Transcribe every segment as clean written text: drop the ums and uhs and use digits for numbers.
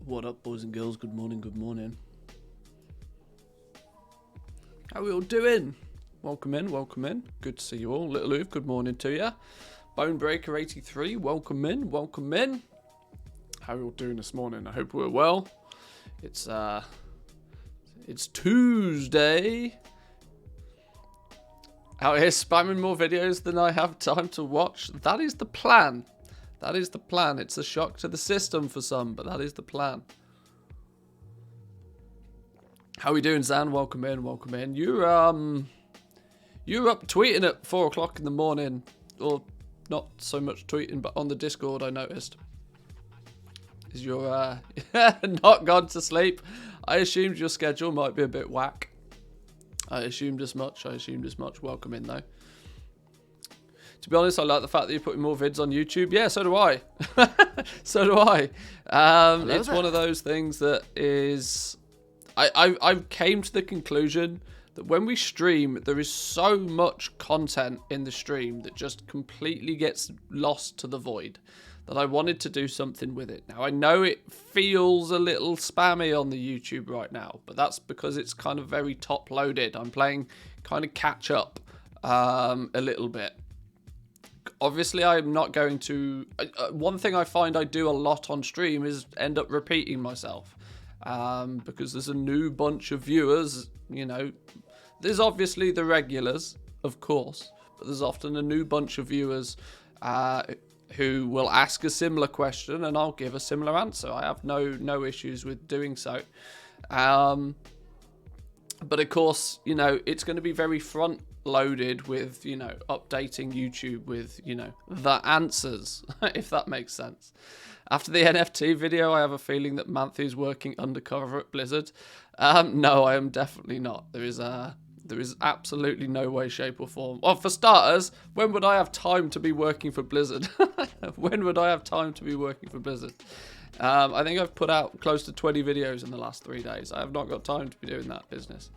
What up, boys and girls? Good morning, good morning. How are we all doing? Welcome in, welcome in. Good to see you all. Little Oof, good morning to you. Bonebreaker83, welcome in, welcome in. How are we all doing this morning? I hope we're well. It's Tuesday. Out here spamming more videos than I have time to watch. That is the plan. That is the plan. It's a shock to the system for some, but that is the plan. How are we doing, Zan? Welcome in, welcome in. You're up tweeting at 4 o'clock in the morning, or not so much tweeting, but on the Discord I noticed. Is your not gone to sleep? I assumed your schedule might be a bit whack. I assumed as much. Welcome in though. To be honest, I like the fact that you're putting more vids on YouTube. Yeah, so do I. So do I. It's one of those things that is... I came to the conclusion that when we stream, there is so much content in the stream that just completely gets lost to the void, that I wanted to do something with it. Now, I know it feels a little spammy on the YouTube right now, but that's because it's kind of very top-loaded. I'm playing kind of catch-up a little bit. Obviously, I'm not going to... one thing I find I do a lot on stream is end up repeating myself. Because there's a new bunch of viewers, you know. There's obviously the regulars, of course. But there's often a new bunch of viewers who will ask a similar question and I'll give a similar answer. I have no issues with doing so. But of course, you know, it's going to be very front loaded with, you know, updating YouTube with, you know, the answers, if that makes sense. After the NFT video, I have a feeling that Manthe is working undercover at Blizzard. No, I am definitely not. There is absolutely no way, shape or form. Well, for starters, when would I have time to be working for Blizzard? When would I have time to be working for Blizzard? I think I've put out close to 20 videos in the last 3 days. I have not got time to be doing that business.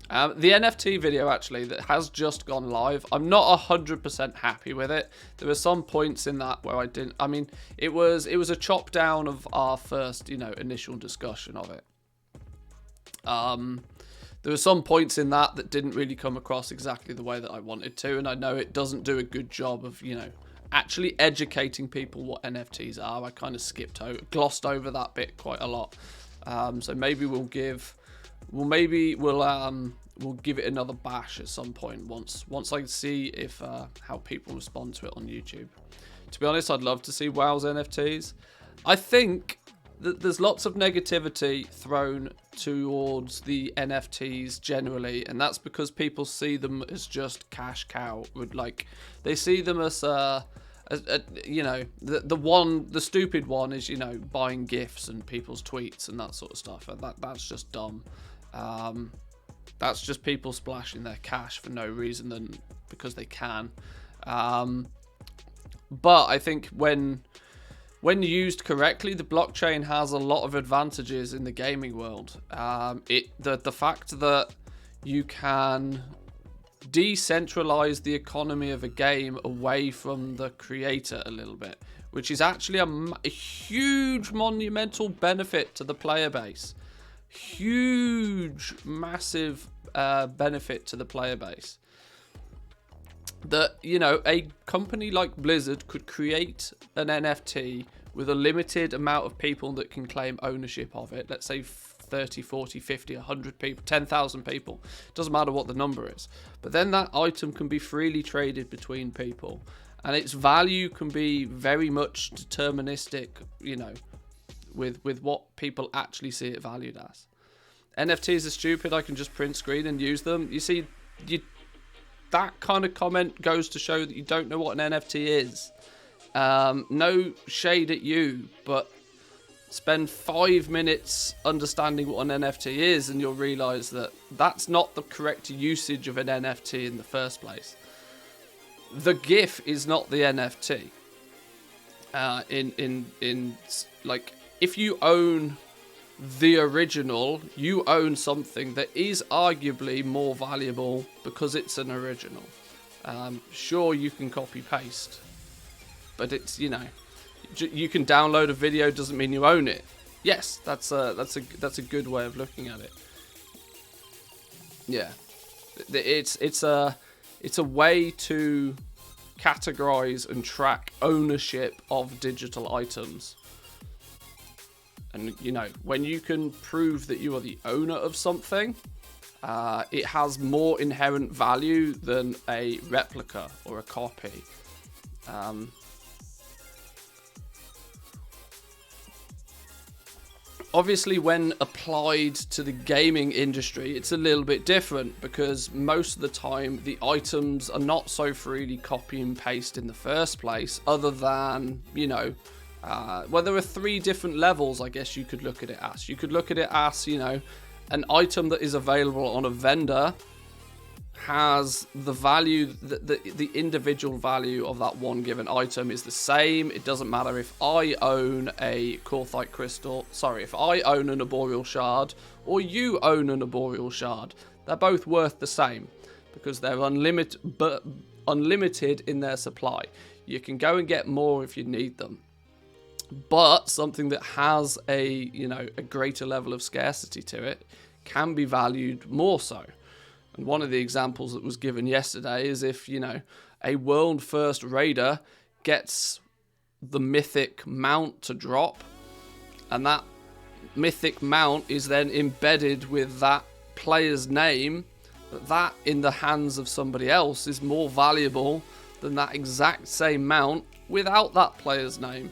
The NFT video, actually, that has just gone live, I'm not 100% happy with it. There were some points in that where I didn't... I mean, it was a chop down of our first, you know, initial discussion of it. There were some points in that didn't really come across exactly the way that I wanted to, and I know it doesn't do a good job of, you know, actually educating people what NFTs are. I kind of glossed over that bit quite a lot. So maybe we'll give it another bash at some point once I see if how people respond to it on YouTube. To be honest, I'd love to see WoW's NFTs. I think that there's lots of negativity thrown towards the NFTs generally, and that's because people see them as just cash cow. Like, they see them as you know, the stupid one is, you know, buying GIFs and people's tweets and that sort of stuff, and that's just dumb. That's just people splashing their cash for no reason than because they can. But I think when used correctly, the blockchain has a lot of advantages in the gaming world. The fact that you can decentralize the economy of a game away from the creator a little bit, which is actually a huge monumental benefit to the player base. Huge, massive benefit to the player base. That, you know, a company like Blizzard could create an NFT with a limited amount of people that can claim ownership of it. Let's say 30, 40, 50, 100 people, 10,000 people. Doesn't matter what the number is. But then that item can be freely traded between people. And its value can be very much deterministic, you know, with what people actually see it valued as. NFTs are stupid. I can just print screen and use them. You see, that kind of comment goes to show that you don't know what an NFT is. No shade at you, but spend 5 minutes understanding what an NFT is and you'll realise that that's not the correct usage of an NFT in the first place. The GIF is not the NFT. Like, if you own the original, you own something that is arguably more valuable because it's an original. Sure, you can copy paste, but it's, you know, you can download a video doesn't mean you own it. Yes, that's a good way of looking at it. Yeah, it's a way to categorize and track ownership of digital items. And you know, when you can prove that you are the owner of something, it has more inherent value than a replica or a copy. Obviously, when applied to the gaming industry, it's a little bit different because most of the time the items are not so freely copy and paste in the first place, other than, you know, well, there are 3 different levels, I guess you could look at it as. You could look at it as, you know, an item that is available on a vendor has the value, the individual value of that one given item is the same. It doesn't matter if I own a Korthite crystal, if I own an Arboreal shard or you own an Arboreal shard. They're both worth the same because they're unlimited in their supply. You can go and get more if you need them. But something that has a, you know, a greater level of scarcity to it can be valued more so. And one of the examples that was given yesterday is if, you know, a world first raider gets the mythic mount to drop, and that mythic mount is then embedded with that player's name, that in the hands of somebody else is more valuable than that exact same mount without that player's name.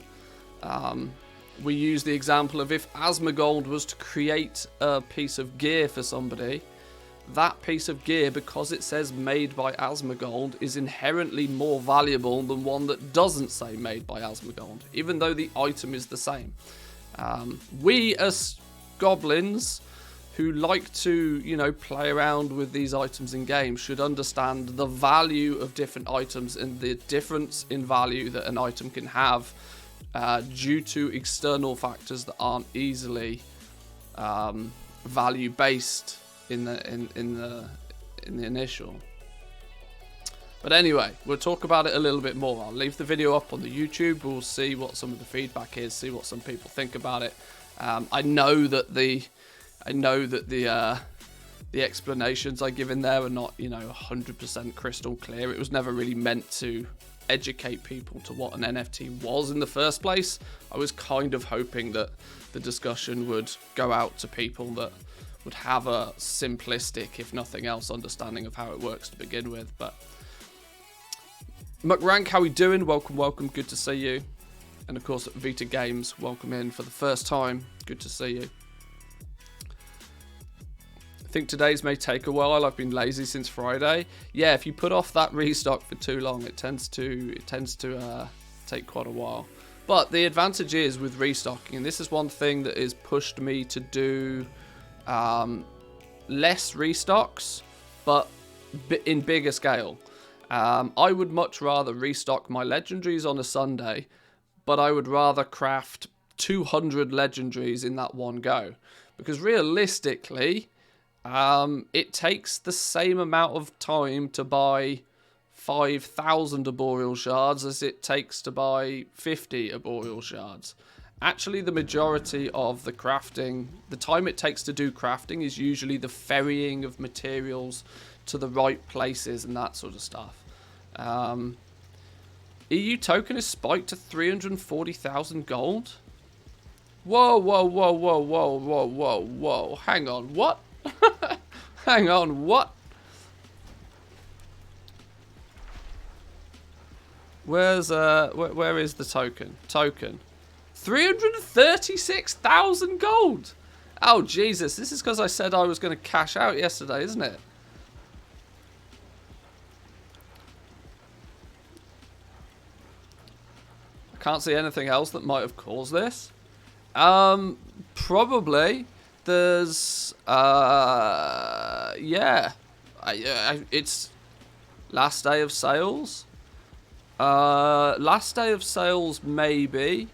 We use the example of if Asmongold was to create a piece of gear for somebody, that piece of gear, because it says made by Asmongold, is inherently more valuable than one that doesn't say made by Asmongold, even though the item is the same. We as goblins who like to, you know, play around with these items in games should understand the value of different items and the difference in value that an item can have due to external factors that aren't easily value based in the initial. But anyway, we'll talk about it a little bit more. I'll leave the video up on the YouTube. We'll see what some of the feedback is, see what some people think about it. I know that the explanations I give in there are not, you know, 100% crystal clear. It was never really meant to educate people to what an NFT was in the first place. I was kind of hoping that the discussion would go out to people that would have a simplistic, if nothing else, understanding of how it works to begin with. But McRank, how we doing? Welcome, good to see you. And of course, Vita Games, welcome in for the first time. Good to see you. I think today's may take a while. I've been lazy since Friday. Yeah, if you put off that restock for too long, it tends to take quite a while. But the advantage is with restocking, and this is one thing that has pushed me to do less restocks, but in bigger scale. I would much rather restock my legendaries on a Sunday, but I would rather craft 200 legendaries in that one go, because realistically, it takes the same amount of time to buy 5,000 Arboreal shards as it takes to buy 50 Arboreal shards. Actually, the majority of the crafting, the time it takes to do crafting, is usually the ferrying of materials to the right places and that sort of stuff. EU token is spiked to 340,000 gold. Whoa, whoa, whoa, whoa, whoa, whoa, whoa, whoa. Hang on, what? Hang on, what? Where is the token? Token. 336,000 gold. Oh, Jesus. This is because I said I was going to cash out yesterday, isn't it? I can't see anything else that might have caused this. Probably. There's, yeah. It's last day of sales. Last day of sales, maybe.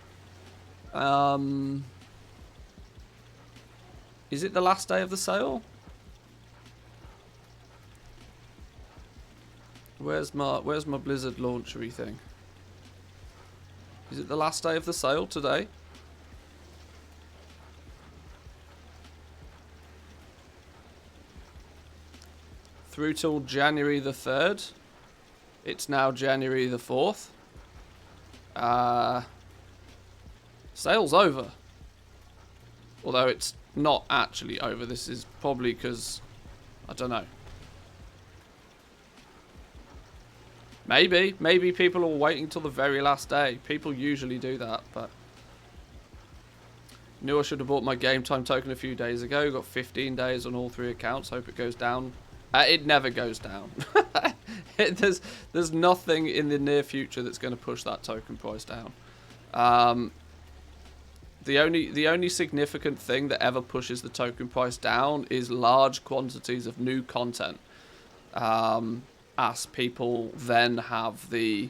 Is it the last day of the sale? Where's my Blizzard launchery thing? Is it the last day of the sale today? through till January the 3rd. It's now January the 4th. Sale's over. Although it's not actually over. This is probably because, I don't know. Maybe people are waiting till the very last day. People usually do that, but knew I should have bought my game time token a few days ago. Got 15 days on all 3 accounts. Hope it goes down. It never goes down. There's nothing in the near future that's going to push that token price down. The only significant thing that ever pushes the token price down is large quantities of new content. As people then have the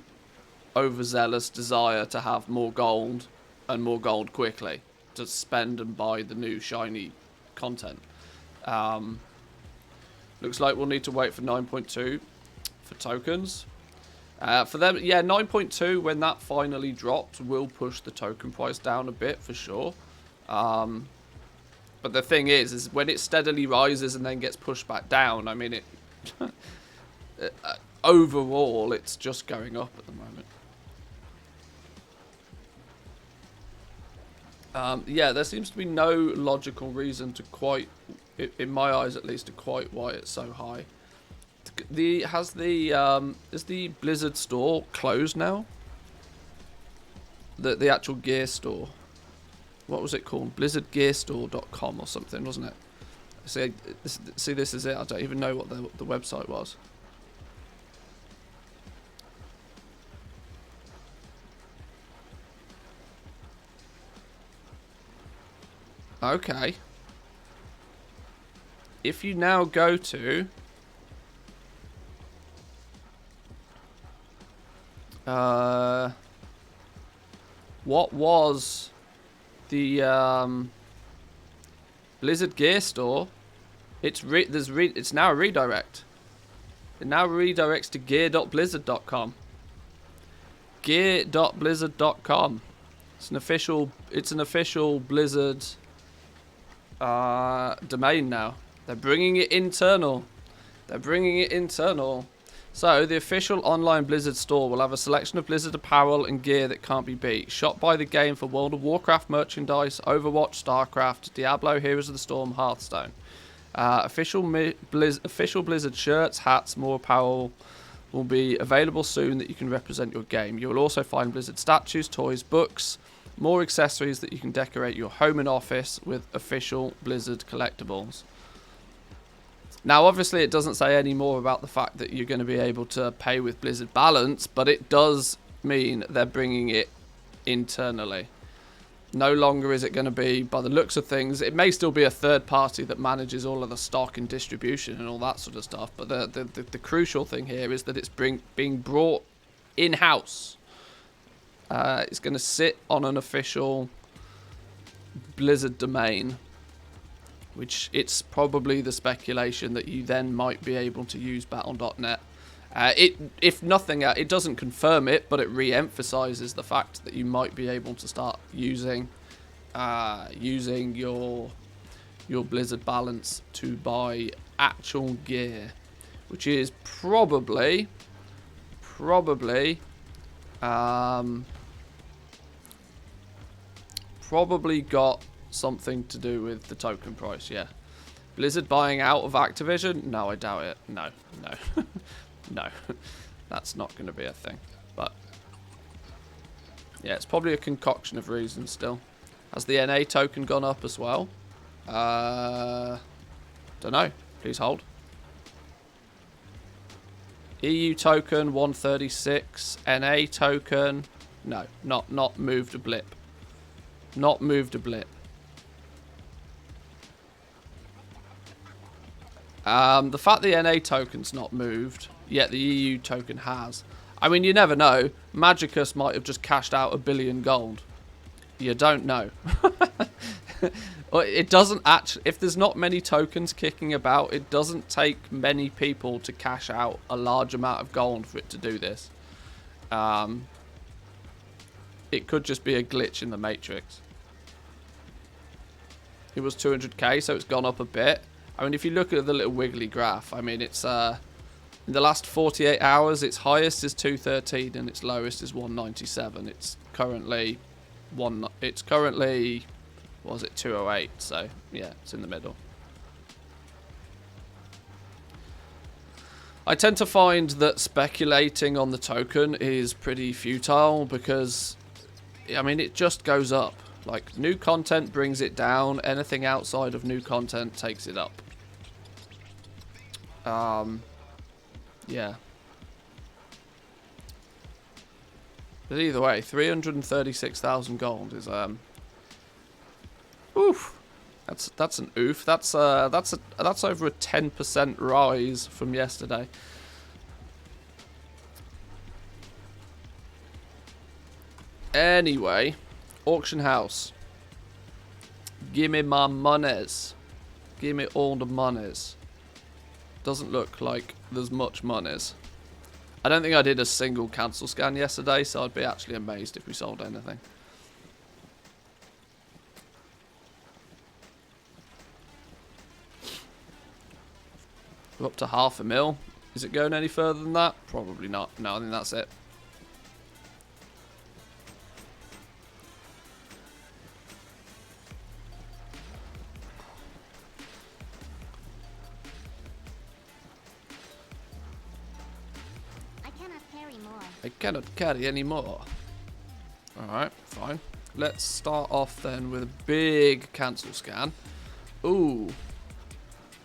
overzealous desire to have more gold and more gold quickly to spend and buy the new shiny content. Looks like we'll need to wait for 9.2 for tokens. For them, yeah, 9.2, when that finally drops, will push the token price down a bit for sure. But the thing is when it steadily rises and then gets pushed back down, I mean, it overall, it's just going up at the moment. Yeah, there seems to be no logical reason to quite, in my eyes at least, to quite why it's so high. Is the Blizzard store closed now? The actual gear store. What was it called? BlizzardGearStore.com or something, wasn't it? See, this is it. I don't even know what the website was. Okay. If you now go to what was the Blizzard Gear Store? It's now a redirect. It now redirects to gear.blizzard.com. Gear.blizzard.com. It's an official Blizzard domain now. They're bringing it internal. So, the official online Blizzard store will have a selection of Blizzard apparel and gear that can't be beat. Shop by the game for World of Warcraft merchandise, Overwatch, StarCraft, Diablo, Heroes of the Storm, Hearthstone. Official Blizzard shirts, hats, more apparel will be available soon that you can represent your game. You will also find Blizzard statues, toys, books, more accessories that you can decorate your home and office with official Blizzard collectibles. Now, obviously, it doesn't say any more about the fact that you're going to be able to pay with Blizzard Balance, but it does mean they're bringing it internally. No longer is it going to be, by the looks of things, it may still be a third party that manages all of the stock and distribution and all that sort of stuff, but the crucial thing here is that it's being brought in-house. It's going to sit on an official Blizzard domain, which it's probably the speculation that you then might be able to use Battle.net. If nothing else, it doesn't confirm it, but it re-emphasizes the fact that you might be able to start using your Blizzard Balance to buy actual gear, which is probably got something to do with the token price. Yeah, Blizzard buying out of Activision? No, I doubt it. No. No, that's not going to be a thing. But yeah, it's probably a concoction of reasons still. Has the NA token gone up as well? Don't know. Please hold. EU token 136. NA token, no, not moved a blip. Not moved a blip. The fact the NA token's not moved, yet the EU token has. I mean, you never know. Magicus might have just cashed out 1 billion gold. You don't know. It doesn't actually, if there's not many tokens kicking about, it doesn't take many people to cash out a large amount of gold for it to do this. It could just be a glitch in the matrix. It was 200k, so it's gone up a bit. I mean, if you look at the little wiggly graph, I mean, it's in the last 48 hours, its highest is 213 and its lowest is 197. It's currently what was it, 208? So yeah, it's in the middle. I tend to find that speculating on the token is pretty futile because, I mean, it just goes up. Like, new content brings it down. Anything outside of new content takes it up. Yeah. But either way, 336,000 gold is oof. That's an oof. That's over a 10% rise from yesterday. Anyway, auction house. Give me my monies. Give me all the monies. Doesn't look like there's much monies. I don't think I did a single cancel scan yesterday, so I'd be actually amazed if we sold anything. We're up to 500,000. Is it going any further than that? Probably not. No, I think that's it. I cannot carry more. I cannot carry any more. Alright, fine. Let's start off then with a big cancel scan. Ooh.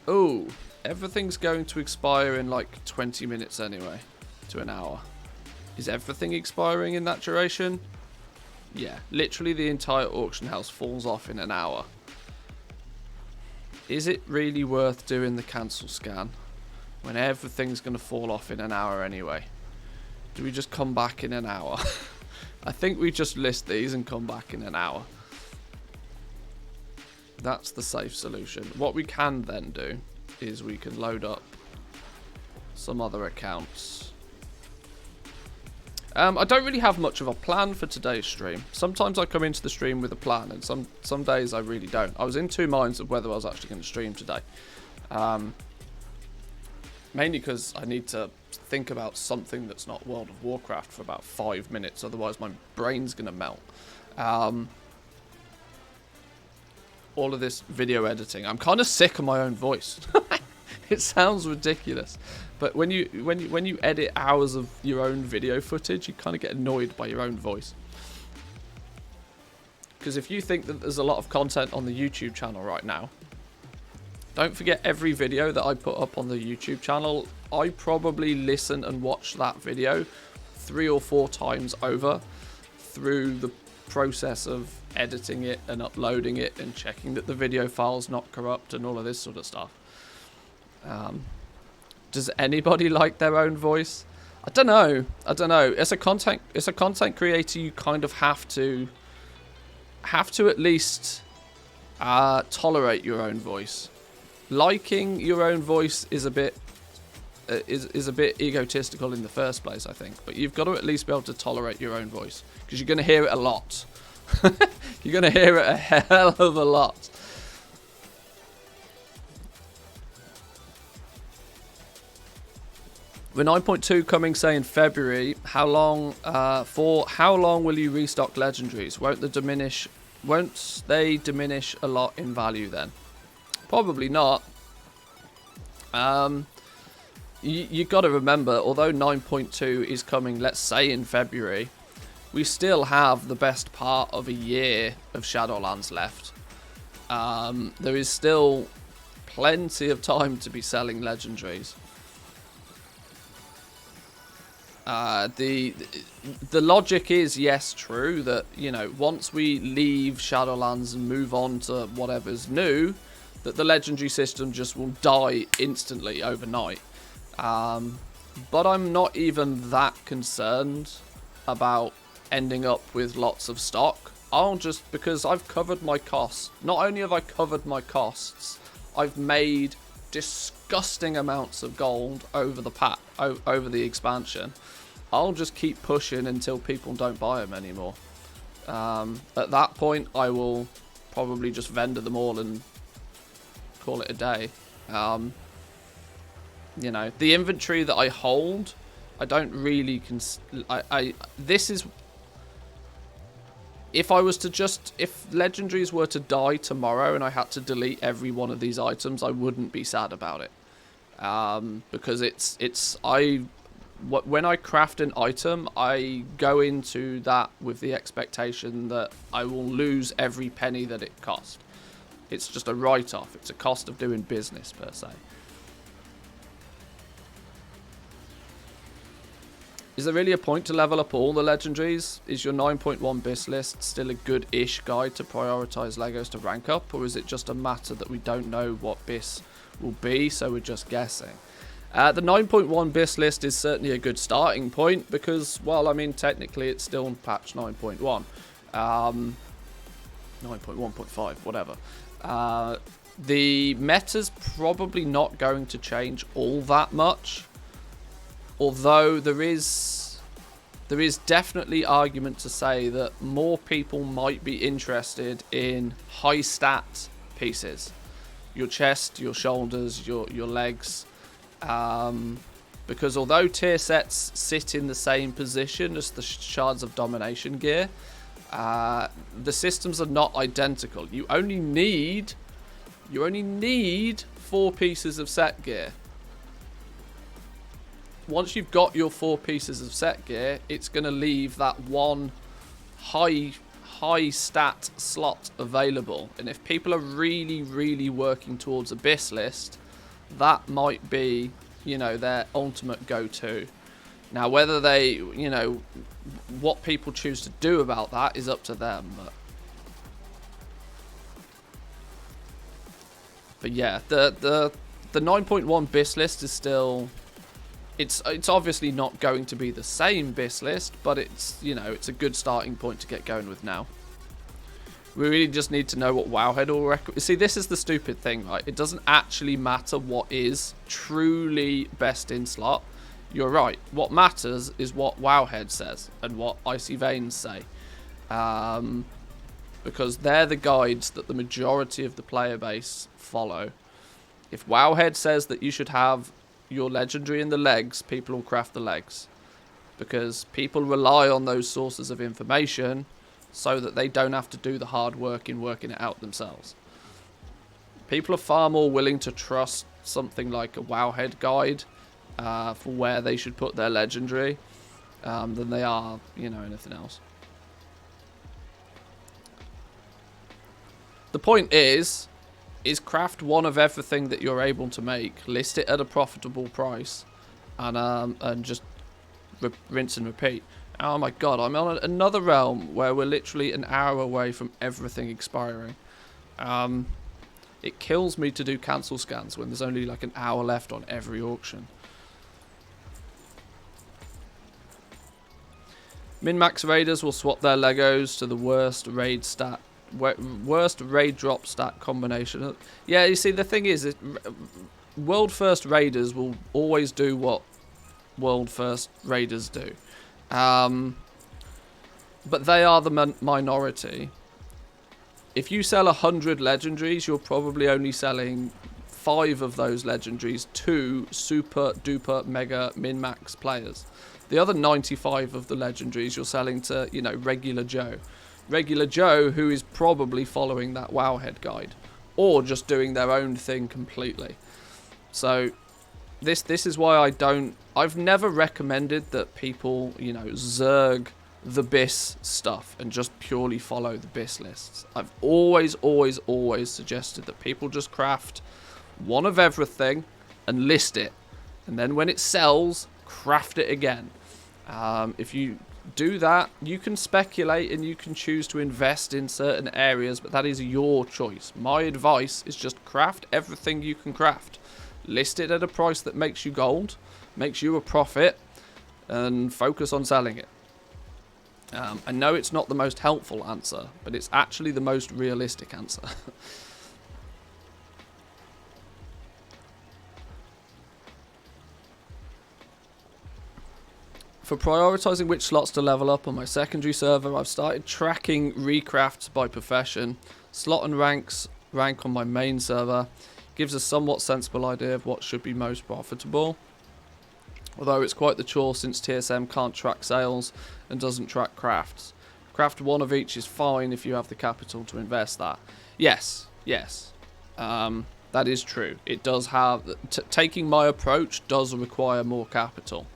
Ooh. Everything's going to expire in like 20 minutes anyway. To an hour. Is everything expiring in that duration? Yeah. Literally the entire auction house falls off in an hour. Is it really worth doing the cancel scan when everything's going to fall off in an hour anyway? Do we just come back in an hour? I think we just list these and come back in an hour. That's the safe solution. What we can then do is we can load up some other accounts. I don't really have much of a plan for today's stream. Sometimes I come into the stream with a plan, and some days I really don't. I was in two minds of whether I was actually going to stream today. Mainly because I need to think about something that's not World of Warcraft for about 5 minutes, otherwise my brain's going to melt. All of this video editing. I'm kind of sick of my own voice. It sounds ridiculous, but when you edit hours of your own video footage, you kind of get annoyed by your own voice. Because if you think that there's a lot of content on the YouTube channel right now, don't forget every video that I put up on the YouTube channel, I probably listen and watch that video 3 or 4 times over through the process of editing it and uploading it and checking that the video file's not corrupt and all of this sort of stuff. Does anybody like their own voice? I don't know. As a content creator, you kind of have to at least tolerate your own voice. Liking your own voice is a bit is a bit egotistical in the first place, I think. But you've got to at least be able to tolerate your own voice, because you're going to hear it a lot. You're going to hear it a hell of a lot. With 9.2 coming, say, in February, how long will you restock legendaries? Won't they diminish a lot in value then? Probably not. You got to remember, although 9.2 is coming, let's say, in February, we still have the best part of a year of Shadowlands left. There is still plenty of time to be selling legendaries. The logic is, yes, true, that, you know, once we leave Shadowlands and move on to whatever's new, that the legendary system just will die instantly overnight. But I'm not even that concerned about ending up with lots of stock. Because I've covered my costs. Not only have I covered my costs, I've made disgusting amounts of gold over the expansion. I'll just keep pushing until people don't buy them anymore. At that point, I will probably just vendor them all and call it a day. You know, the inventory that I hold, I don't really this is, if I was to just, if legendaries were to die tomorrow and I had to delete every one of these items, I wouldn't be sad about it. Because when I craft an item, I go into that with the expectation that I will lose every penny that it cost. It's just a write-off. It's a cost of doing business, per se. Is there really a point to level up all the legendaries? Is your 9.1 BIS list still a good-ish guide to prioritize Legos to rank up? Or is it just a matter that we don't know what BIS will be, so we're just guessing? The 9.1 BIS list is certainly a good starting point because, well, I mean, technically it's still on patch 9.1. 9.1.5, whatever. The meta's probably not going to change all that much. Although there is definitely argument to say that more people might be interested in high stat pieces. Your chest, your shoulders, your legs. Because although tier sets sit in the same position as the Shards of Domination gear, the systems are not identical. You only need 4 pieces of set gear. Once you've got your 4 pieces of set gear, it's going to leave that one high stat slot available. And if people are really working towards a BIS list, that might be, you know, their ultimate go-to. Now, whether they, you know, what people choose to do about that is up to them. But yeah, the 9.1 BIS list is still, it's obviously not going to be the same BIS list, but it's, you know, it's a good starting point to get going with now. We really just need to know what Wowhead will recommend. See, this is the stupid thing, right? It doesn't actually matter what is truly best in slot. You're right. What matters is what Wowhead says and what Icy Veins say. Because they're the guides that the majority of the player base follow. If Wowhead says that you should have your legendary in the legs, people will craft the legs. Because people rely on those sources of information so that they don't have to do the hard work in working it out themselves. People are far more willing to trust something like a Wowhead guide for where they should put their legendary than they are, you know, anything else. The point is craft one of everything that you're able to make, list it at a profitable price, and just rinse and repeat. Oh my god, I'm on another realm where we're literally an hour away from everything expiring. It kills me to do cancel scans when there's only like an hour left on every auction. Min-max raiders will swap their Legos to the worst raid drop stat combination. Yeah, you see, the thing is, world first raiders will always do what world first raiders do. But they are the minority. If you sell 100 legendaries, you're probably only selling 5 of those legendaries to super duper mega min-max players. The other 95 of the legendaries you're selling to, you know, regular Joe. Regular Joe who is probably following that Wowhead guide. Or just doing their own thing completely. So this is why I've never recommended that people, you know, zerg the BIS stuff and just purely follow the BIS lists. I've always suggested that people just craft one of everything and list it. And then when it sells, craft it again. If you do that, you can speculate and you can choose to invest in certain areas, but that is your choice. My advice is just craft everything you can craft. List it at a price that makes you gold, makes you a profit, and focus on selling it. I know it's not the most helpful answer, but it's actually the most realistic answer. For prioritizing which slots to level up on my secondary server, I've started tracking recrafts by profession, slot and rank on my main server. gives a somewhat sensible idea of what should be most profitable. Although it's quite the chore since TSM can't track sales and doesn't track crafts. Craft one of each is fine if you have the capital to invest that. Yes. That is true. It does have... taking my approach does require more capital.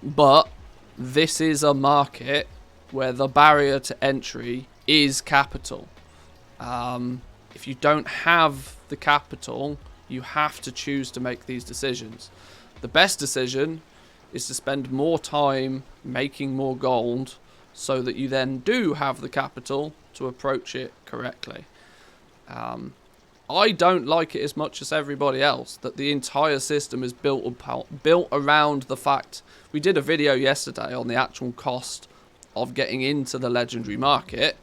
But this is a market where the barrier to entry is capital. If you don't have the capital, you have to choose to make these decisions. The best decision is to spend more time making more gold so that you then do have the capital to approach it correctly. I don't like it as much as everybody else that the entire system is built around the fact... We did a video yesterday on the actual cost of getting into the legendary market,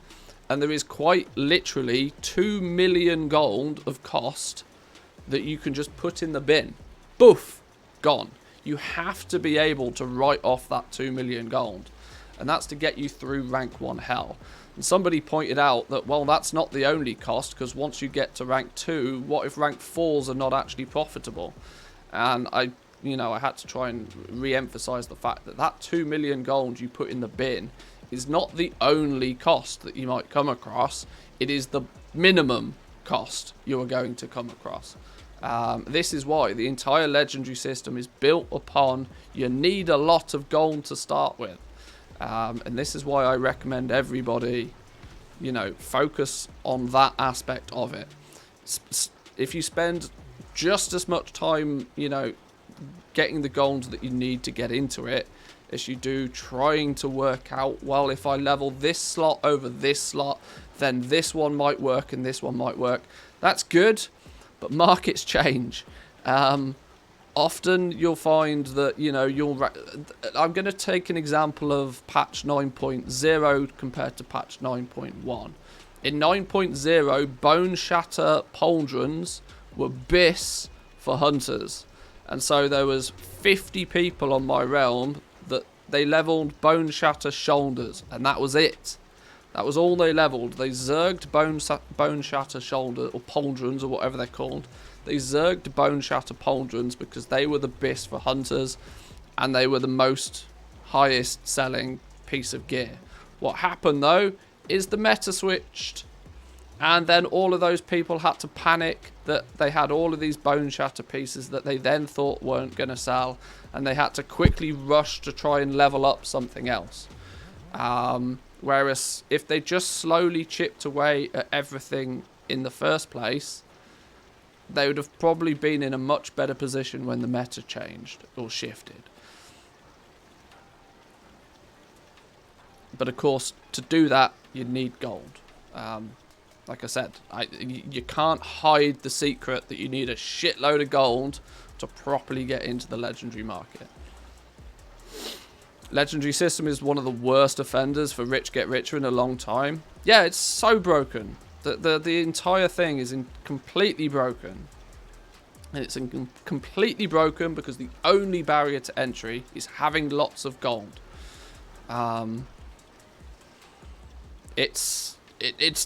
and there is quite literally 2 million gold of cost that you can just put in the bin. Boof! Gone. You have to be able to write off that 2 million gold, and that's to get you through rank 1 hell. And somebody pointed out that, well, that's not the only cost, because once you get to rank 2, what if rank 4s are not actually profitable? And I had to try and re-emphasize the fact that that 2 million gold you put in the bin is not the only cost that you might come across. It is the minimum cost you are going to come across. This is why the entire legendary system is built upon you need a lot of gold to start with. And this is why I recommend everybody, focus on that aspect of it. If you spend just as much time, getting the gold that you need to get into it as you do trying to work out, well, if I level this slot over this slot, then this one might work and this one might work. That's good, but markets change. Often you'll find that, I'm going to take an example of patch 9.0 compared to patch 9.1. In 9.0, Bone Shatter Pauldrons were BIS for hunters. And so there was 50 people on my realm that they leveled Bone Shatter Shoulders, and that was it. That was all they leveled. They zerged Bone Shatter Shoulder, or Pauldrons, or whatever they're called. They zerged Bone Shatter Pauldrons because they were the BIS for hunters, and they were the most highest selling piece of gear. What happened though is the meta switched, and then all of those people had to panic that they had all of these Bone Shatter pieces that they then thought weren't going to sell, and they had to quickly rush to try and level up something else. Whereas if they just slowly chipped away at everything in the first place, they would have probably been in a much better position when the meta changed or shifted. But of course, to do that, you need gold. Like I said, you can't hide the secret that you need a shitload of gold to properly get into the legendary market. Legendary system is one of the worst offenders for rich get richer in a long time. Yeah, it's so broken. The entire thing is completely broken. And it's completely broken because the only barrier to entry is having lots of gold. It's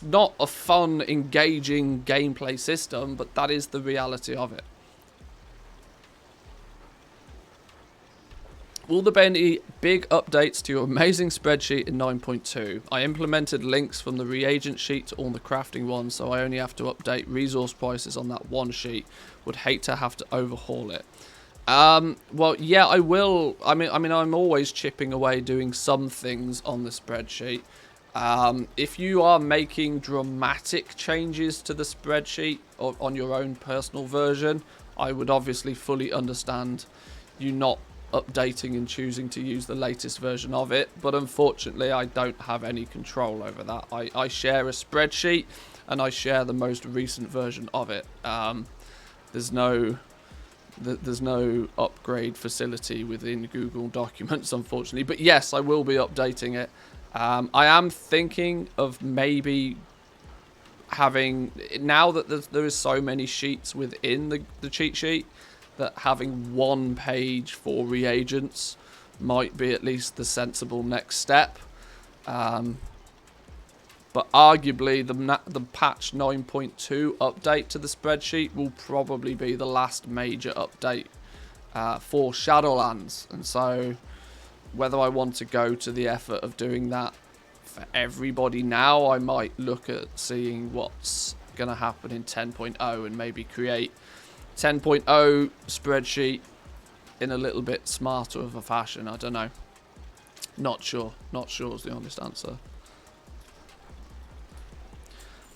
not a fun, engaging gameplay system, but that is the reality of it. Will there be any big updates to your amazing spreadsheet in 9.2? I implemented links from the reagent sheet to all the crafting ones, so I only have to update resource prices on that one sheet. Would hate to have to overhaul it. Well, yeah, I will. I mean, I'm always chipping away doing some things on the spreadsheet. If you are making dramatic changes to the spreadsheet or on your own personal version, I would obviously fully understand you not updating and choosing to use the latest version of it, but unfortunately I don't have any control over that. I share a spreadsheet and I share the most recent version of it. There's no upgrade facility within Google Documents, unfortunately, but yes, I will be updating it. I am thinking of maybe having, now that there is so many sheets within the cheat sheet, that having one page for reagents might be at least the sensible next step. But arguably, the patch 9.2 update to the spreadsheet will probably be the last major update for Shadowlands. And so, whether I want to go to the effort of doing that for everybody now, I might look at seeing what's going to happen in 10.0 and maybe create 10.0 spreadsheet in a little bit smarter of a fashion. I don't know. Not sure. Not sure is the honest answer.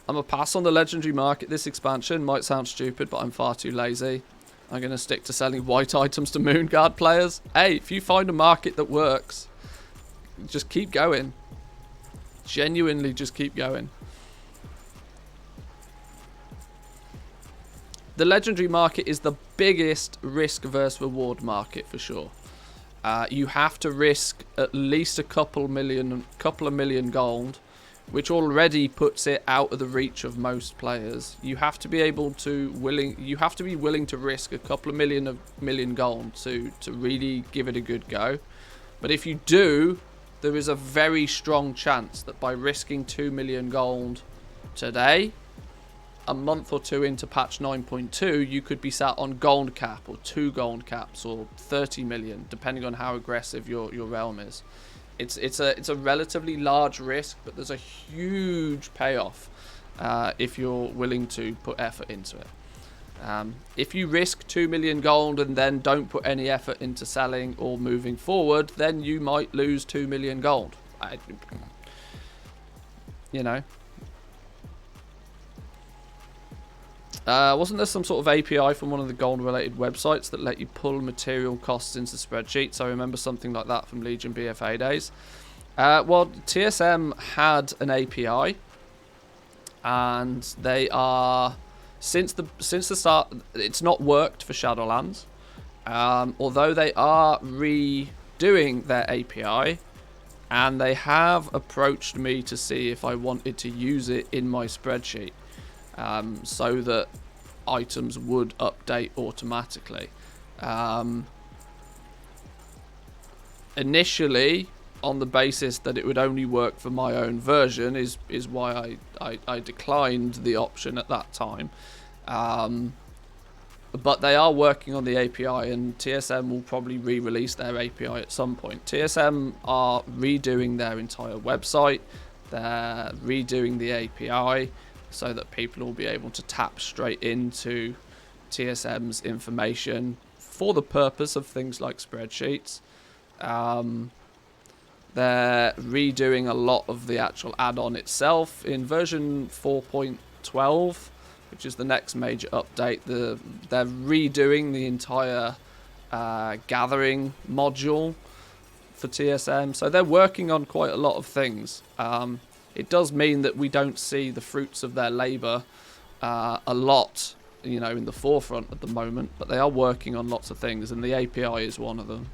I'm a pass on the legendary market. This expansion might sound stupid, but I'm far too lazy. I'm going to stick to selling white items to Moonguard players. Hey, if you find a market that works, just keep going. Genuinely, just keep going. The legendary market is the biggest risk versus reward market for sure. You have to risk at least a couple of million gold, which already puts it out of the reach of most players. You have to be willing to risk a couple of million gold to really give it a good go. But if you do, there is a very strong chance that by risking 2 million gold today, a month or two into patch 9.2, you could be sat on gold cap or 2 gold caps or 30 million, depending on how aggressive your realm is. It's a relatively large risk, but there's a huge payoff if you're willing to put effort into it. If you risk 2 million gold and then don't put any effort into selling or moving forward, then you might lose 2 million gold. You know. Wasn't there some sort of API from one of the gold-related websites that let you pull material costs into spreadsheets? I remember something like that from Legion BFA days. Well, TSM had an API, and they are since the start. It's not worked for Shadowlands, although they are redoing their API, and they have approached me to see if I wanted to use it in my spreadsheet. So that items would update automatically. Initially, on the basis that it would only work for my own version, is why I declined the option at that time. But they are working on the API, and TSM will probably re-release their API at some point. TSM are redoing their entire website. They're redoing the API, so that people will be able to tap straight into TSM's information for the purpose of things like spreadsheets. They're redoing a lot of the actual add-on itself. In version 4.12, which is the next major update, they're redoing the entire gathering module for TSM. So they're working on quite a lot of things. It does mean that we don't see the fruits of their labour a lot, you know, in the forefront at the moment, but they are working on lots of things, and the API is one of them.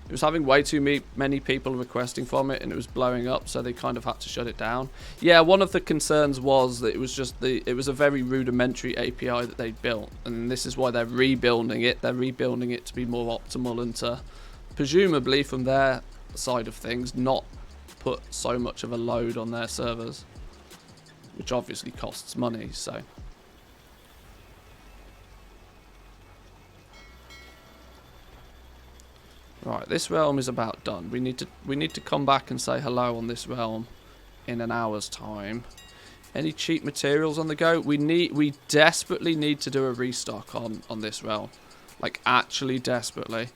It was having way too many people requesting from it, and it was blowing up, so they kind of had to shut it down. Yeah, one of the concerns was that it was a very rudimentary API that they built, and this is why they're rebuilding it. They're rebuilding it to be more optimal and to, presumably from their side of things, not put so much of a load on their servers, which obviously costs money. So right, this realm is about done. We need to come back and say hello on this realm in an hour's time. Any cheap materials on the go? We desperately need to do a restock on this realm, like actually desperately.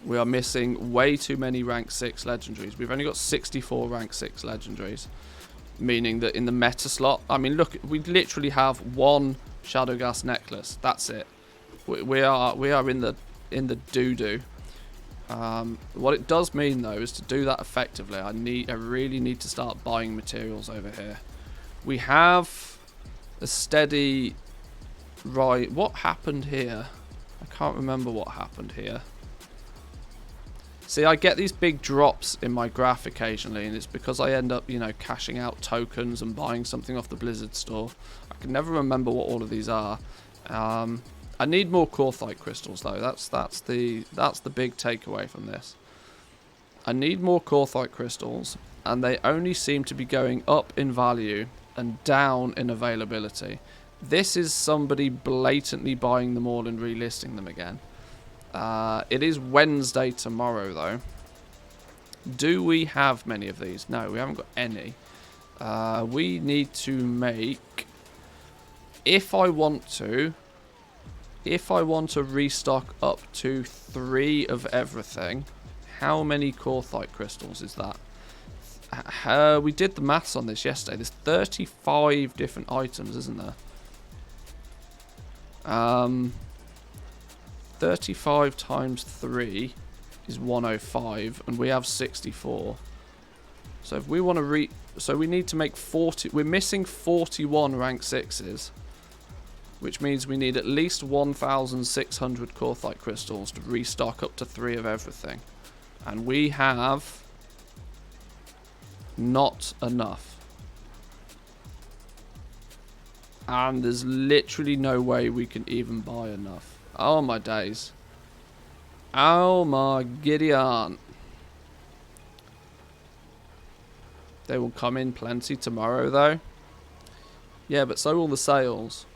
We are missing way too many rank 6 legendaries. We've only got 64 rank 6 legendaries, meaning that in the meta slot, I mean, look, we literally have one Shadowgas necklace. That's it. We are in the doo-doo. What it does mean though is to do that effectively, I really need to start buying materials over here. We have a steady right. What happened here? I can't remember what happened here. See, I get these big drops in my graph occasionally, and it's because I end up, you know, cashing out tokens and buying something off the Blizzard store. I can never remember what all of these are. I need more Korthite crystals though. That's the big takeaway from this. I need more Korthite crystals, and they only seem to be going up in value and down in availability. This is somebody blatantly buying them all and relisting them again. It is Wednesday tomorrow though. Do we have many of these? No, we haven't got any. We need to make, if I want to restock up to 3 of everything, how many Korthite crystals is that? We did the maths on this yesterday. There's 35 different items, isn't there? 35 times 3 is 105, and we have 64. So if we want to so we need to make 40. We're missing 41 rank 6s, which means we need at least 1,600 Korthite crystals to restock up to 3 of everything, and we have not enough. And there's literally no way we can even buy enough. Oh my days. Oh my Gideon. They will come in plenty tomorrow though. Yeah, but so will the sales.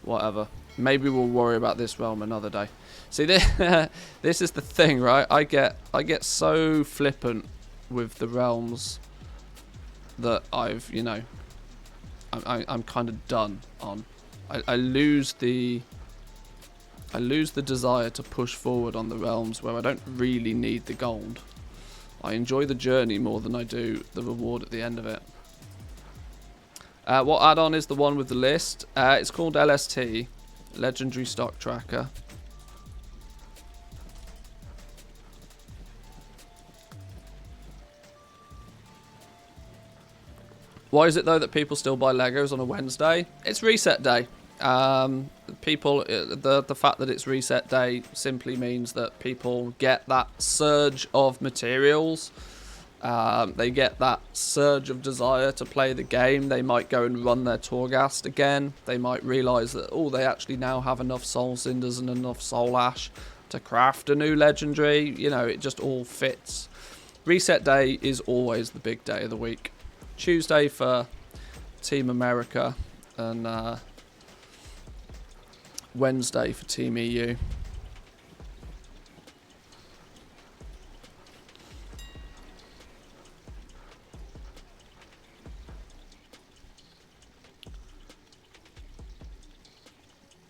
Whatever. Maybe we'll worry about this realm another day. See, this is the thing, right? I get so flippant with the realms that I've, you know, I'm kind of done on. I lose the desire to push forward on the realms where I don't really need the gold. I enjoy the journey more than I do the reward at the end of it. What add-on is the one with the list? It's called LST, Legendary Stock Tracker. Why is it though that people still buy Legos on a Wednesday? It's reset day. People, the fact that it's reset day simply means that people get that surge of materials. They get that surge of desire to play the game. They might go and run their Torghast again. They might realise that, oh, they actually now have enough Soul Cinders and enough Soul Ash to craft a new legendary. You know, it just all fits. Reset day is always the big day of the week. Tuesday for Team America and Wednesday for Team EU.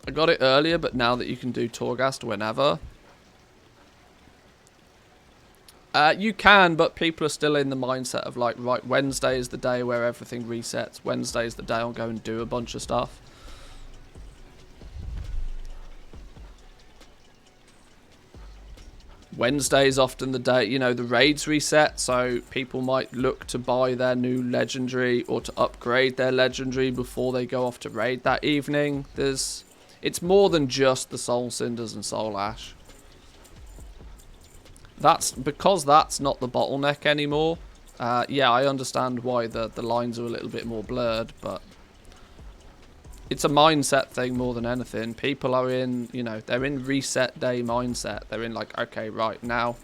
I got it earlier, but now that you can do Torghast whenever. You can, but people are still in the mindset of like, right, Wednesday is the day where everything resets. Wednesday is the day I'll go and do a bunch of stuff. Wednesday is often the day, you know, the raids reset, so people might look to buy their new legendary or to upgrade their legendary before they go off to raid that evening. It's more than just the Soul Cinders and Soul Ash. Because that's not the bottleneck anymore. Yeah, I understand why the lines are a little bit more blurred, but it's a mindset thing more than anything. People are in, you know, they're in reset day mindset. They're in like, okay, right, now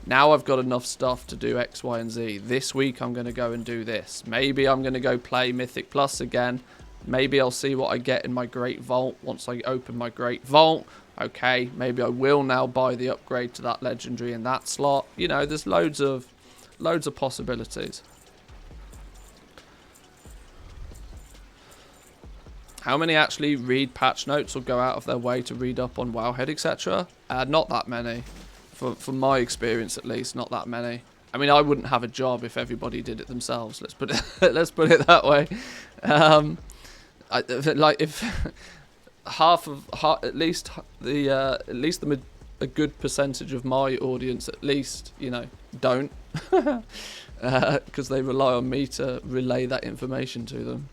I've got enough stuff to do X, Y, and Z. This week I'm going to go and do this. Maybe I'm going to go play Mythic Plus again. Maybe I'll see what I get in my Great Vault once I open my Great Vault. Okay, maybe I will now buy the upgrade to that legendary in that slot. You know, there's loads of possibilities. How many actually read patch notes or go out of their way to read up on Wowhead, etc.? Not that many. From my experience, at least, not that many. I mean, I wouldn't have a job if everybody did it themselves. Let's put it that way. If at least a good percentage of my audience, at least, you know, don't, because they rely on me to relay that information to them.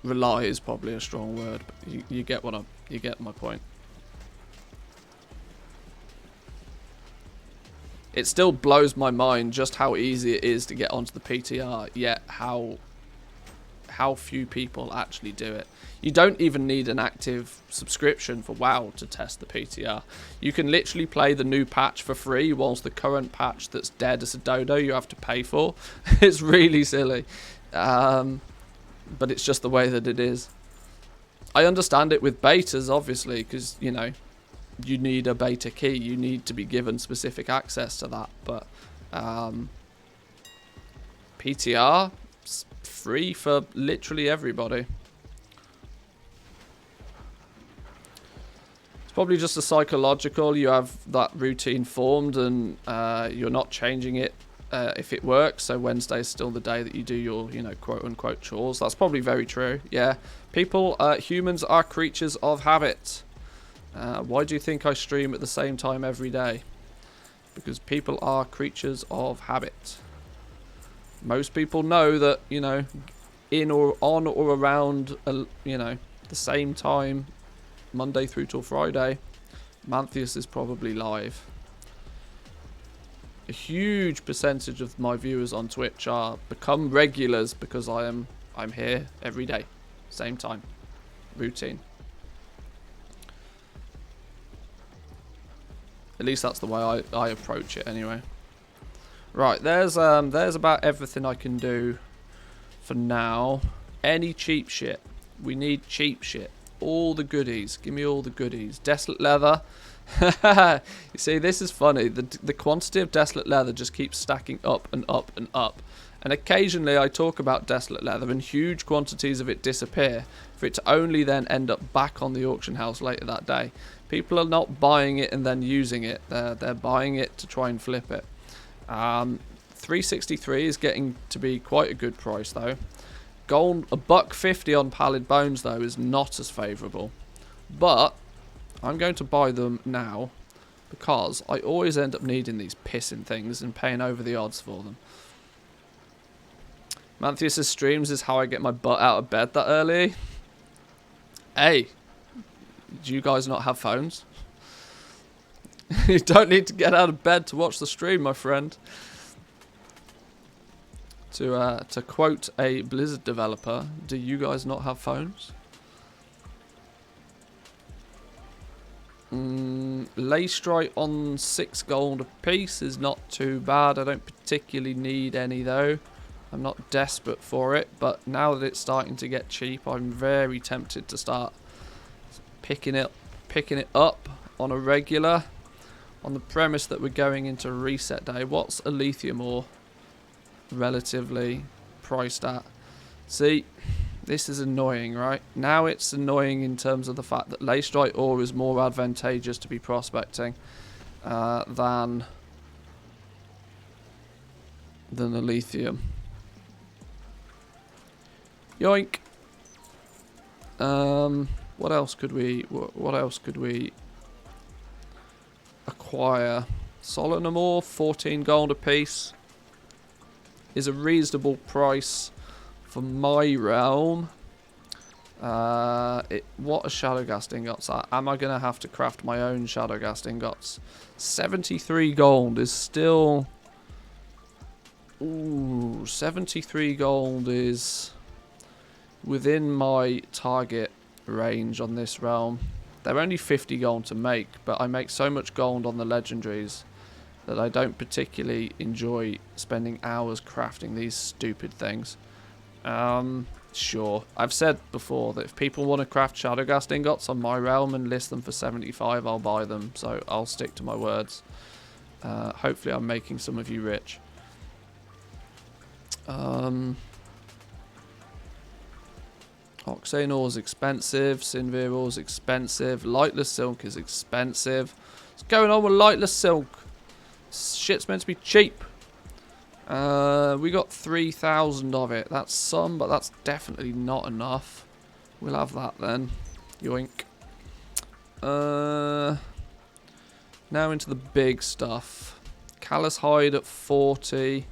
Rely is probably a strong word, but you get my point. It still blows my mind just how easy it is to get onto the PTR, yet how how few people actually do it. You don't even need an active subscription for WoW to test the PTR. You can literally play the new patch for free, whilst the current patch that's dead as a dodo you have to pay for. It's really silly. But it's just the way that it is. I understand it with betas, obviously, because, you know, you need a beta key. You need to be given specific access to that. But PTR, free for literally everybody. It's probably just a psychological. You have that routine formed and you're not changing it if it works. So Wednesday is still the day that you do your, you know, quote unquote chores. That's probably very true. Yeah. People, humans are creatures of habit. Why do you think I stream at the same time every day? Because people are creatures of habit. Most people know that, you know, in or on or around, you know, the same time, Monday through till Friday, Manthius is probably live. A huge percentage of my viewers on Twitch are become regulars because I'm here every day, same time, routine. At least that's the way I approach it anyway. Right, there's about everything I can do for now. Any cheap shit. We need cheap shit. All the goodies. Give me all the goodies. Desolate leather. You see, this is funny. The quantity of desolate leather just keeps stacking up and up and up. And occasionally I talk about desolate leather and huge quantities of it disappear for it to only then end up back on the auction house later that day. People are not buying it and then using it. They're buying it to try and flip it. 363 is getting to be quite a good price though. Gold, $1.50 on pallid bones though is not as favourable. But I'm going to buy them now because I always end up needing these pissing things and paying over the odds for them. Manthius' streams is how I get my butt out of bed that early. Hey, do you guys not have phones? You don't need to get out of bed to watch the stream, my friend. To quote a Blizzard developer, do you guys not have phones? Leystrite on 6 gold a piece is not too bad. I don't particularly need any though. I'm not desperate for it, but now that it's starting to get cheap, I'm very tempted to start picking it up on a regular, on the premise that we're going into reset day. What's a lithium ore relatively priced at? See, this is annoying, right? Now it's annoying in terms of the fact that Leystrite ore is more advantageous to be prospecting than a lithium. Yoink. What else could we acquire? Solanum ore, 14 gold a piece is a reasonable price for my realm. What are Shadowghast ingots at? Am I going to have to craft my own Shadowghast ingots? 73 gold is still... Ooh, 73 gold is within my target range on this realm. They're only 50 gold to make, but I make so much gold on the legendaries that I don't particularly enjoy spending hours crafting these stupid things. Sure. I've said before that if people want to craft Shadowghast ingots on my realm and list them for 75, I'll buy them. So I'll stick to my words. Hopefully I'm making some of you rich. Oxane ore is expensive. Sinvir ore is expensive. Lightless silk is expensive. What's going on with lightless silk? Shit's meant to be cheap. We got 3,000 of it. That's some, but that's definitely not enough. We'll have that then. Yoink. Now into the big stuff. Callous hide at 40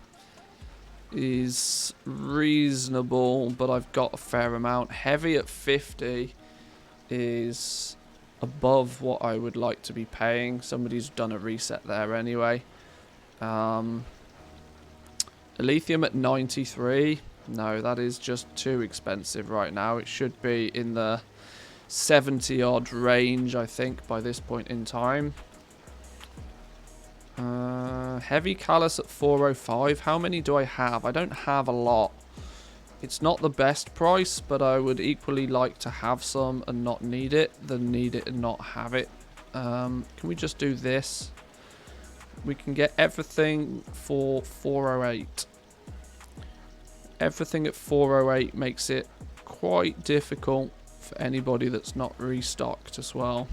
is reasonable, but I've got a fair amount. Heavy at 50 is above what I would like to be paying. Somebody's done a reset there anyway. Lithium at 93. No, that is just too expensive right now. It should be in the 70 odd range, I think, by this point in time. Heavy callus at 405. How many do I have? I don't have a lot. It's not the best price, but I would equally like to have some and not need it than need it and not have it. Can we just do this? We can get everything for 408. Everything at 408 makes it quite difficult for anybody that's not restocked as well.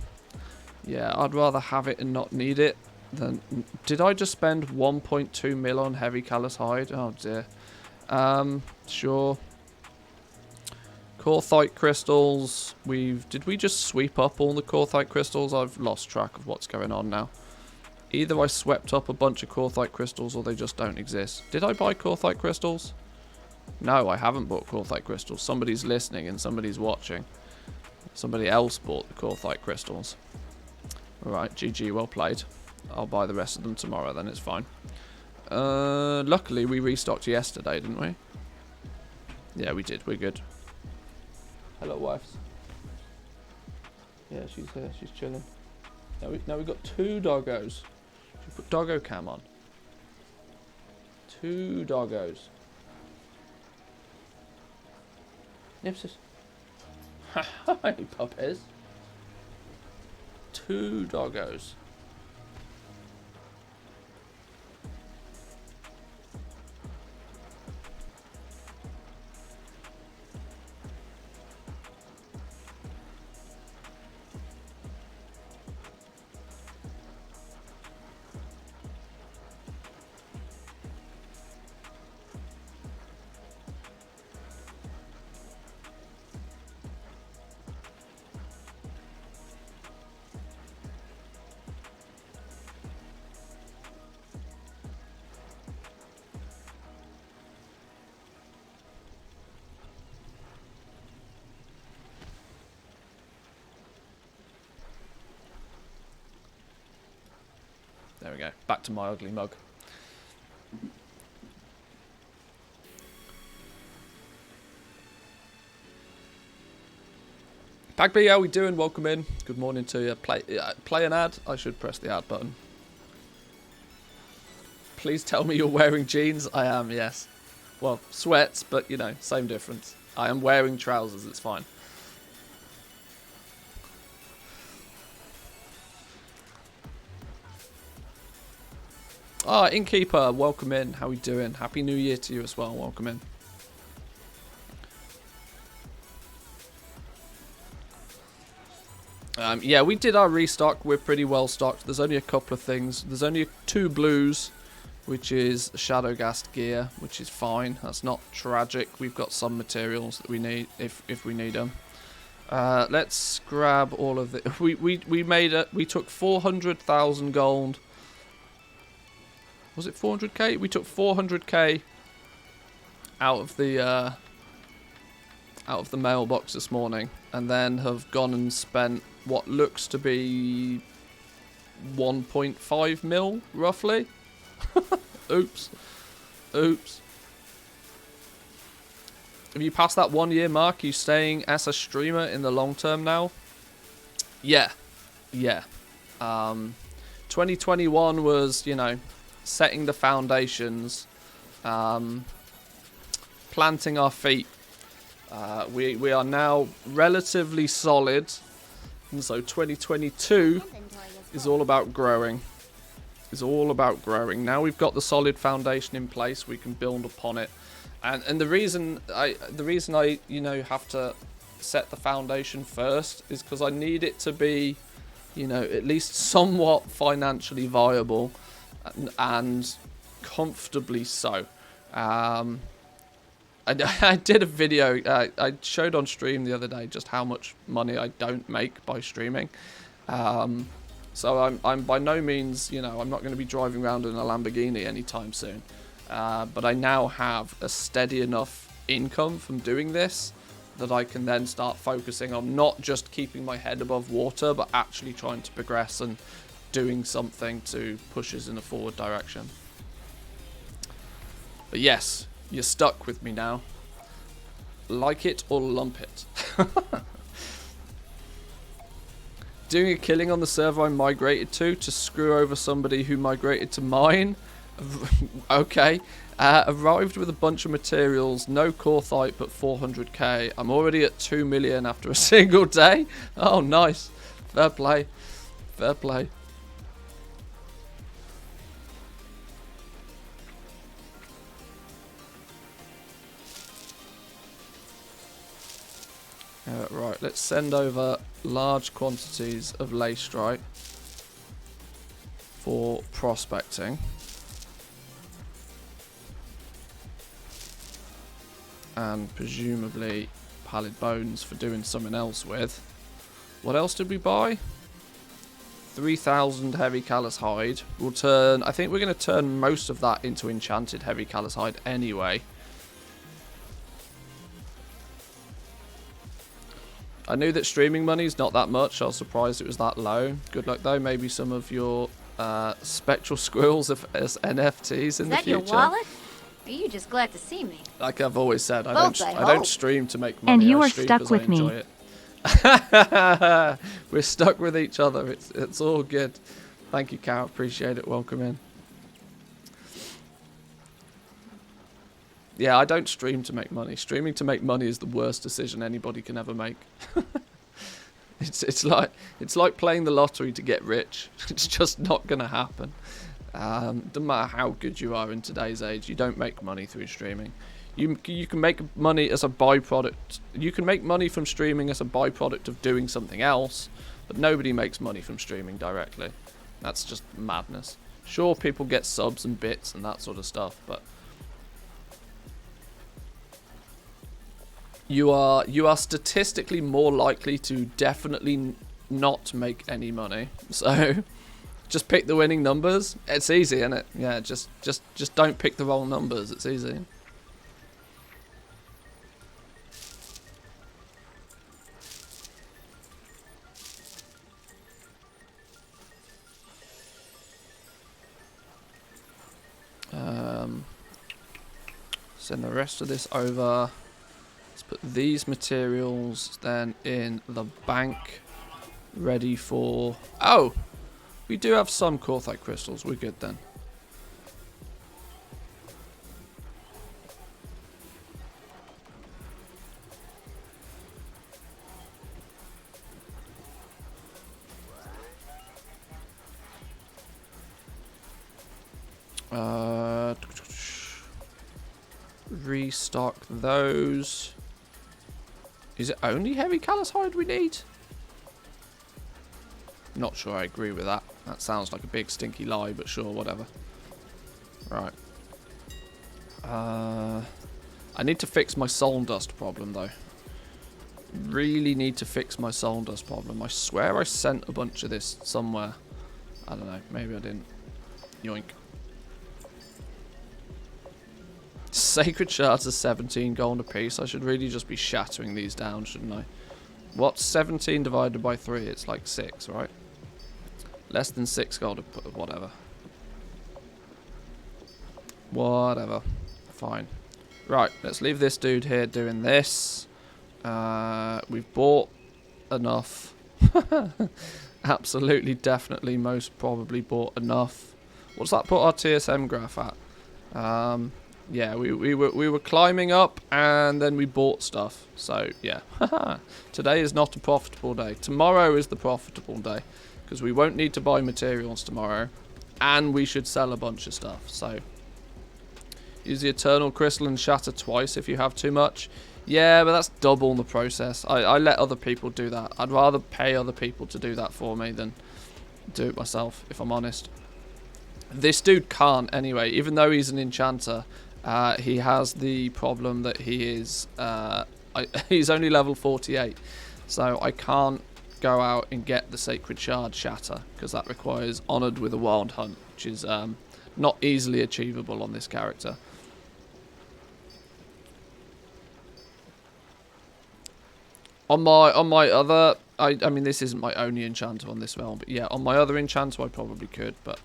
Yeah, I'd rather have it and not need it than... Did I just spend 1.2 mil on heavy callus hide? Oh dear. Sure. Corthite crystals. Did we just sweep up all the corthite crystals? I've lost track of what's going on now. Either I swept up a bunch of corthite crystals or they just don't exist. Did I buy corthite crystals? No, I haven't bought corthite crystals. Somebody's listening and somebody's watching. Somebody else bought the corthite crystals. Alright, GG, well played. I'll buy the rest of them tomorrow then, it's fine. Luckily we restocked yesterday, didn't we? Yeah, we did. We're good. Hello, wives. Yeah, she's here. She's chilling. Now we've got 2 doggos. Should we put doggo cam on? 2 doggos. Nipsis. Hi, puppies. 2 doggos. There we go. Back to my ugly mug. Pagby, how we doing? Welcome in. Good morning to you. Play an ad. I should press the ad button. Please tell me you're wearing jeans. I am, yes. Well, sweats, but you know, same difference. I am wearing trousers. It's fine. Ah, Innkeeper, welcome in. How we doing? Happy New Year to you as well. Welcome in. Yeah, we did our restock. We're pretty well stocked. There's only a couple of things. There's only 2 blues, which is Shadowgast gear, which is fine. That's not tragic. We've got some materials that we need if we need them. Let's grab all of it. We took 400,000 gold. Was it 400k? We took 400k out of the mailbox this morning, and then have gone and spent what looks to be 1.5 mil, roughly. Oops. Oops. Have you passed that 1 year mark? Are you staying as a streamer in the long term now? Yeah. Yeah. 2021 was, you know, setting the foundations, planting our feet. We are now relatively solid, and so 2022 is all about growing. It's all about growing. Now we've got the solid foundation in place, we can build upon it. And the reason I you know have to set the foundation first is because I need it to be, you know, at least somewhat financially viable. And comfortably so. I did a video. I showed on stream the other day just how much money I don't make by streaming. So I'm by no means, you know, I'm not going to be driving around in a Lamborghini anytime soon. But I now have a steady enough income from doing this that I can then start focusing on not just keeping my head above water, but actually trying to progress and doing something to push us in a forward direction. But yes, you're stuck with me now. Like it or lump it. Doing a killing on the server I migrated to screw over somebody who migrated to mine. Okay. Arrived with a bunch of materials, no Corthite but 400k. I'm already at 2 million after a single day. Oh, nice. Fair play. Fair play. Right, let's send over large quantities of Leystrite for prospecting. And presumably pallid bones for doing something else with. What else did we buy? 3,000 heavy callous hide. We'll turn, I think we're going to turn most of that into enchanted heavy callous hide anyway. I knew that streaming money is not that much. I was surprised it was that low. Good luck though. Maybe some of your spectral squirrels as NFTs in the future. Is that your wallet? Or are you just glad to see me? Like I've always said, I Both, don't stream to make money. And you I are stream stuck 'cause with I me. enjoy it. We're stuck with each other. It's all good. Thank you, Cal. Appreciate it. Welcome in. Yeah, I don't stream to make money. Streaming to make money is the worst decision anybody can ever make. It's like playing the lottery to get rich. It's just not gonna happen. Doesn't matter how good you are in today's age, you don't make money through streaming. You can make money as a byproduct. You can make money from streaming as a byproduct of doing something else, but nobody makes money from streaming directly. That's just madness. Sure, people get subs and bits and that sort of stuff, but you are statistically more likely to definitely not make any money. So just pick the winning numbers. It's easy, isn't it? Yeah, just don't pick the wrong numbers. It's easy. Send the rest of this over. Let's put these materials then in the bank, ready for... Oh! We do have some Corthite crystals. We're good then. Restock those. Is it only heavy callous hide we need? Not sure I agree with that. That sounds like a big stinky lie, but sure, whatever. Right. I need to fix my soul dust problem though. Really need to fix my soul dust problem. I swear I sent a bunch of this somewhere. I don't know, maybe I didn't. Yoink. Sacred shards are 17 gold a piece. I should really just be shattering these down, shouldn't I? What's 17 divided by 3? It's like 6, right? Less than 6 gold, whatever. Whatever. Fine. Right, let's leave this dude here doing this. We've bought enough. Absolutely, definitely, most probably bought enough. What's that put our TSM graph at? Yeah, we were climbing up and then we bought stuff. So, yeah. Today is not a profitable day. Tomorrow is the profitable day. Because we won't need to buy materials tomorrow. And we should sell a bunch of stuff. So, use the Eternal Crystal and shatter twice if you have too much. Yeah, but that's double the process. I let other people do that. I'd rather pay other people to do that for me than do it myself, if I'm honest. This dude can't anyway. Even though he's an enchanter, he has the problem that he is... he's only level 48. So I can't go out and get the Sacred Shard Shatter, because that requires Honoured with a Wild Hunt, which is not easily achievable on this character. On my other... I mean, this isn't my only enchanter on this realm, but yeah, on my other enchanter I probably could, but...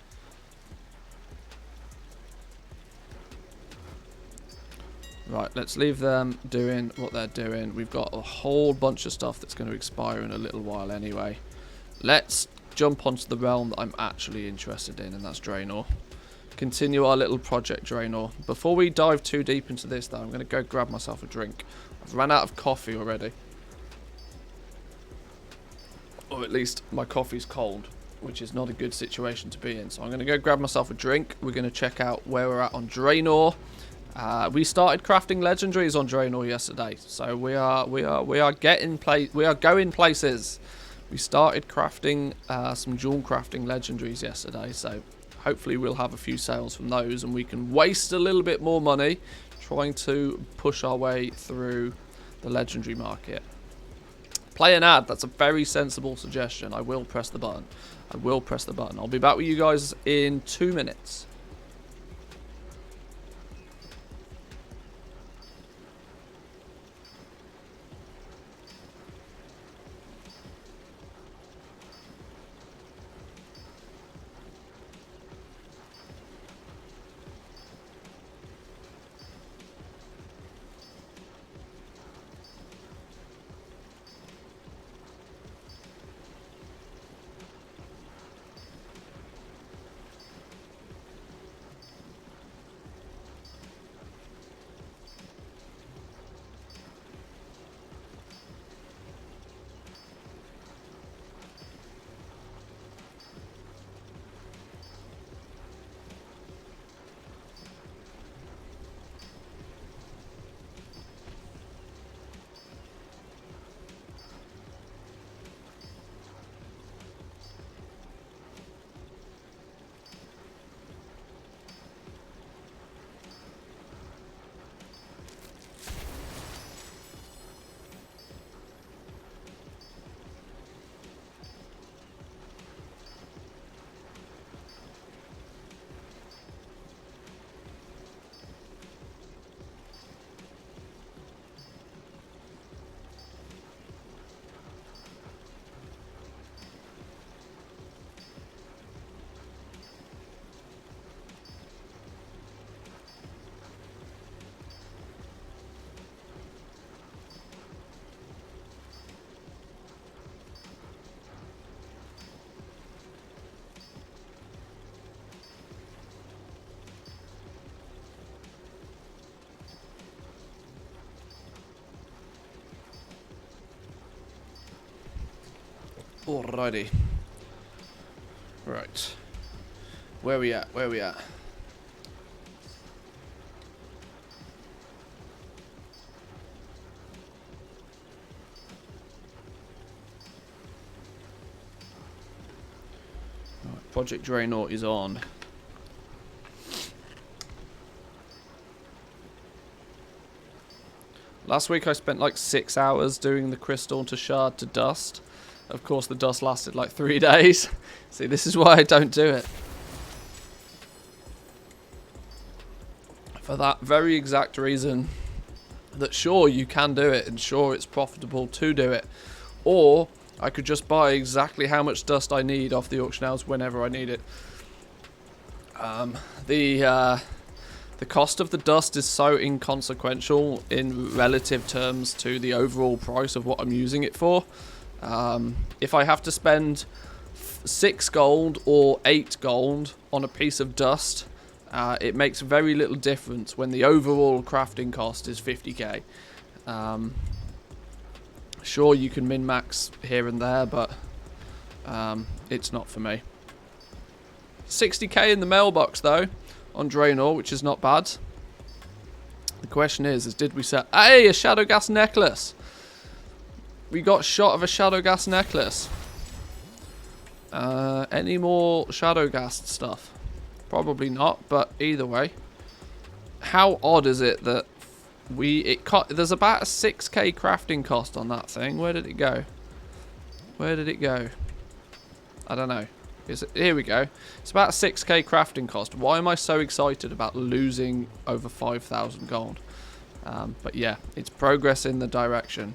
Right, let's leave them doing what they're doing. We've got a whole bunch of stuff that's going to expire in a little while anyway. Let's jump onto the realm that I'm actually interested in, and that's Draenor. Continue our little project, Draenor. Before we dive too deep into this, though, I'm going to go grab myself a drink. I've run out of coffee already. Or at least my coffee's cold, which is not a good situation to be in. So I'm going to go grab myself a drink. We're going to check out where we're at on Draenor. We started crafting legendaries on Draenor yesterday, so we are going places. We started crafting some dual crafting legendaries yesterday, so hopefully we'll have a few sales from those, and we can waste a little bit more money trying to push our way through the legendary market. Play an ad. That's a very sensible suggestion. I will press the button. I'll be back with you guys in 2 minutes. Alrighty. Right. Where we at? Right, Project Draenor is on. Last week I spent like 6 hours doing the crystal to shard to dust. Of course the dust lasted like 3 days. See, this is why I don't do it. For that very exact reason, that sure you can do it and sure it's profitable to do it, or I could just buy exactly how much dust I need off the auction house whenever I need it. The cost of the dust is so inconsequential in relative terms to the overall price of what I'm using it for. If I have to spend 6 gold or 8 gold on a piece of dust, it makes very little difference when the overall crafting cost is 50k. Sure, you can min-max here and there, but it's not for me. 60k in the mailbox, though, on Draenor, which is not bad. The question is did we set... Hey, a Shadowghast necklace! We got shot of a Shadowghast necklace. Any more Shadowghast stuff? Probably not, but either way. How odd is it that there's about a 6k crafting cost on that thing. Where did it go? Where did it go? I don't know. Here we go. It's about a 6k crafting cost. Why am I so excited about losing over 5,000 gold? But yeah, it's progress in the direction.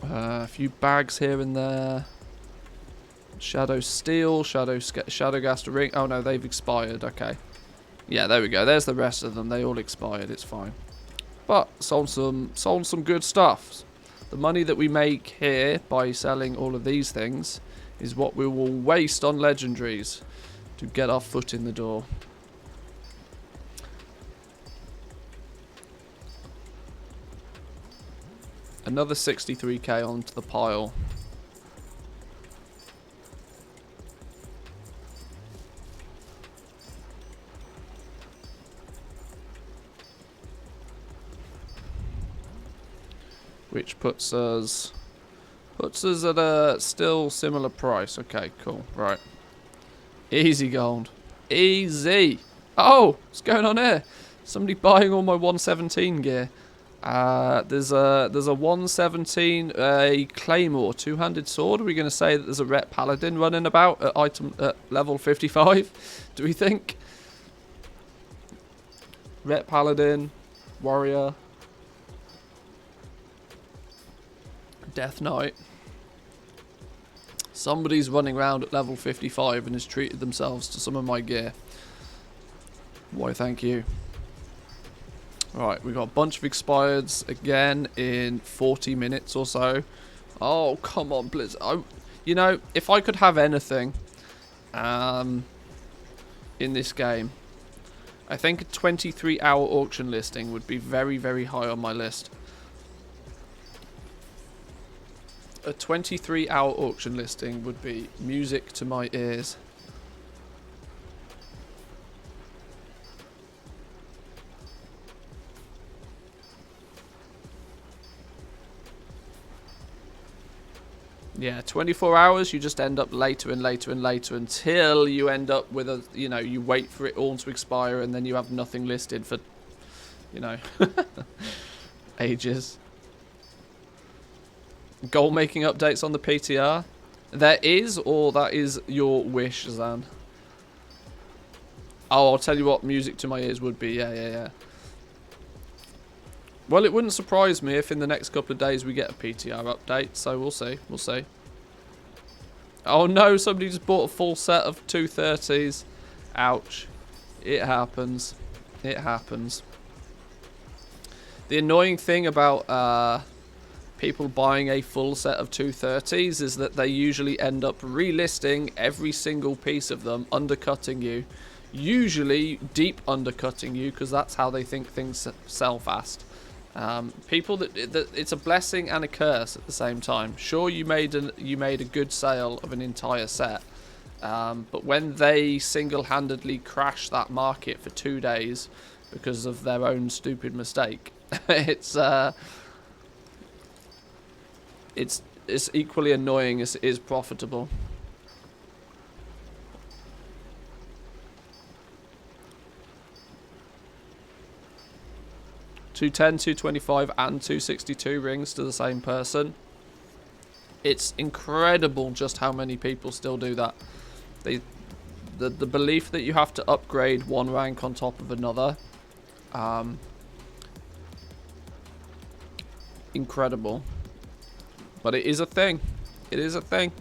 A few bags here and there. Shadow Steel, Shadowghast ring. Oh no, they've expired. Okay. Yeah, there we go. There's the rest of them. They all expired. It's fine. But sold some good stuff. The money that we make here by selling all of these things is what we will waste on legendaries to get our foot in the door. Another 63k onto the pile. Which puts us at a still similar price. Okay, cool. Right. Easy gold. Easy. Oh, what's going on here? Somebody buying all my 117 gear. There's a 117 a claymore two-handed sword. Are we going to say that there's a ret paladin running about at level 55? Do we think? Ret paladin, warrior, Death Knight. Somebody's running around at level 55 and has treated themselves to some of my gear. Why, thank you. Right, we've got a bunch of expireds again in 40 minutes or so. Oh, come on, Blizzard. You know, if I could have anything in this game, I think a 23-hour auction listing would be very, very high on my list. A 23-hour auction listing would be music to my ears. Yeah, 24 hours, you just end up later and later and later until you end up with a, you know, you wait for it all to expire and then you have nothing listed for, you know, ages. Goal making updates on the PTR? There is, or that is your wish, Zan? Oh, I'll tell you what music to my ears would be. Yeah. Well, it wouldn't surprise me if in the next couple of days we get a PTR update, so we'll see. We'll see. Oh no, somebody just bought a full set of 230s. Ouch. It happens. It happens. The annoying thing about people buying a full set of 230s is that they usually end up relisting every single piece of them, undercutting you. Usually deep undercutting you, because that's how they think things sell fast. People that it's a blessing and a curse at the same time. Sure, you made a good sale of an entire set, but when they single-handedly crash that market for 2 days because of their own stupid mistake, it's equally annoying as it is profitable. 210, 225 and 262 rings to the same person. It's incredible just how many people still do that. The belief that you have to upgrade one rank on top of another. Incredible. But it is a thing. It is a thing.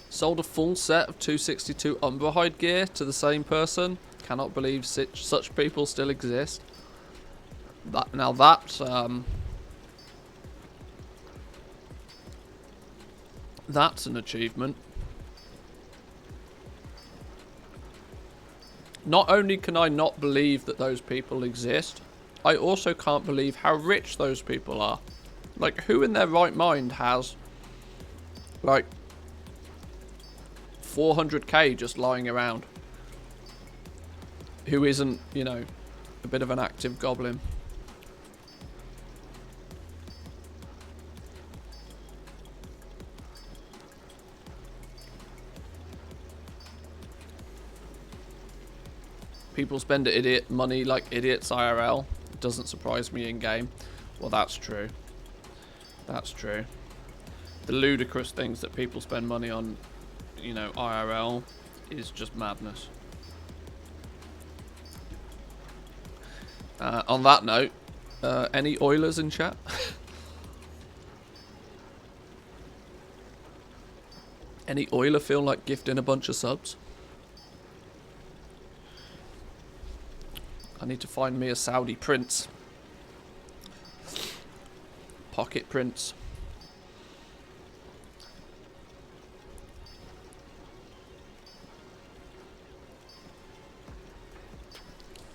Sold a full set of 262 Umberhide gear to the same person. Cannot believe such people still exist. That's an achievement. Not only can I not believe that those people exist, I also can't believe how rich those people are. Like, who in their right mind has, like, 400k just lying around? Who isn't, you know, a bit of an active goblin? People spend idiot money like idiots IRL. It doesn't surprise me in game. Well, that's true. That's true. The ludicrous things that people spend money on, you know, IRL is just madness. On that note, any Oilers in chat? Any Oiler feel like gifting a bunch of subs? I need to find me a Saudi prince. Pocket prince.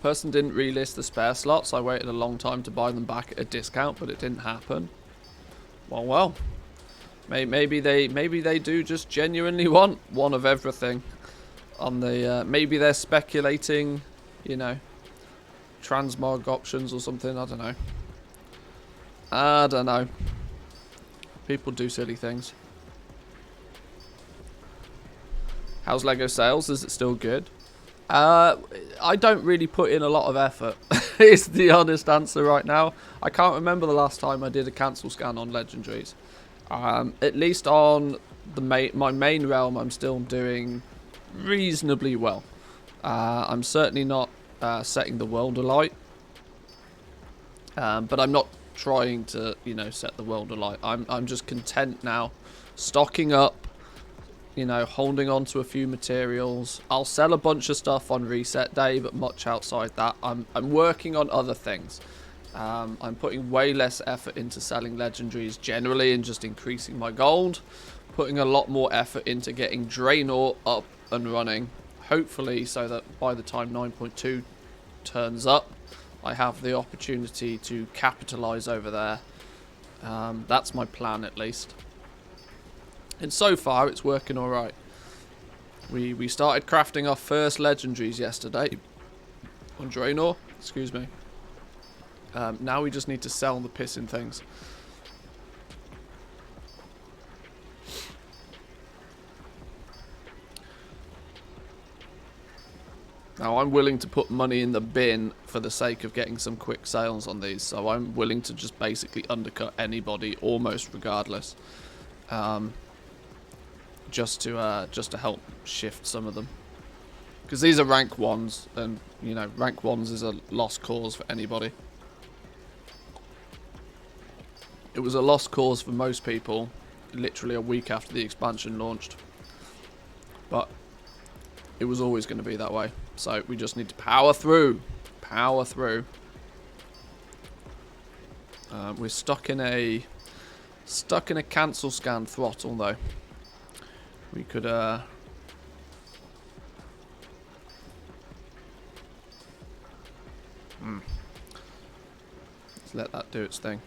Person didn't relist the spare slots. I waited a long time to buy them back at a discount, but it didn't happen. Well. Maybe they do just genuinely want one of everything. On the maybe they're speculating, you know, transmog options or something. I don't know. People do silly things. How's Lego sales? Is it still good? I don't really put in a lot of effort. Is the honest answer right now. I can't remember the last time I did a cancel scan on legendaries. At least on the my main realm, I'm still doing reasonably well. I'm certainly not setting the world alight, but I'm not trying to, you know, set the world alight. I'm just content now, stocking up, you know, holding on to a few materials. I'll sell a bunch of stuff on reset day, but much outside that, I'm working on other things. I'm putting way less effort into selling legendaries generally and just increasing my gold. Putting a lot more effort into getting Draenor up and running. Hopefully so that by the time 9.2 turns up, I have the opportunity to capitalize over there. That's my plan at least. And so far it's working alright. We started crafting our first legendaries yesterday on Draenor. Excuse me. Now we just need to sell the pissing things. Now I'm willing to put money in the bin for the sake of getting some quick sales on these. So I'm willing to just basically undercut anybody almost regardless. Just to help shift some of them. Because these are rank 1s, and you know, rank 1s is a lost cause for anybody. It was a lost cause for most people literally a week after the expansion launched. But it was always going to be that way. So we just need to power through. Power through. We're stuck in a cancel scan throttle though. We could let's let that do its thing.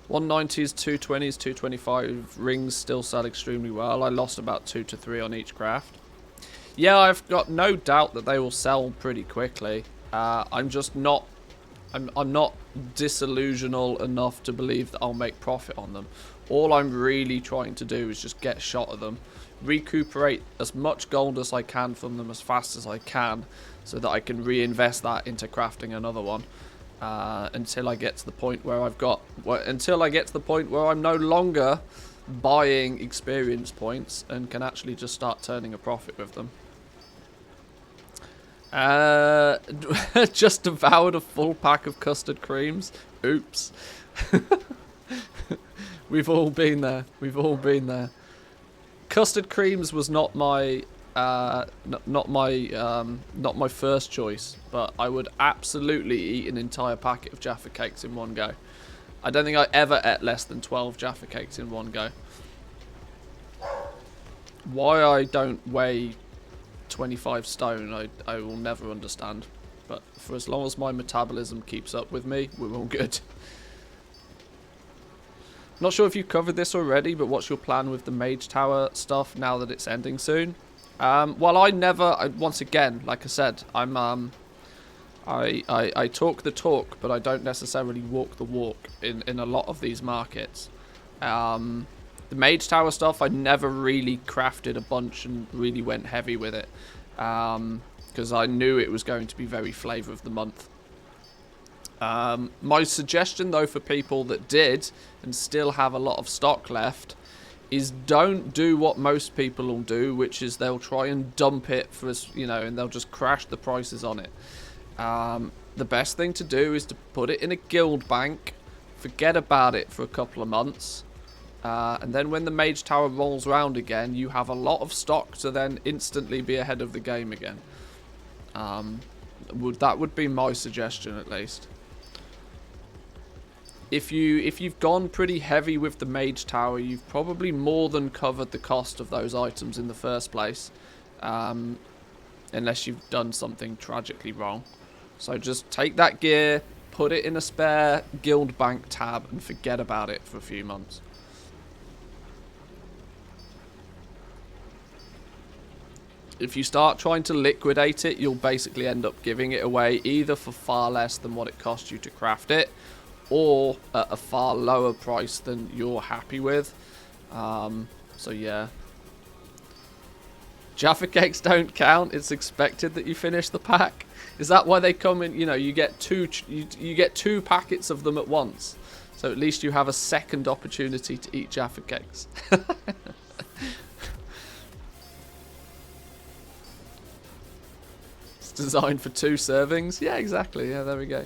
190s, 220s, 225 rings still sell extremely well. I lost about 2 to 3 on each craft. Yeah, I've got no doubt that they will sell pretty quickly. I'm just not... I'm not disillusional enough to believe that I'll make profit on them. All I'm really trying to do is just get a shot at them, recuperate as much gold as I can from them as fast as I can, so that I can reinvest that into crafting another one. Until I get to the point where I'm no longer buying experience points and can actually just start turning a profit with them. Just devoured a full pack of custard creams. Oops. We've all been there. We've all been there. Custard creams was not my not my first choice, but I would absolutely eat an entire packet of Jaffa cakes in one go. I don't think I ever ate less than 12 Jaffa cakes in one go. Why I don't weigh 25 stone, I will never understand. But for as long as my metabolism keeps up with me, we're all good. Not sure if you covered this already, but what's your plan with the Mage Tower stuff now that it's ending soon? Well, once again, like I said, I talk the talk, but I don't necessarily walk the walk in a lot of these markets. The Mage Tower stuff, I never really crafted a bunch and really went heavy with it, because I knew it was going to be very flavour of the month. My suggestion, though, for people that did and still have a lot of stock left, is don't do what most people will do, which is they'll try and dump it for us, you know, and they'll just crash the prices on it. The best thing to do is to put it in a guild bank, forget about it for a couple of months, and then when the Mage Tower rolls around again, you have a lot of stock to then instantly be ahead of the game again. That would be my suggestion, at least. If you've gone pretty heavy with the Mage Tower, you've probably more than covered the cost of those items in the first place, unless you've done something tragically wrong. So just take that gear, put it in a spare guild bank tab, and forget about it for a few months. If you start trying to liquidate it, you'll basically end up giving it away either for far less than what it cost you to craft it, or at a far lower price than you're happy with. So yeah. Jaffa cakes don't count. It's expected that you finish the pack. Is that why they come in? You know, you get two packets of them at once, so at least you have a second opportunity to eat Jaffa cakes. It's designed for 2 servings. Yeah, exactly. Yeah, there we go.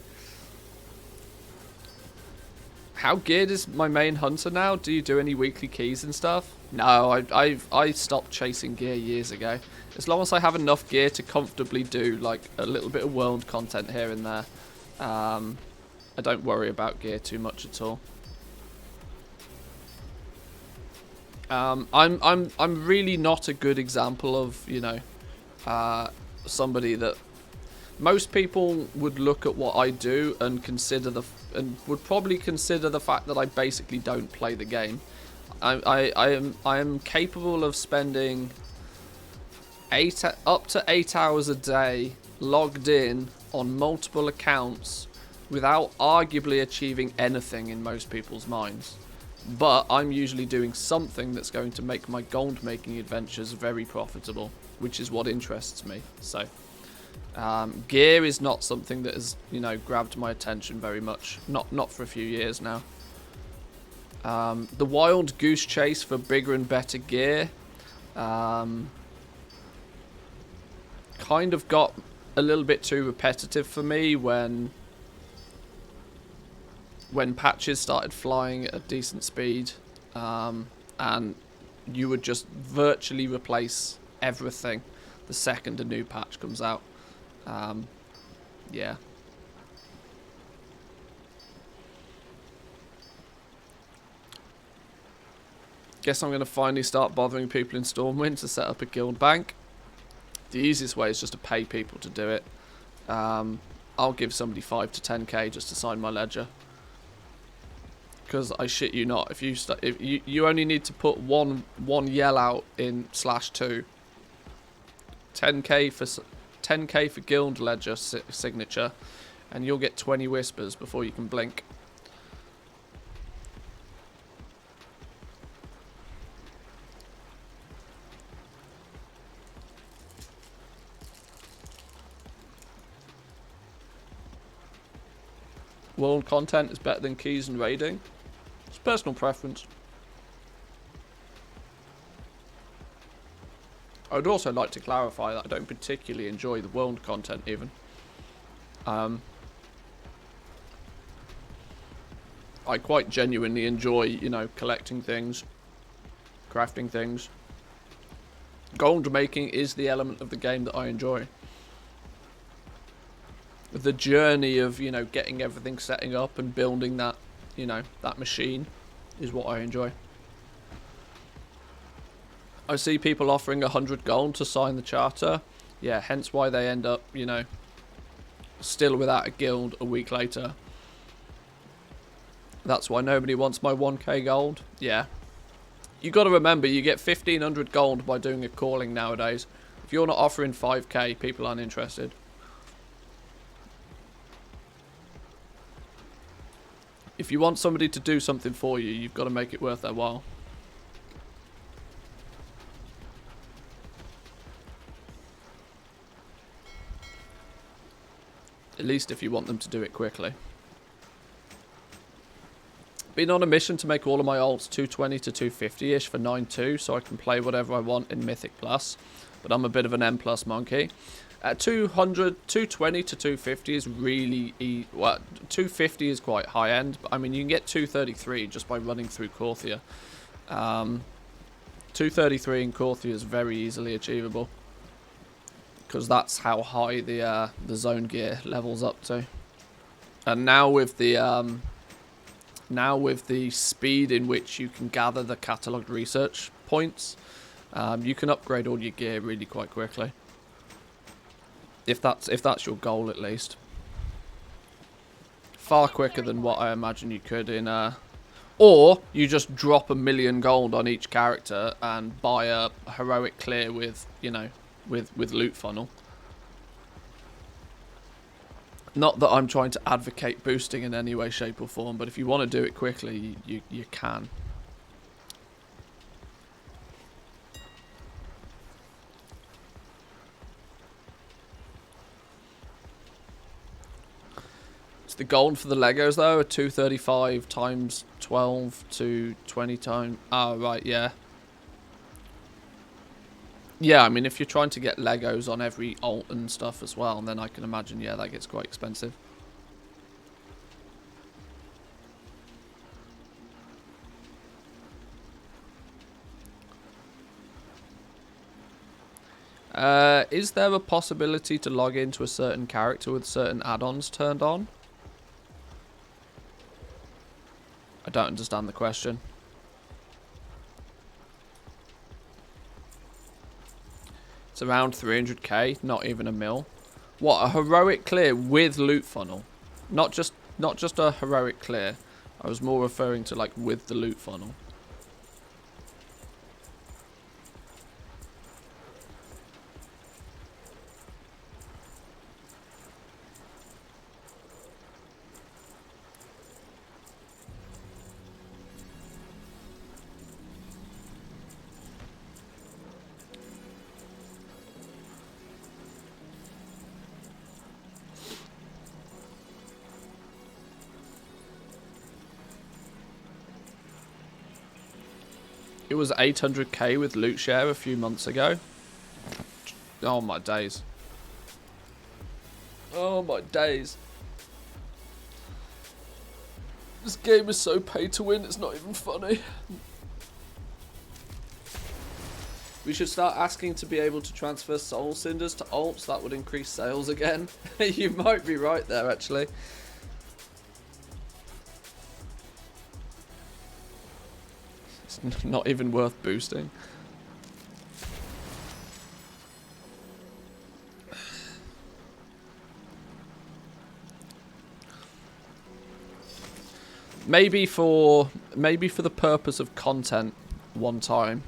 How geared is my main hunter now? Do you do any weekly keys and stuff? No, I stopped chasing gear years ago. As long as I have enough gear to comfortably do like a little bit of world content here and there, I don't worry about gear too much at all. I'm really not a good example of, you know, somebody that most people would look at what I do and would probably consider the fact that I basically don't play the game. I am capable of spending up to 8 hours a day logged in on multiple accounts without arguably achieving anything in most people's minds. But I'm usually doing something that's going to make my gold making adventures very profitable, which is what interests me. So gear is not something that has, you know, grabbed my attention very much. Not for a few years now. The wild goose chase for bigger and better gear kind of got a little bit too repetitive for me when patches started flying at a decent speed, and you would just virtually replace everything the second a new patch comes out. Yeah. Guess I'm going to finally start bothering people in Stormwind to set up a guild bank. The easiest way is just to pay people to do it. I'll give somebody 5 to 10k just to sign my ledger. Because I shit you not, if you only need to put one yell out in /2, 10k for guild ledger signature, and you'll get 20 whispers before you can blink. World content is better than keys and raiding. It's personal preference. I would also like to clarify that I don't particularly enjoy the world content even. I quite genuinely enjoy, you know, collecting things, crafting things. Gold making is the element of the game that I enjoy. The journey of, you know, getting everything setting up and building that, you know, that machine is what I enjoy. I see people offering 100 gold to sign the charter. Yeah, hence why they end up, you know, still without a guild a week later. That's why nobody wants my 1k gold. Yeah. You got to remember, you get 1500 gold by doing a calling nowadays. If you're not offering 5k, people aren't interested. If you want somebody to do something for you, you've got to make it worth their while. At least if you want them to do it quickly. Been on a mission to make all of my alts 220 to 250-ish for 9.2, so I can play whatever I want in Mythic Plus. But I'm a bit of an M plus monkey. At 220 to 250 is really well, 250 is quite high end, but I mean you can get 233 just by running through Korthia. 233 in Korthia is very easily achievable, because that's how high the zone gear levels up to. And now with the speed in which you can gather the catalogued research points, you can upgrade all your gear really quite quickly. If that's your goal, at least. Far quicker than what I imagine you could in or you just drop 1 million gold on each character and buy a heroic clear with, you know, with loot funnel. Not that I'm trying to advocate boosting in any way, shape or form, but if you want to do it quickly, you can. The gold for the Legos though are 235 times 12 to 20 times. Oh right, yeah. Yeah, I mean if you're trying to get Legos on every alt and stuff as well, then I can imagine, yeah, that gets quite expensive. Is there a possibility to log into a certain character with certain add-ons turned on? I don't understand the question. It's around 300k, not even a mil. What, a heroic clear with loot funnel? Not just a heroic clear. I was more referring to like with the loot funnel. It was 800k with loot share a few months ago. Oh my days. Oh my days. This game is so pay to win, it's not even funny. We should start asking to be able to transfer Soul Cinders to alts. That would increase sales again. You might be right there, actually. It's not even worth boosting. Maybe for the purpose of content one time,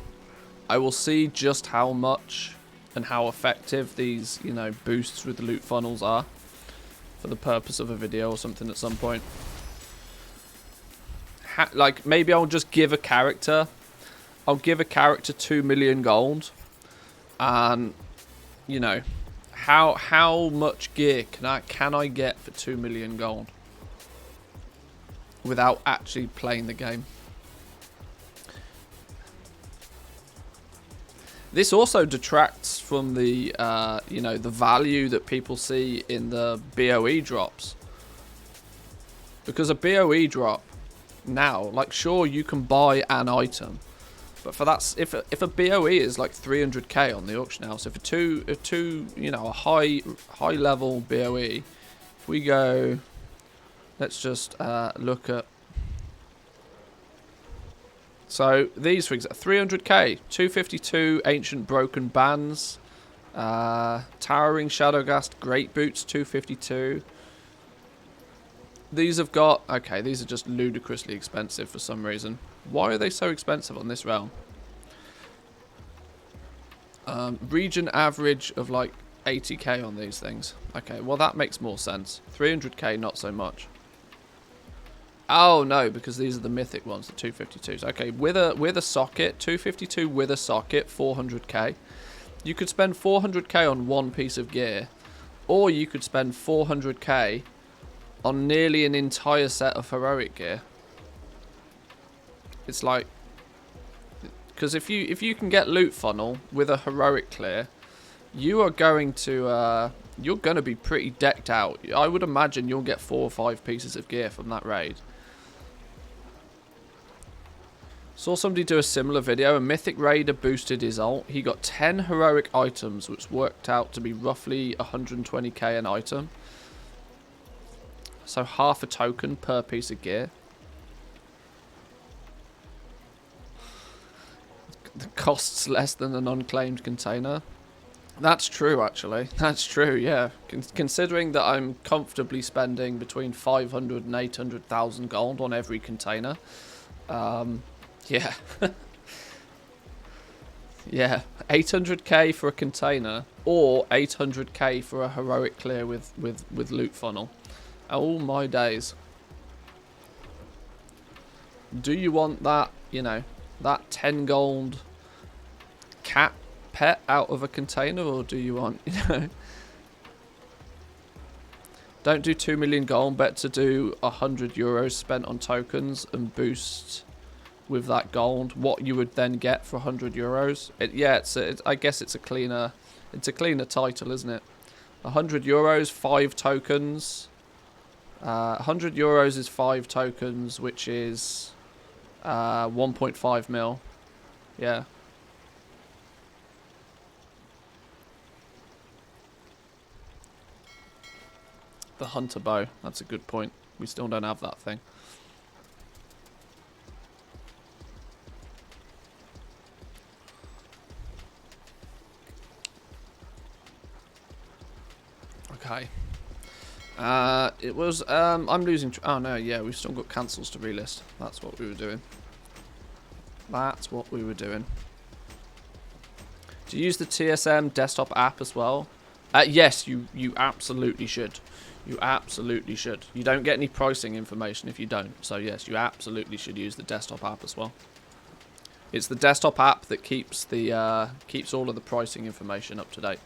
I will see just how much and how effective these, you know, boosts with the loot funnels are for the purpose of a video or something at some point. Like, maybe I'll just give a character, I'll give a character 2 million gold, and, you know, how much gear can I get for 2 million gold without actually playing the game? This also detracts from the, you know, the value that people see in the BOE drops, because a BOE drop now, like, sure, you can buy an item, but for that, if a BOE is like 300k on the auction house, if a two, you know, a high level BOE, if we go, let's just look at, so these, for example, 300k, 252 ancient broken bands, towering shadowgast great boots, 252. These have got, okay, these are just ludicrously expensive for some reason. Why are they so expensive on this realm? Region average of like 80k on these things. Okay, well that makes more sense. 300k, not so much. Oh no, because these are the mythic ones, the 252s. Okay, with a socket, 252 with a socket, 400k. You could spend 400k on one piece of gear, or you could spend 400k on nearly an entire set of heroic gear. It's like, because if you can get loot funnel with a heroic clear, you are going to you're going to be pretty decked out. I would imagine you'll get 4 or 5 pieces of gear from that raid. Saw somebody do a similar video. A mythic raider boosted his ult. He got 10 heroic items, which worked out to be roughly 120k an item. So half a token per piece of gear. The cost's less than an unclaimed container. That's true, actually. That's true, yeah. Considering that I'm comfortably spending between 500 and 800,000 gold on every container. Yeah. Yeah. 800k for a container or 800k for a heroic clear with loot funnel. Oh my days. Do you want that, you know, that 10 gold cat pet out of a container, or do you want, you know, don't do 2 million gold, better do 100 euros spent on tokens and boost with that gold what you would then get for 100 euros. I guess it's a cleaner title, isn't it? 100 euros, 5 tokens. 100 euros is 5 tokens, which is 1.5 mil. Yeah. The hunter bow. That's a good point. We still don't have that thing. Okay. It was, I'm losing, oh no, yeah, we've still got cancels to relist. That's what we were doing. That's what we were doing. Do you use the TSM desktop app as well? Yes, you absolutely should. You absolutely should. You don't get any pricing information if you don't. So yes, you absolutely should use the desktop app as well. It's the desktop app that keeps the keeps all of the pricing information up to date.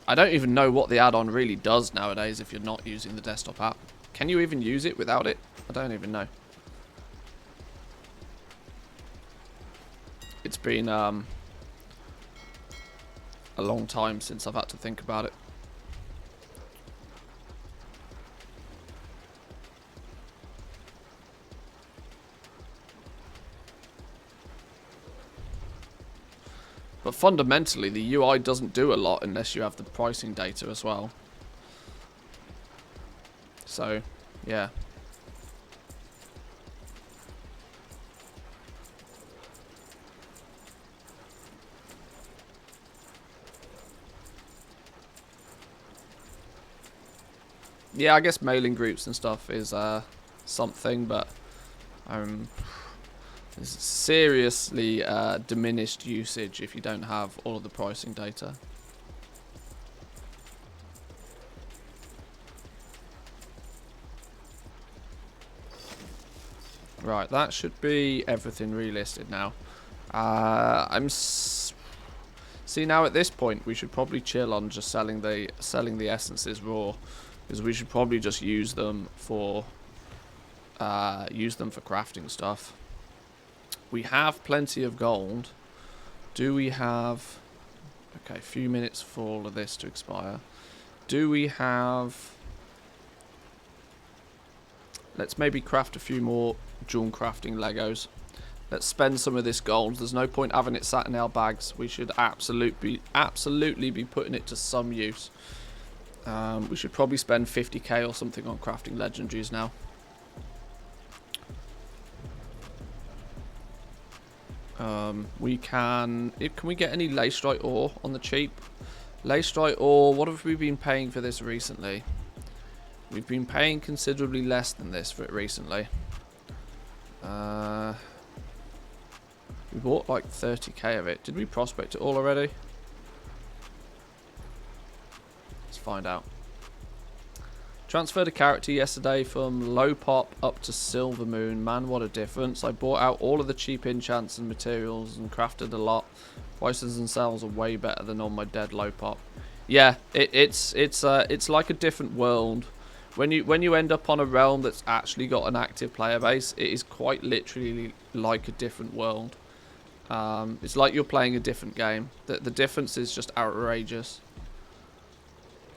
I don't even know what the add-on really does nowadays if you're not using the desktop app. Can you even use it without it? I don't even know. It's been a long time since I've had to think about it. But fundamentally, the UI doesn't do a lot unless you have the pricing data as well. So, yeah. Yeah, I guess mailing groups and stuff is something, but there's seriously diminished usage if you don't have all of the pricing data. Right, that should be everything relisted now. See, now at this point we should probably chill on just selling the essences raw, because we should probably just use them for crafting stuff. We have plenty of gold. Do we have... Okay, a few minutes for all of this to expire. Do we have... Let's maybe craft a few more jewel crafting Legos. Let's spend some of this gold. There's no point having it sat in our bags. We should absolutely be putting it to some use. We should probably spend 50k or something on crafting legendaries now. Can we get any lacerite ore on the cheap? Lacerite ore, what have we been paying for this recently? We've been paying considerably less than this for it recently. We bought like 30k of it. Did we prospect it all already? Let's find out. Transferred a character yesterday from low pop up to silver moon. Man, what a difference. I bought out all of the cheap enchants and materials and crafted a lot. Prices and sales are way better than on my dead low pop. Yeah, it's like a different world When you end up on a realm that's actually got an active player base, it is quite literally like a different world. It's like you're playing a different game. The difference is just outrageous.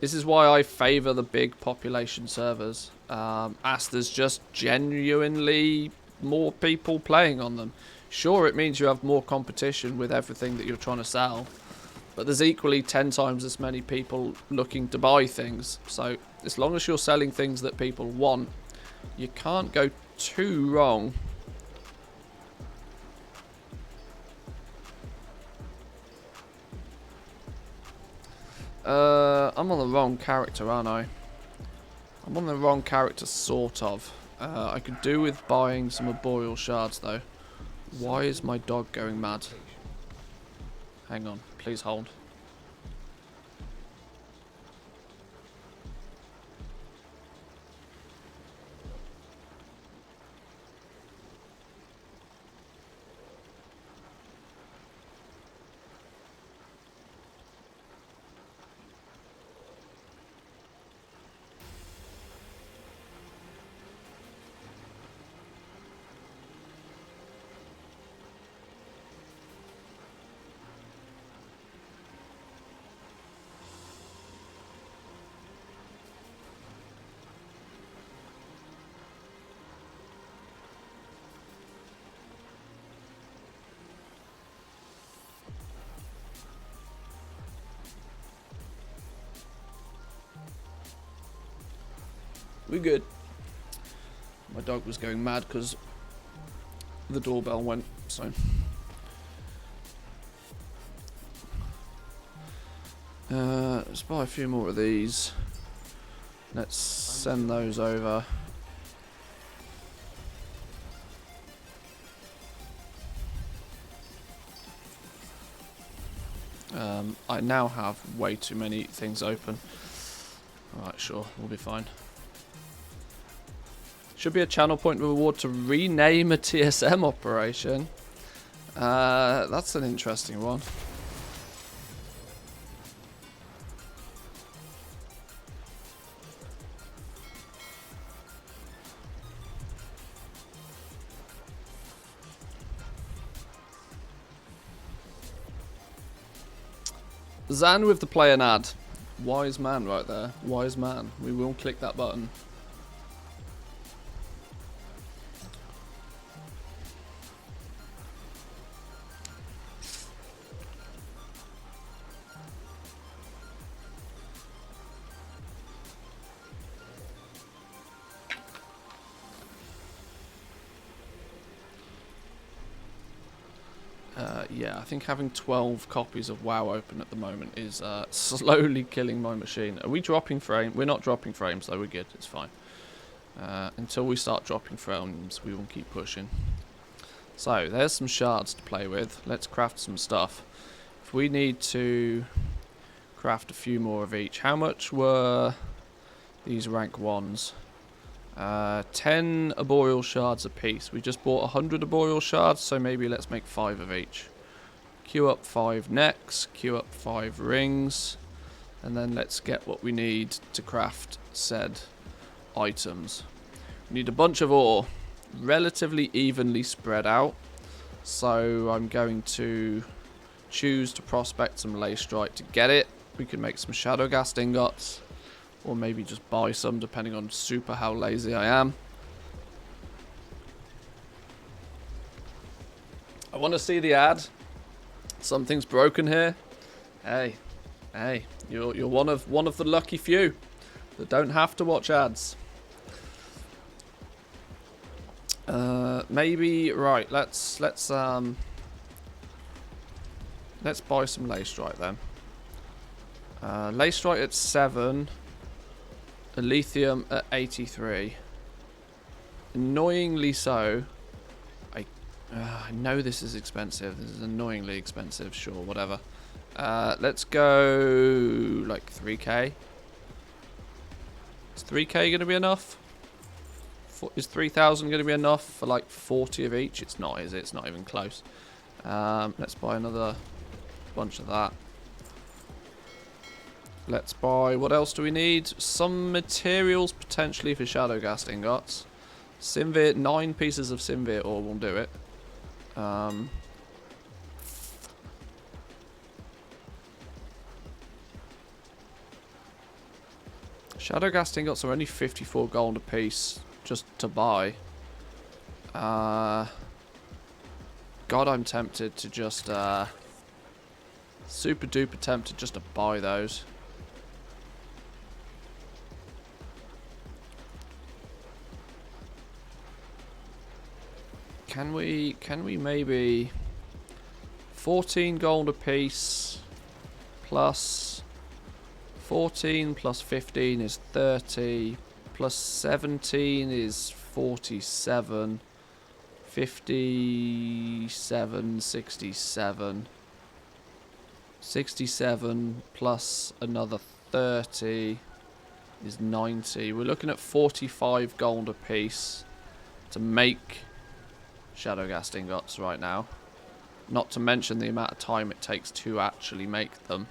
This is why I favour the big population servers, as there's just genuinely more people playing on them. Sure, it means you have more competition with everything that you're trying to sell, but there's equally 10 times as many people looking to buy things. So as long as you're selling things that people want, you can't go too wrong. I'm on the wrong character, aren't I? I'm on the wrong character, sort of. I could do with buying some arboreal shards, though. Why is my dog going mad? Hang on, please hold. We're good. My dog was going mad because the doorbell went, so. Let's buy a few more of these. Let's send those over. I now have way too many things open. Alright, sure, we'll be fine. Should be a channel point reward to rename a TSM operation. That's an interesting one. Zan with the play an ad. Wise man right there. Wise man. We will click that button. Yeah, I think having 12 copies of WoW open at the moment is slowly killing my machine. Are we dropping frames? We're not dropping frames though, we're good, it's fine. Until we start dropping frames, we will keep pushing. So, there's some shards to play with. Let's craft some stuff. If we need to craft a few more of each. How much were these rank 1s? 10 arboreal shards apiece. We just bought 100 arboreal shards, so maybe let's make 5 of each. Queue up 5 necks, queue up 5 rings, and then let's get what we need to craft said items. We need a bunch of ore, relatively evenly spread out, so I'm going to choose to prospect some Leystrite to get it. We can make some Shadowghast ingots, or maybe just buy some depending on super how lazy I am. I want to see the ad. Something's broken here. Hey, you're one of the lucky few that don't have to watch ads. Maybe right. Let's buy some Leystrite then. Leystrite at 7. Lithium at 83. Annoyingly so. I know this is expensive. This is annoyingly expensive. Sure, whatever. Let's go like 3k. Is 3k going to be enough? Is 3,000 going to be enough for like 40 of each? It's not, is it? It's not even close. Let's buy another bunch of that. Let's buy... What else do we need? Some materials potentially for Shadowgast ingots. Simvir, 9 pieces of Simvir ore will do it. Shadowgast ingots are only 54 gold a piece just to buy. God, I'm tempted to just super duper tempted just to buy those. Can we maybe 14 gold a piece plus 14 plus 15 is 30 plus 17 is 47 57 67 67 plus another 30 is 90. We're looking at 45 gold a piece to make Shadowgast ingots right now. Not to mention the amount of time it takes to actually make them.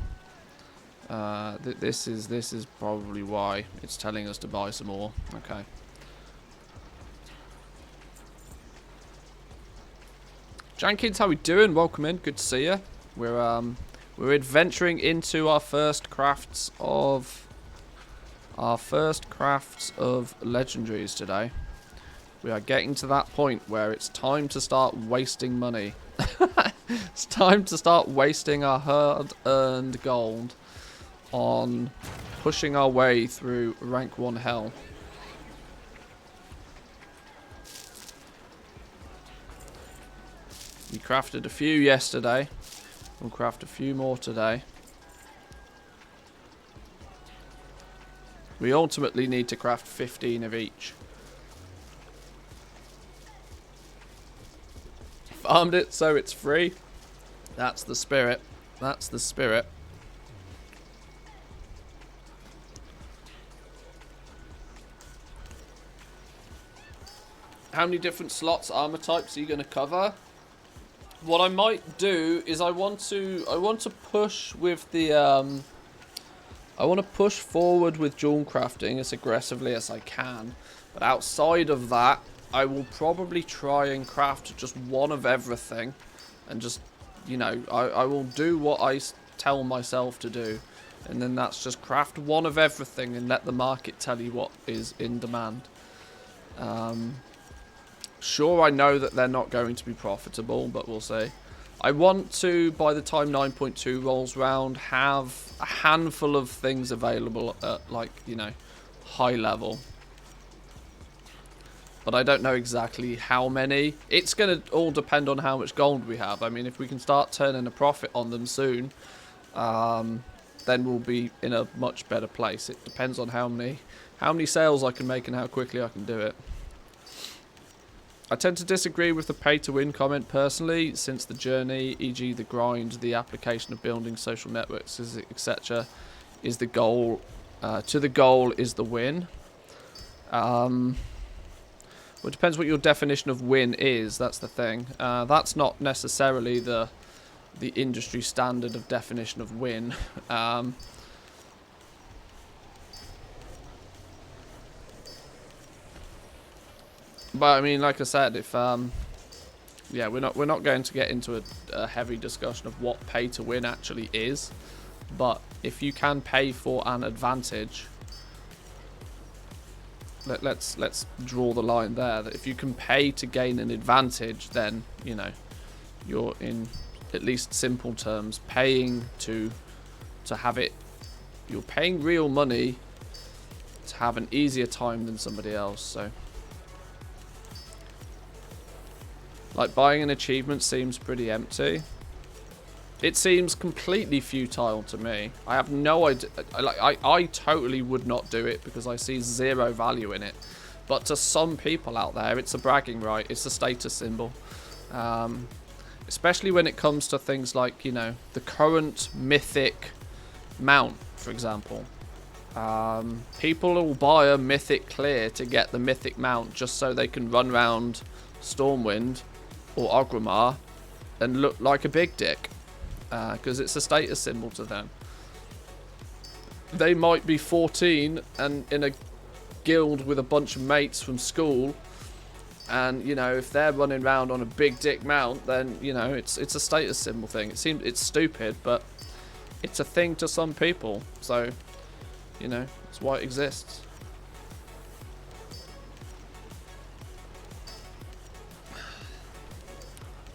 This is probably why it's telling us to buy some more. Okay. Jankins, how we doing? Welcome in. Good to see you. We're adventuring into our first crafts of legendaries today. We are getting to that point where it's time to start wasting money. It's time to start wasting our hard-earned gold on pushing our way through rank 1 hell. We crafted a few yesterday. We'll craft a few more today. We ultimately need to craft 15 of each. Farmed it so it's free. That's the spirit. That's the spirit. How many different slots, armor types are you going to cover? What I might do is I want to push with the I want to push forward with jewel crafting as aggressively as I can. But outside of that, I will probably try and craft just one of everything, and just, you know, I will do what I tell myself to do, and then that's just craft one of everything and let the market tell you what is in demand. Sure, I know that they're not going to be profitable, but we'll see. I want to, by the time 9.2 rolls round, have a handful of things available at, like, you know, high level. But I don't know exactly how many. It's going to all depend on how much gold we have. I mean, if we can start turning a profit on them soon, then we'll be in a much better place. It depends on how many sales I can make and how quickly I can do it. I tend to disagree with the pay-to-win comment personally, since the journey, e.g. the grind, the application of building social networks, etc., is the goal. To the goal is the win. Well, it depends what your definition of win is. That's the thing. That's not necessarily the industry standard of definition of win. But I mean, like I said, if yeah, we're not going to get into a heavy discussion of what pay to win actually is. But if you can pay for an advantage, let's draw the line there. That if you can pay to gain an advantage, then, you know, you're, in at least simple terms, paying to have it. You're paying real money to have an easier time than somebody else. So, like, buying an achievement seems pretty empty. It seems completely futile to me. I have no idea. I totally would not do it because I see zero value in it. But to some people out there, it's a bragging right. It's a status symbol. Especially when it comes to things like, you know, the current mythic mount, for example. People will buy a mythic clear to get the mythic mount just so they can run around Stormwind or Orgrimmar and look like a big dick. Because it's a status symbol to them. they might be 14 and in a guild with a bunch of mates from school, and you know, if they're running around on a big dick mount, then you know it's a status symbol thing. It's stupid, but it's a thing to some people, so you know, it's why it exists.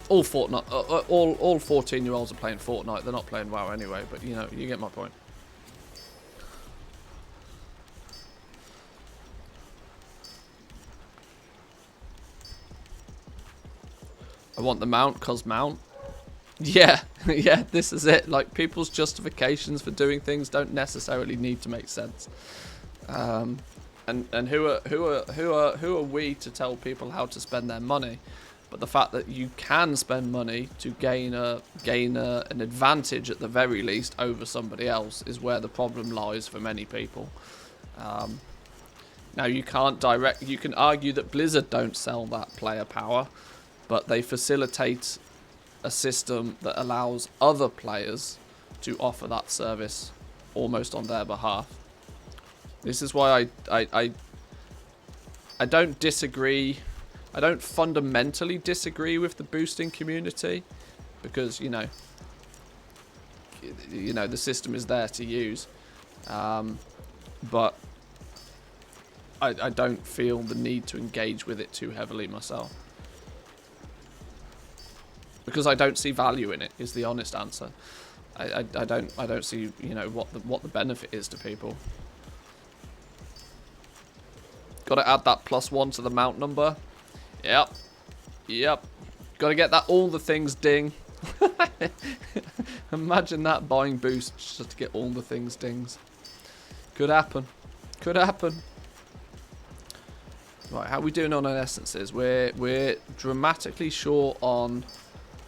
All Fortnite, all 14-year-olds are playing Fortnite. They're not playing WoW anyway, but you know, you get my point. I want the mount, cause mount. Yeah, yeah, this is it. Like, people's justifications for doing things don't necessarily need to make sense. And who are we to tell people how to spend their money? But the fact that you can spend money to gain an advantage at the very least over somebody else is where the problem lies for many people. Now you can argue that Blizzard don't sell that player power, but they facilitate a system that allows other players to offer that service almost on their behalf. This is why I don't disagree. I don't fundamentally disagree with the boosting community, because you know the system is there to use, but I don't feel the need to engage with it too heavily myself, because I don't see value in it. Is the honest answer. I don't see what the benefit is to people. Got to add that +1 to the mount number. Yep. Got to get that all the things ding. Imagine that, buying boosts just to get all the things dings. Could happen. Right, how are we doing on our essences? We're dramatically short on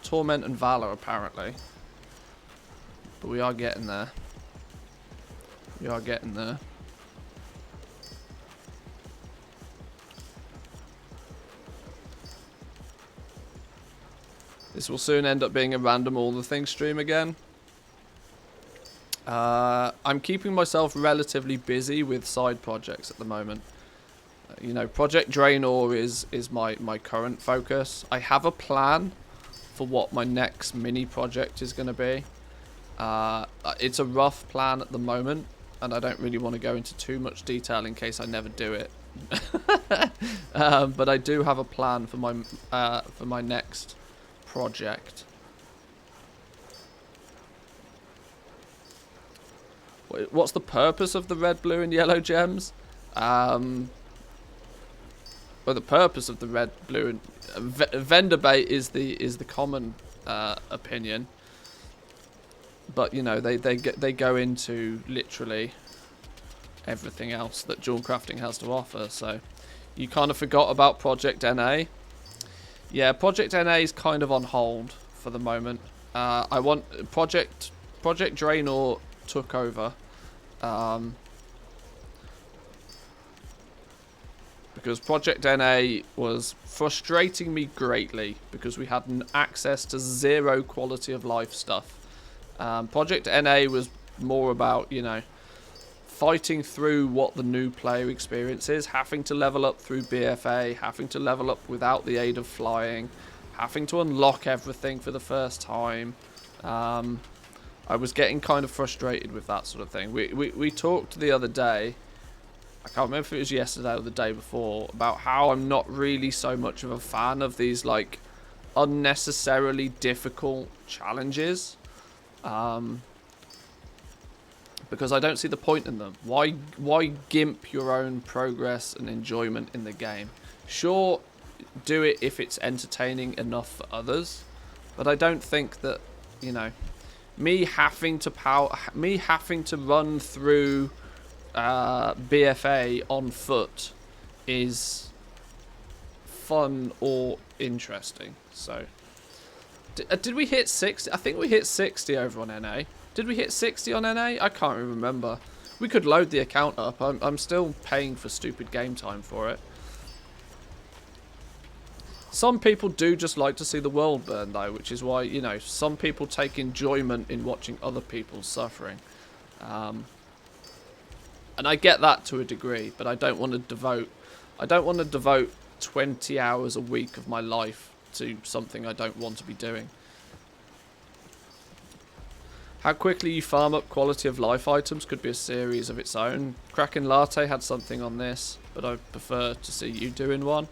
Torment and Valor apparently, but we are getting there. This will soon end up being a random all the things stream again. I'm keeping myself relatively busy with side projects at the moment. You know, Project Draenor is my current focus. I have a plan for what my next mini project is going to be. It's a rough plan at the moment, and I don't really want to go into too much detail in case I never do it. But I do have a plan for my next project. What's the purpose of the red, blue, and yellow gems? Well, the purpose of the red, blue, and vendor bait is the common opinion, but you know they go into literally everything else that Jewel Crafting has to offer. So you kind of forgot about Project NA. Yeah, Project NA is kind of on hold for the moment. I want Project Draenor took over. Because Project NA was frustrating me greatly because we had access to zero quality of life stuff. Project NA was more about, you know, fighting through what the new player experience is, having to level up through BFA, having to level up without the aid of flying, having to unlock everything for the first time. I was getting kind of frustrated with that sort of thing. We talked the other day, I can't remember if it was yesterday or the day before, about how I'm not really so much of a fan of these like unnecessarily difficult challenges, because I don't see the point in them. Why gimp your own progress and enjoyment in the game? Sure, do it if it's entertaining enough for others, but I don't think that, you know, me having to run through BFA on foot is fun or interesting. So did we hit 60? I think we hit 60 over on NA. Did we hit 60 on NA? I can't even remember. We could load the account up. I'm still paying for stupid game time for it. Some people do just like to see the world burn though, which is why, you know, some people take enjoyment in watching other people's suffering. And I get that to a degree, but I don't want to devote 20 hours a week of my life to something I don't want to be doing. How quickly you farm up quality of life items could be a series of its own. Kraken Latte had something on this, but I prefer to see you doing one.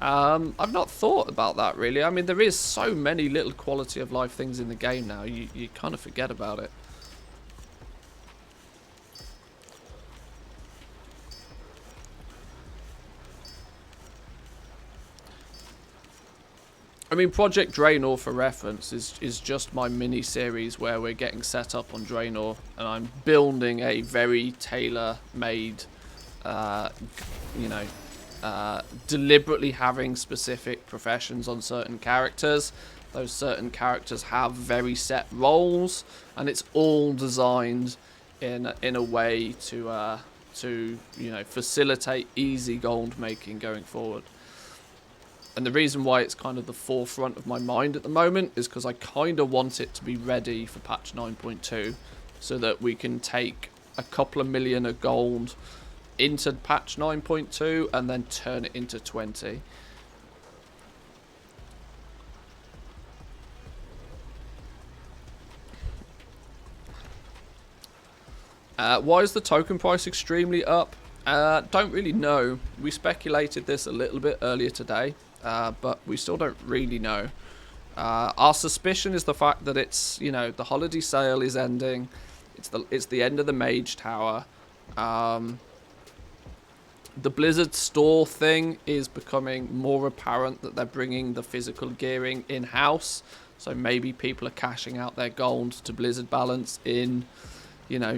I've not thought about that really. I mean, there is so many little quality of life things in the game now, you kind of forget about it. I mean, Project Draenor, for reference, is just my mini-series where we're getting set up on Draenor, and I'm building a very tailor-made, deliberately having specific professions on certain characters. Those certain characters have very set roles, and it's all designed in a way to facilitate easy gold making going forward. And the reason why it's kind of the forefront of my mind at the moment is because I kind of want it to be ready for patch 9.2 so that we can take a couple of million of gold into patch 9.2 and then turn it into 20. Why is the token price extremely up? Don't really know. We speculated this a little bit earlier today. But we still don't really know. Our suspicion is the fact that it's, the holiday sale is ending. It's the end of the Mage Tower. The Blizzard store thing is becoming more apparent that they're bringing the physical gearing in-house. So maybe people are cashing out their gold to Blizzard balance in,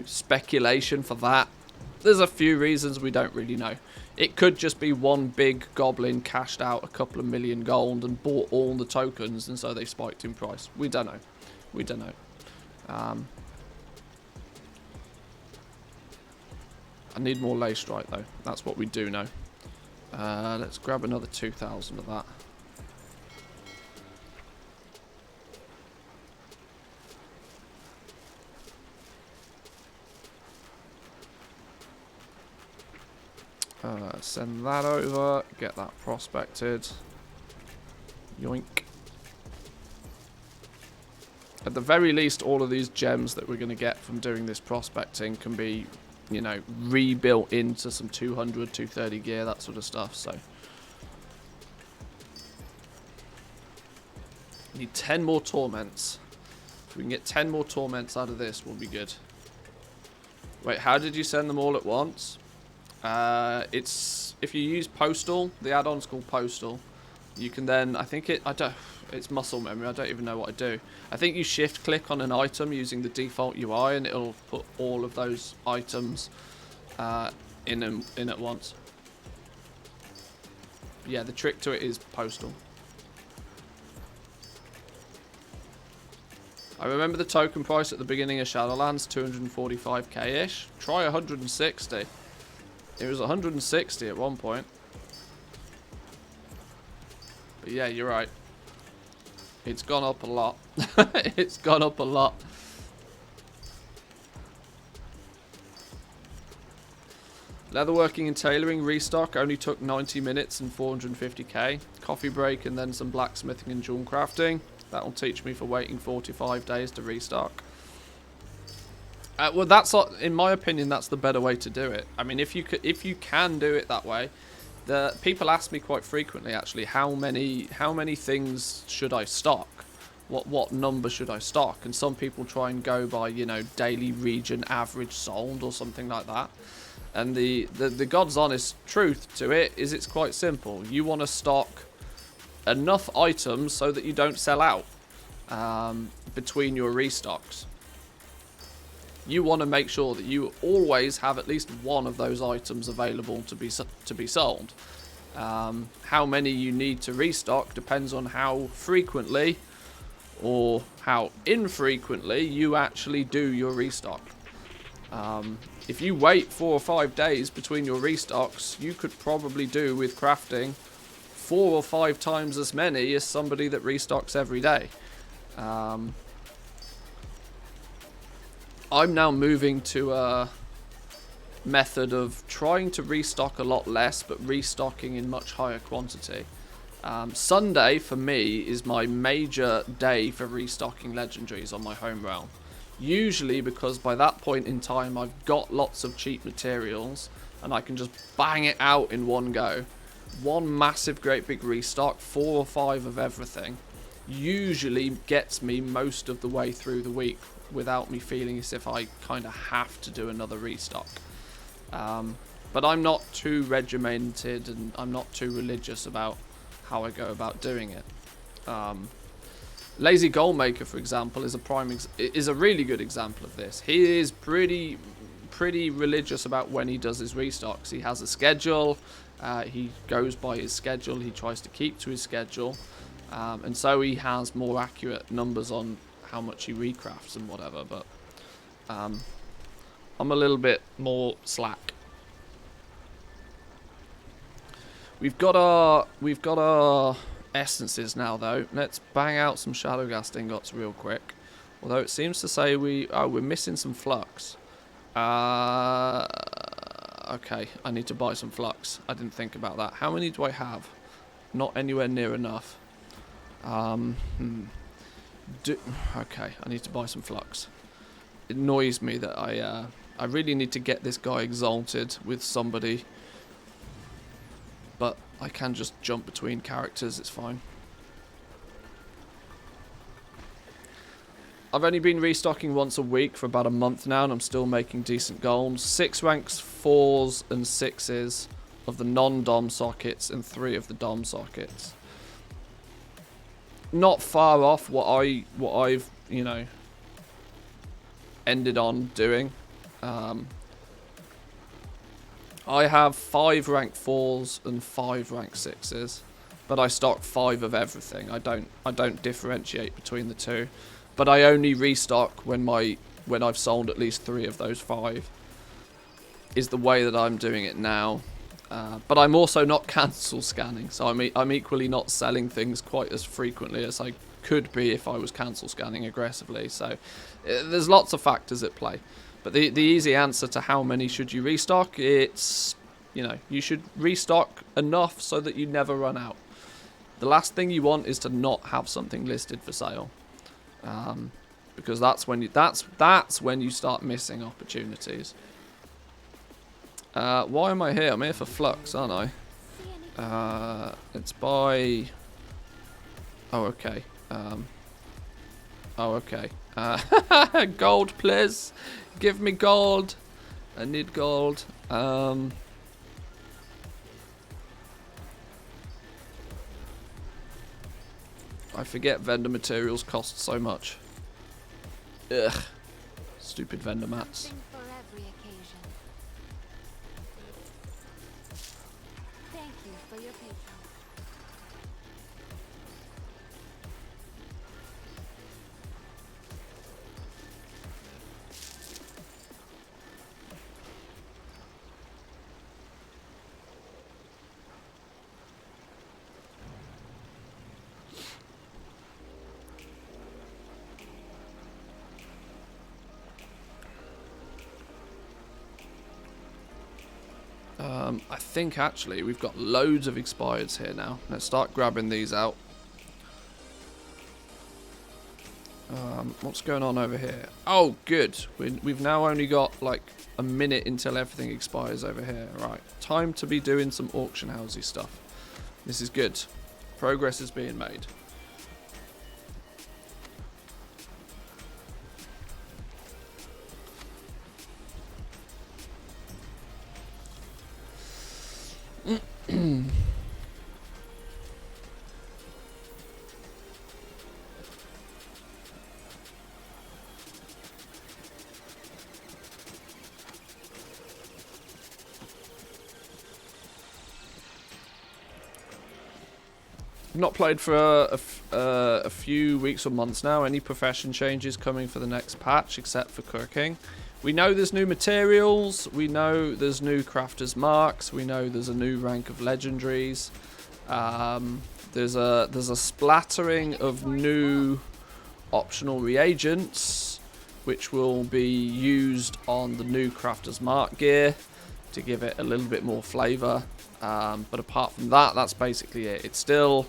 speculation for that. There's a few reasons we don't really know. It could just be one big goblin cashed out a couple of million gold and bought all the tokens, and so they spiked in price. We don't know. We don't know. I need more Lay Strike though. That's what we do know. Let's grab another 2,000 of that. Send that over, get that prospected. Yoink. At the very least, all of these gems that we're going to get from doing this prospecting can be, rebuilt into some 200, 230 gear, that sort of stuff, so. Need 10 more torments. If we can get 10 more torments out of this, we'll be good. Wait, how did you send them all at once? It's if you use Postal, the add-on's called Postal. You can then, it's muscle memory. I don't even know what I do. I think you shift click on an item using the default UI, and it'll put all of those items in at once. Yeah, the trick to it is Postal. I remember the token price at the beginning of Shadowlands, 245k-ish. Try 160. It was 160 at one point. But yeah, you're right. It's gone up a lot. It's gone up a lot. Leatherworking and tailoring restock only took 90 minutes and 450k. Coffee break and then some blacksmithing and jewel crafting. That'll teach me for waiting 45 days to restock. Well, in my opinion, that's the better way to do it. I mean, if you can do it that way, people ask me quite frequently, actually, how many things should I stock? What number should I stock? And some people try and go by, daily region average sold or something like that. And the God's honest truth to it is it's quite simple. You want to stock enough items so that you don't sell out between your restocks. You want to make sure that you always have at least one of those items available to be sold. How many you need to restock depends on how frequently or how infrequently you actually do your restock. If you wait 4 or 5 days between your restocks, you could probably do with crafting 4 or 5 times as many as somebody that restocks every day. I'm now moving to method of trying to restock a lot less, but restocking in much higher quantity. Sunday, for me, is my major day for restocking legendaries on my home realm. Usually because by that point in time, I've got lots of cheap materials, and I can just bang it out in one go. One massive, great big restock, 4 or 5 of everything, usually gets me most of the way through the week without me feeling as if I kind of have to do another restock. But I'm not too regimented, and I'm not too religious about how I go about doing it. Lazy Goalmaker, for example, is a really good example of this. He is pretty religious about when he does his restocks. He has a schedule. He goes by his schedule. He tries to keep to his schedule, and so he has more accurate numbers on how much he recrafts and whatever. But I'm a little bit more slack. We've got our essences now, though. Let's bang out some Shadowghast ingots real quick. Although it seems to say we're missing some flux. Okay, I need to buy some flux. I didn't think about that. How many do I have? Not anywhere near enough. Okay, I need to buy some flux. It annoys me that I really need to get this guy exalted with somebody. But I can just jump between characters, it's fine. I've only been restocking once a week for about a month now, and I'm still making decent gold. 6 ranks 4s and 6s of the non-dom sockets and 3 of the dom sockets. Not far off what I've, you know, ended on doing. I have 5 rank 4s and 5 rank 6s, but I stock 5 of everything. I don't differentiate between the two. But I only restock when I've sold at least 3 of those 5. Is the way that I'm doing it now. But I'm also not cancel scanning, so I'm equally not selling things quite as frequently as I could be if I was cancel scanning aggressively. So there's lots of factors at play. But the easy answer to how many should you restock, it's, you know, you should restock enough so that you never run out. The last thing you want is to not have something listed for sale. Because that's when you start missing opportunities. Why am I here? I'm here for flux, aren't I? Let's buy. Oh, okay. Gold, please. Give me gold. I need gold. I forget vendor materials cost so much. Ugh. Stupid vendor mats. Thank you for your patience. I think actually we've got loads of expireds here now. Let's start grabbing these out. What's going on over here? Oh, good. We've now only got like a minute until everything expires over here. Right, time to be doing some auction housey stuff. This is good. Progress is being made. Not played for a few weeks or months now. Any profession changes coming for the next patch except for cooking. We know there's new materials, we know there's new crafters marks, we know there's a new rank of legendaries. There's a splattering of new optional reagents which will be used on the new crafters mark gear. to give it a little bit more flavour. But apart from that, that's basically it. It's still,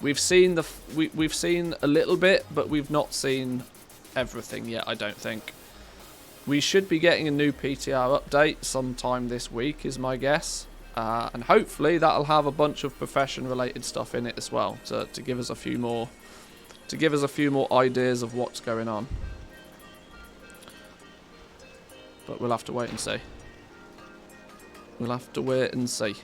we've seen we've seen a little bit, but we've not seen everything yet, I don't think. We should be getting a new PTR update sometime this week, is my guess. And hopefully that'll have a bunch of profession-related stuff in it as well, to give us a few more, ideas of what's going on. But we'll have to wait and see. We'll have to wait and see.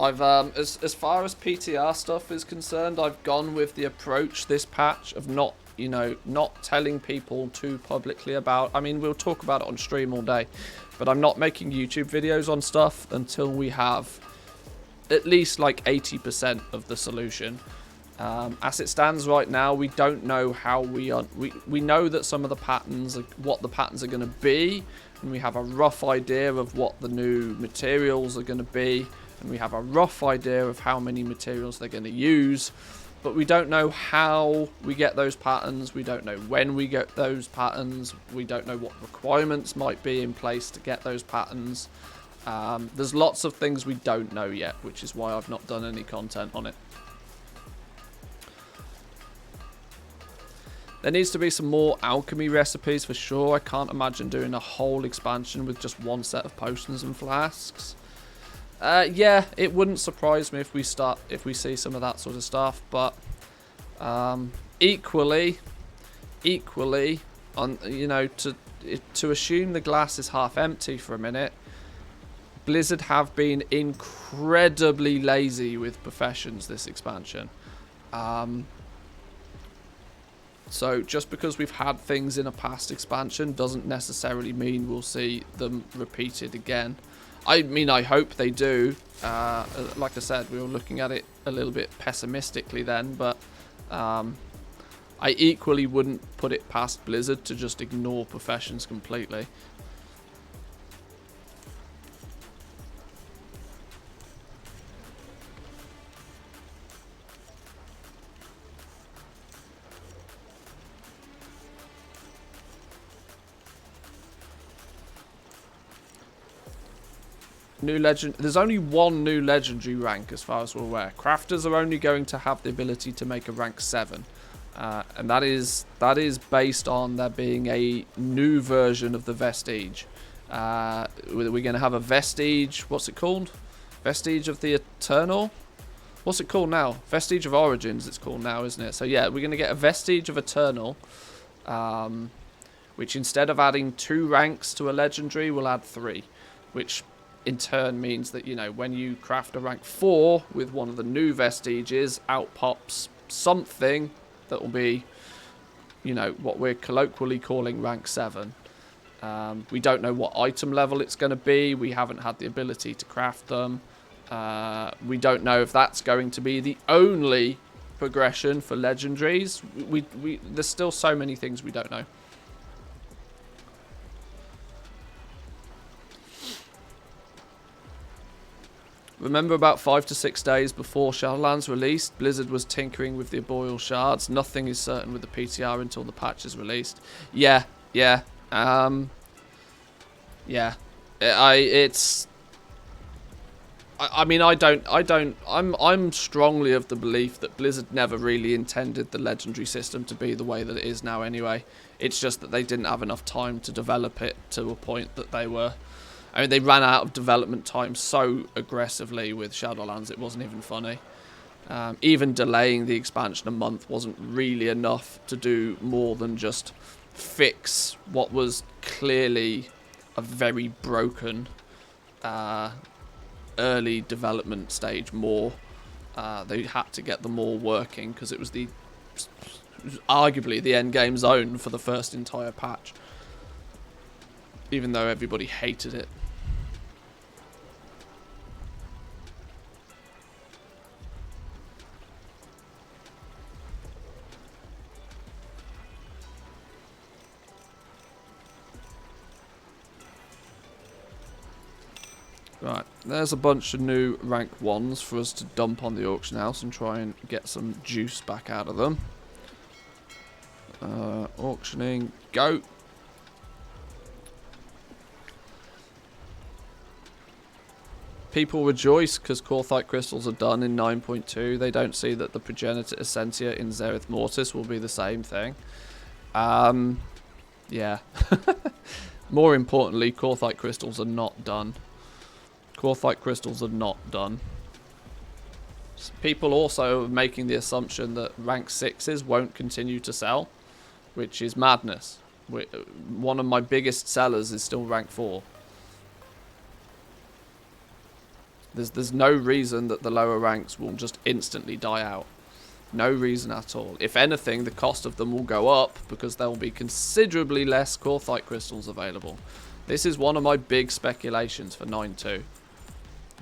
I've as far as PTR stuff is concerned, I've gone with the approach this patch of not telling people too publicly about. I mean, we'll talk about it on stream all day, but I'm not making YouTube videos on stuff until we have at least like 80% of the solution. As it stands right now, we don't know how we know that some of the patterns, what the patterns are going to be, and we have a rough idea of what the new materials are going to be, and we have a rough idea of how many materials they're going to use, but we don't know how we get those patterns. We don't know when we get those patterns. We don't know what requirements might be in place to get those patterns. There's lots of things we don't know yet, which is why I've not done any content on it. There needs to be some more alchemy recipes for sure. I can't imagine doing a whole expansion with just one set of potions and flasks. Yeah, it wouldn't surprise me if we see some of that sort of stuff, but equally, on to assume the glass is half empty for a minute, Blizzard have been incredibly lazy with professions this expansion. So just because we've had things in a past expansion doesn't necessarily mean we'll see them repeated again. I mean, I hope they do. Like I said, we were looking at it a little bit pessimistically then, but I equally wouldn't put it past Blizzard to just ignore professions completely. New legend. There's only one new legendary rank as far as we're aware. Crafters are only going to have the ability to make a rank 7. And that is based on there being a new version of the Vestige. We're going to have a Vestige, what's it called? Vestige of the Eternal? What's it called now? Vestige of Origins it's called now, isn't it? So yeah, we're going to get a Vestige of Eternal, which instead of adding 2 ranks to a legendary, will add 3, which in turn means that, when you craft a rank 4 with one of the new vestiges, out pops something that will be, what we're colloquially calling rank 7. We don't know what item level it's going to be. We haven't had the ability to craft them. We don't know if that's going to be the only progression for legendaries. There's still so many things we don't know. Remember, about 5 to 6 days before Shadowlands released, Blizzard was tinkering with the Arboreal Shards. Nothing is certain with the PTR until the patch is released. Yeah. I'm strongly of the belief that Blizzard never really intended the legendary system to be the way that it is now anyway. It's just that they didn't have enough time to develop it to a point that they were... I mean, they ran out of development time so aggressively with Shadowlands, it wasn't even funny. Even delaying the expansion a month wasn't really enough to do more than just fix what was clearly a very broken early development stage more. They had to get the more working because it was arguably the end game zone for the first entire patch, even though everybody hated it. Right, there's a bunch of new rank 1s for us to dump on the auction house and try and get some juice back out of them. Auctioning, go. People rejoice because Korthite crystals are done in 9.2. They don't see that the Progenitor Essentia in Zereth Mortis will be the same thing. Yeah. More importantly, Korthite crystals are not done. Korthite crystals are not done. People also are making the assumption that rank 6s won't continue to sell, which is madness. One of my biggest sellers is still rank 4. There's no reason that the lower ranks will just instantly die out. No reason at all. If anything, the cost of them will go up because there will be considerably less Korthite crystals available. This is one of my big speculations for 9.2.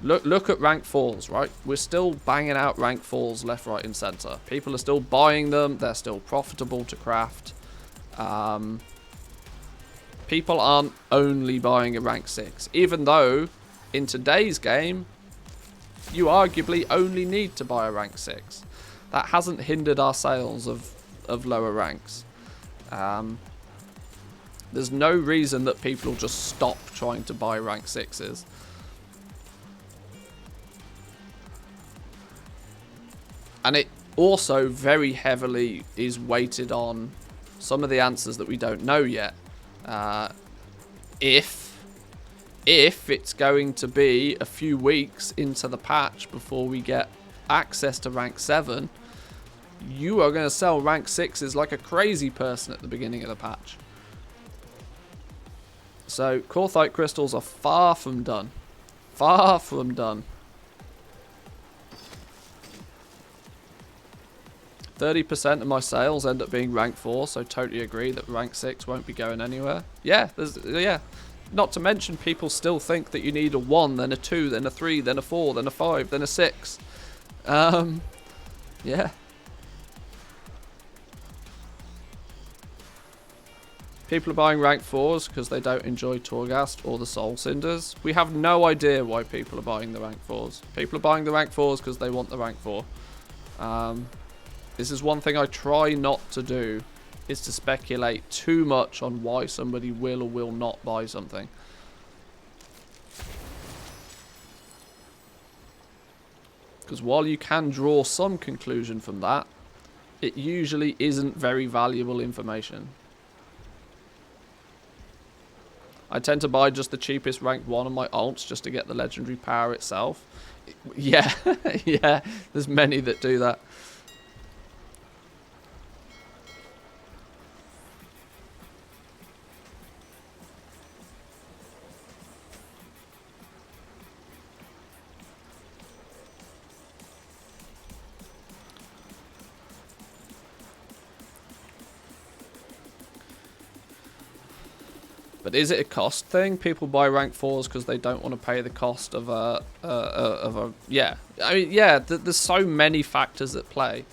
Look at rank 4s, right? We're still banging out rank 4s left, right and centre. People are still buying them. They're still profitable to craft. People aren't only buying a rank 6. Even though, in today's game, you arguably only need to buy a rank 6. That hasn't hindered our sales of lower ranks. There's no reason that people will just stop trying to buy rank 6s. And it also very heavily is weighted on some of the answers that we don't know yet. If it's going to be a few weeks into the patch before we get access to rank 7, you are going to sell rank 6s like a crazy person at the beginning of the patch. So Korthite crystals are far from done. Far from done. 30% of my sales end up being rank 4, so totally agree that rank 6 won't be going anywhere. Yeah, yeah. Not to mention people still think that you need a 1, then a 2, then a 3, then a 4, then a 5, then a 6. Yeah. People are buying rank 4s because they don't enjoy Torghast or the Soul Cinders. We have no idea why people are buying the rank 4s. People are buying the rank 4s because they want the rank 4. This is one thing I try not to do, is to speculate too much on why somebody will or will not buy something. Because while you can draw some conclusion from that, it usually isn't very valuable information. I tend to buy just the cheapest rank 1 on my alts just to get the legendary power itself. Yeah, yeah, there's many that do that. But is it a cost thing? People buy rank 4s because they don't want to pay the cost of a yeah. I mean, yeah. There's so many factors at play.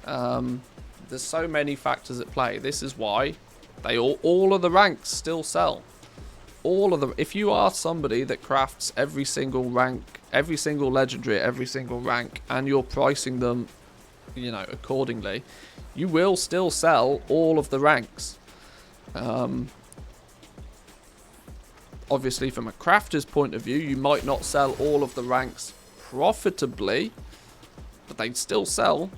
There's so many factors at play. This is why they all of the ranks still sell. All of them. If you are somebody that crafts every single rank, every single legendary, every single rank, and you're pricing them, you know, accordingly, you will still sell all of the ranks. Obviously, from a crafter's point of view, you might not sell all of the ranks profitably, but they'd still sell.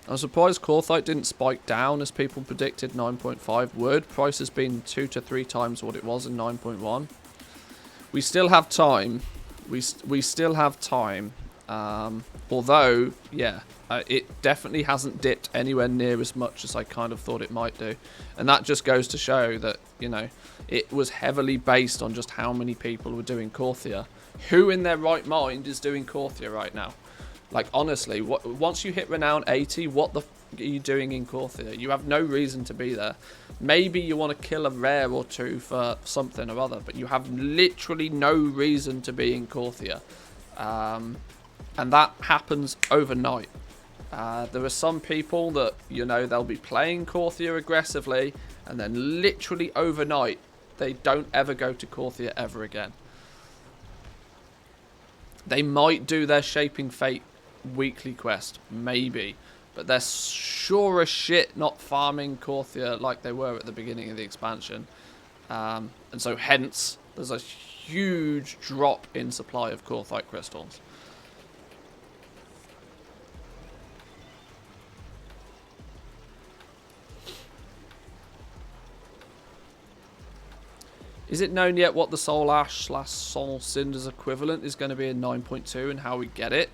I'm surprised Korthite didn't spike down as people predicted 9.5 would. Price has been 2 to 3 times what it was in 9.1. We still have time. We still have time. Although, yeah, it definitely hasn't dipped anywhere near as much as I kind of thought it might do. And that just goes to show that, you know, it was heavily based on just how many people were doing Korthia. Who in their right mind is doing Korthia right now? Like, honestly, once you hit Renown 80, what the f are you doing in Korthia? You have no reason to be there. Maybe you want to kill a rare or two for something or other, but you have literally no reason to be in Korthia. And that happens overnight. There are some people that, you know, they'll be playing Korthia aggressively, and then literally overnight, they don't ever go to Korthia ever again. They might do their Shaping Fate weekly quest, maybe. But they're sure as shit not farming Korthia like they were at the beginning of the expansion. And so hence, there's a huge drop in supply of Korthite crystals. Is it known yet what the Soul Ash / Soul Cinders equivalent is going to be in 9.2 and how we get it?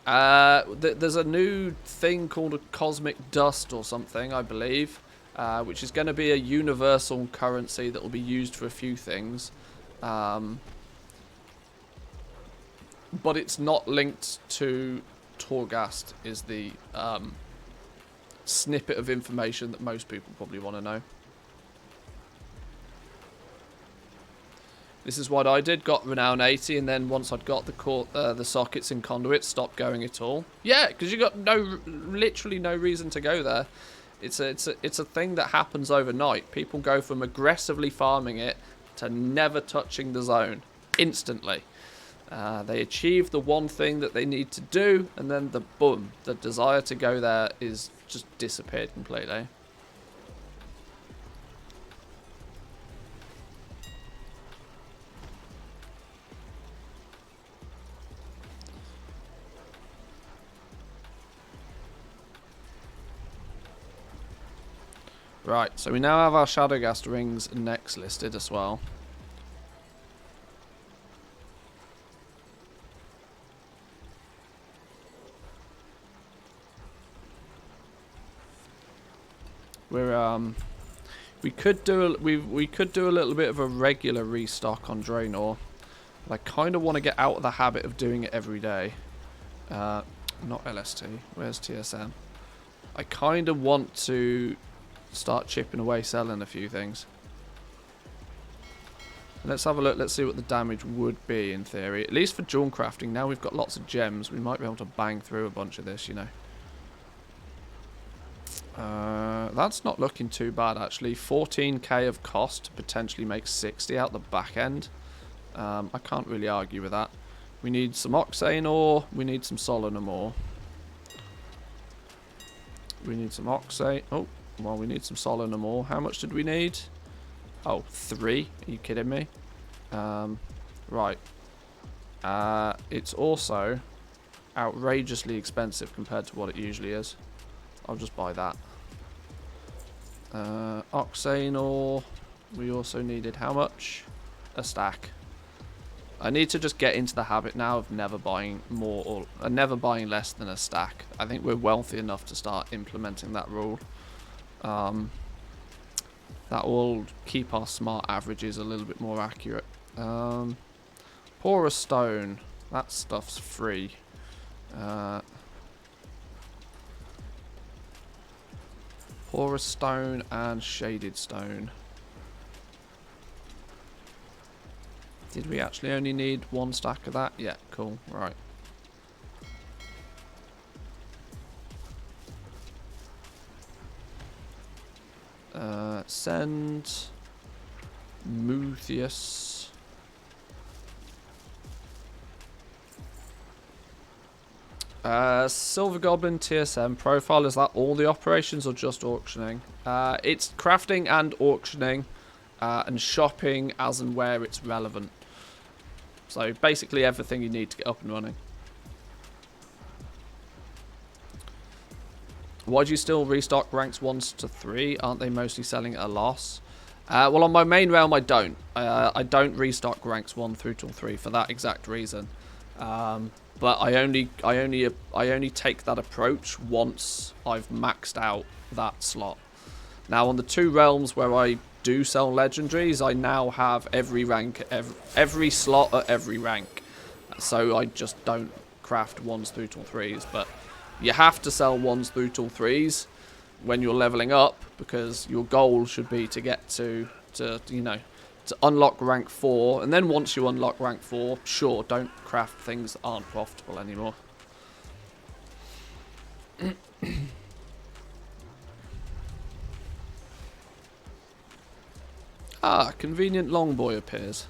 There's a new thing called a Cosmic Dust or something, I believe, which is going to be a universal currency that will be used for a few things. But it's not linked to Torghast, is the snippet of information that most people probably want to know. This is what I did, got Renown 80, and then once I'd got the sockets and conduits, stopped going at all. Yeah, because you got literally no reason to go there. It's a thing that happens overnight. People go from aggressively farming it to never touching the zone instantly. They achieve the one thing that they need to do, and then boom, the desire to go there is just disappeared completely. Right, so we now have our Shadowghast rings next listed as well. We could do a little bit of a regular restock on Draenor, but I kind of want to get out of the habit of doing it every day. Not LST. Where's TSM? I kind of want to start chipping away, selling a few things. Let's have a look. Let's see what the damage would be in theory. At least for Jawn crafting. Now we've got lots of gems. We might be able to bang through a bunch of this, you know. That's not looking too bad actually. 14k of cost to potentially make 60 out the back end. I can't really argue with that. We need some Oxane ore. We need some Solanum ore. We need some Oxane. Oh, well, we need some Solanum ore. How much did we need? Oh, 3. Are you kidding me? Right. It's also outrageously expensive compared to what it usually is. I'll just buy that. Oxane ore. We also needed how much? A stack. I need to just get into the habit now of never buying more or never buying less than a stack. I think we're wealthy enough to start implementing that rule. That will keep our smart averages a little bit more accurate. Porous stone. That stuff's free. Porous stone and shaded stone. Did we actually only need 1 stack of that? Yeah, cool. Right. Send Muthius. Silver Goblin TSM profile, is that all the operations or just auctioning? It's crafting and auctioning and shopping as and where it's relevant. So basically everything you need to get up and running. Why do you still restock ranks 1 to 3? Aren't they mostly selling at a loss? Well, on my main realm I don't. I don't restock ranks 1 through till 3 for that exact reason. But I only take that approach once I've maxed out that slot. Now on the 2 realms where I do sell legendaries, I now have every rank, every slot at every rank. So I just don't craft 1s through till 3s. But you have to sell 1s through till 3s when you're leveling up, because your goal should be to get to you know, to unlock rank 4, and then once you unlock rank 4, sure, don't craft things that aren't profitable anymore. Ah, convenient long boy appears.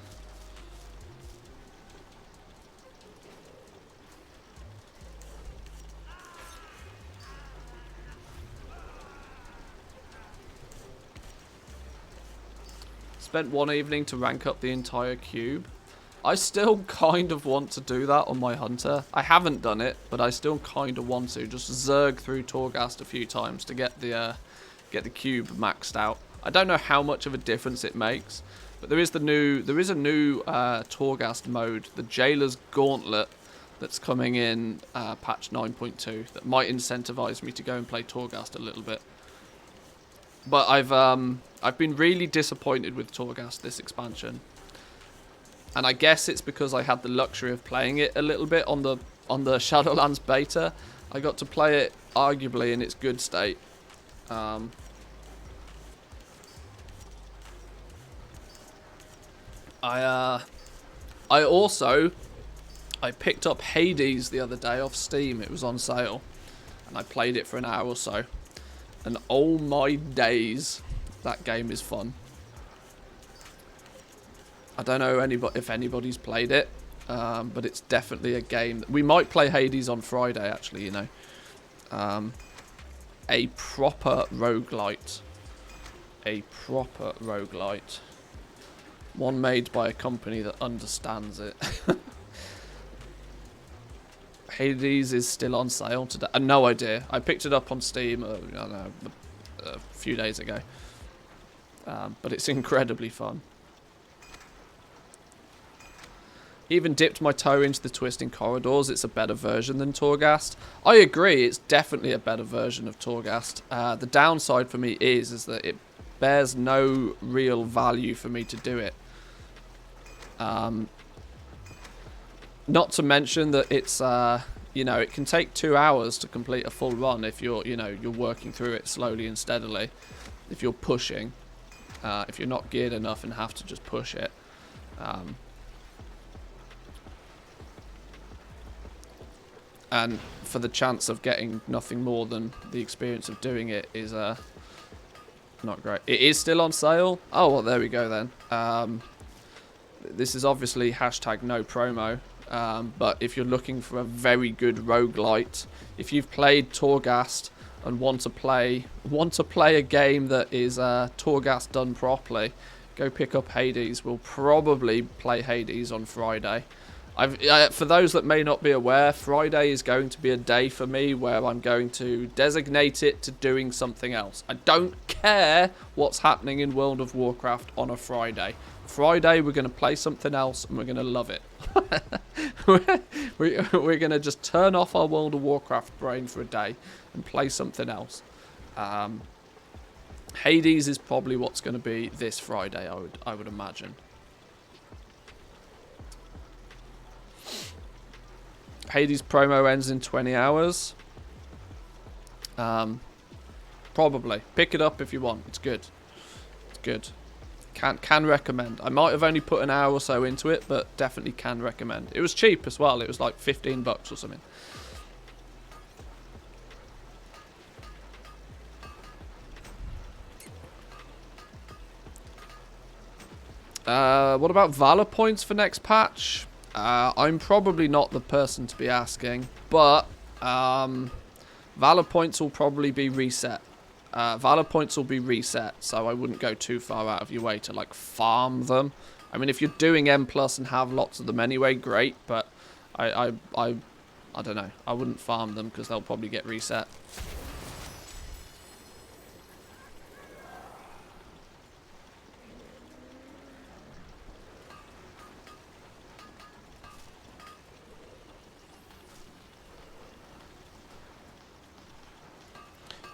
Spent one evening to rank up the entire cube. I still kind of want to do that on my Hunter. I haven't done it, but I still kind of want to. Just zerg through Torghast a few times to get the cube maxed out. I don't know how much of a difference it makes, but there is a new Torghast mode, the Jailer's Gauntlet, that's coming in patch 9.2 that might incentivize me to go and play Torghast a little bit. But I've been really disappointed with Torghast this expansion. And I guess it's because I had the luxury of playing it a little bit on the Shadowlands beta. I got to play it arguably in its good state. I picked up Hades the other day off Steam. It was on sale, and I played it for an hour or so. And oh my days, that game is fun. I don't know if anybody's played it, but it's definitely a game. We might play Hades on Friday, actually, you know. A proper roguelite. A proper roguelite. One made by a company that understands it. Hades is still on sale today. No idea. I picked it up on Steam, I don't know, a few days ago. But it's incredibly fun. Even dipped my toe into the Twisting Corridors. It's a better version than Torghast. I agree, it's definitely a better version of Torghast. The downside for me is that it bears no real value for me to do it. Not to mention that it's, you know, it can take 2 hours to complete a full run if you're, you know, you're working through it slowly and steadily. If you're pushing, if you're not geared enough and have to just push it. And for the chance of getting nothing more than the experience of doing it is not great. It is still on sale. Oh, well, there we go then. This is obviously hashtag no promo. But if you're looking for a very good roguelite, if you've played Torghast and want to play a game that is Torghast done properly, go pick up Hades. We'll probably play Hades on Friday. For those that may not be aware, Friday is going to be a day for me where I'm going to designate it to doing something else. I don't care what's happening in World of Warcraft on a Friday. Friday, we're going to play something else and we're going to love it. We're going to just turn off our World of Warcraft brain for a day and play something else. Hades is probably what's going to be this Friday, I would imagine. Hades promo ends in 20 hours. Probably. Pick it up if you want. It's good. It's good. Can recommend. I might have only put an hour or so into it, but definitely can recommend. It was cheap as well. It was like 15 bucks or something. What about Valor points for next patch? I'm probably not the person to be asking, but Valor points will probably be reset. Valor points will be reset, so I wouldn't go too far out of your way to like farm them. I mean, if you're doing M+ and have lots of them anyway, great, but I don't know. I wouldn't farm them because they'll probably get reset.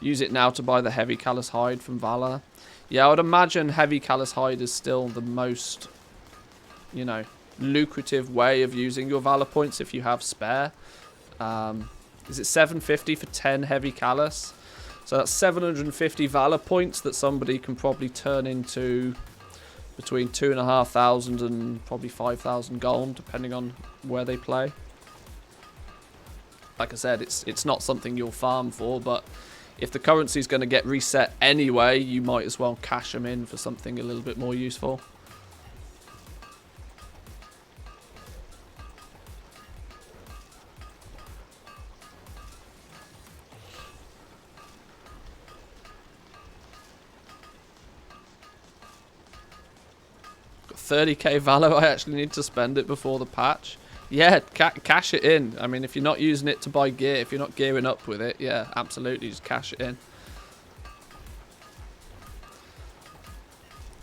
Use it now to buy the Heavy Callous Hide from Valor. Yeah, I would imagine Heavy Callous Hide is still the most, you know, lucrative way of using your Valor points if you have spare. Is it 750 for 10 Heavy Callous? So that's 750 Valor points that somebody can probably turn into between 2,500 and probably 5,000 gold, depending on where they play. Like I said, it's not something you'll farm for, but if the currency is going to get reset anyway, you might as well cash them in for something a little bit more useful. 30k Valor, I actually need to spend it before the patch. Yeah, cash it in. I mean, if you're not using it to buy gear, if you're not gearing up with it, yeah, absolutely, just cash it in.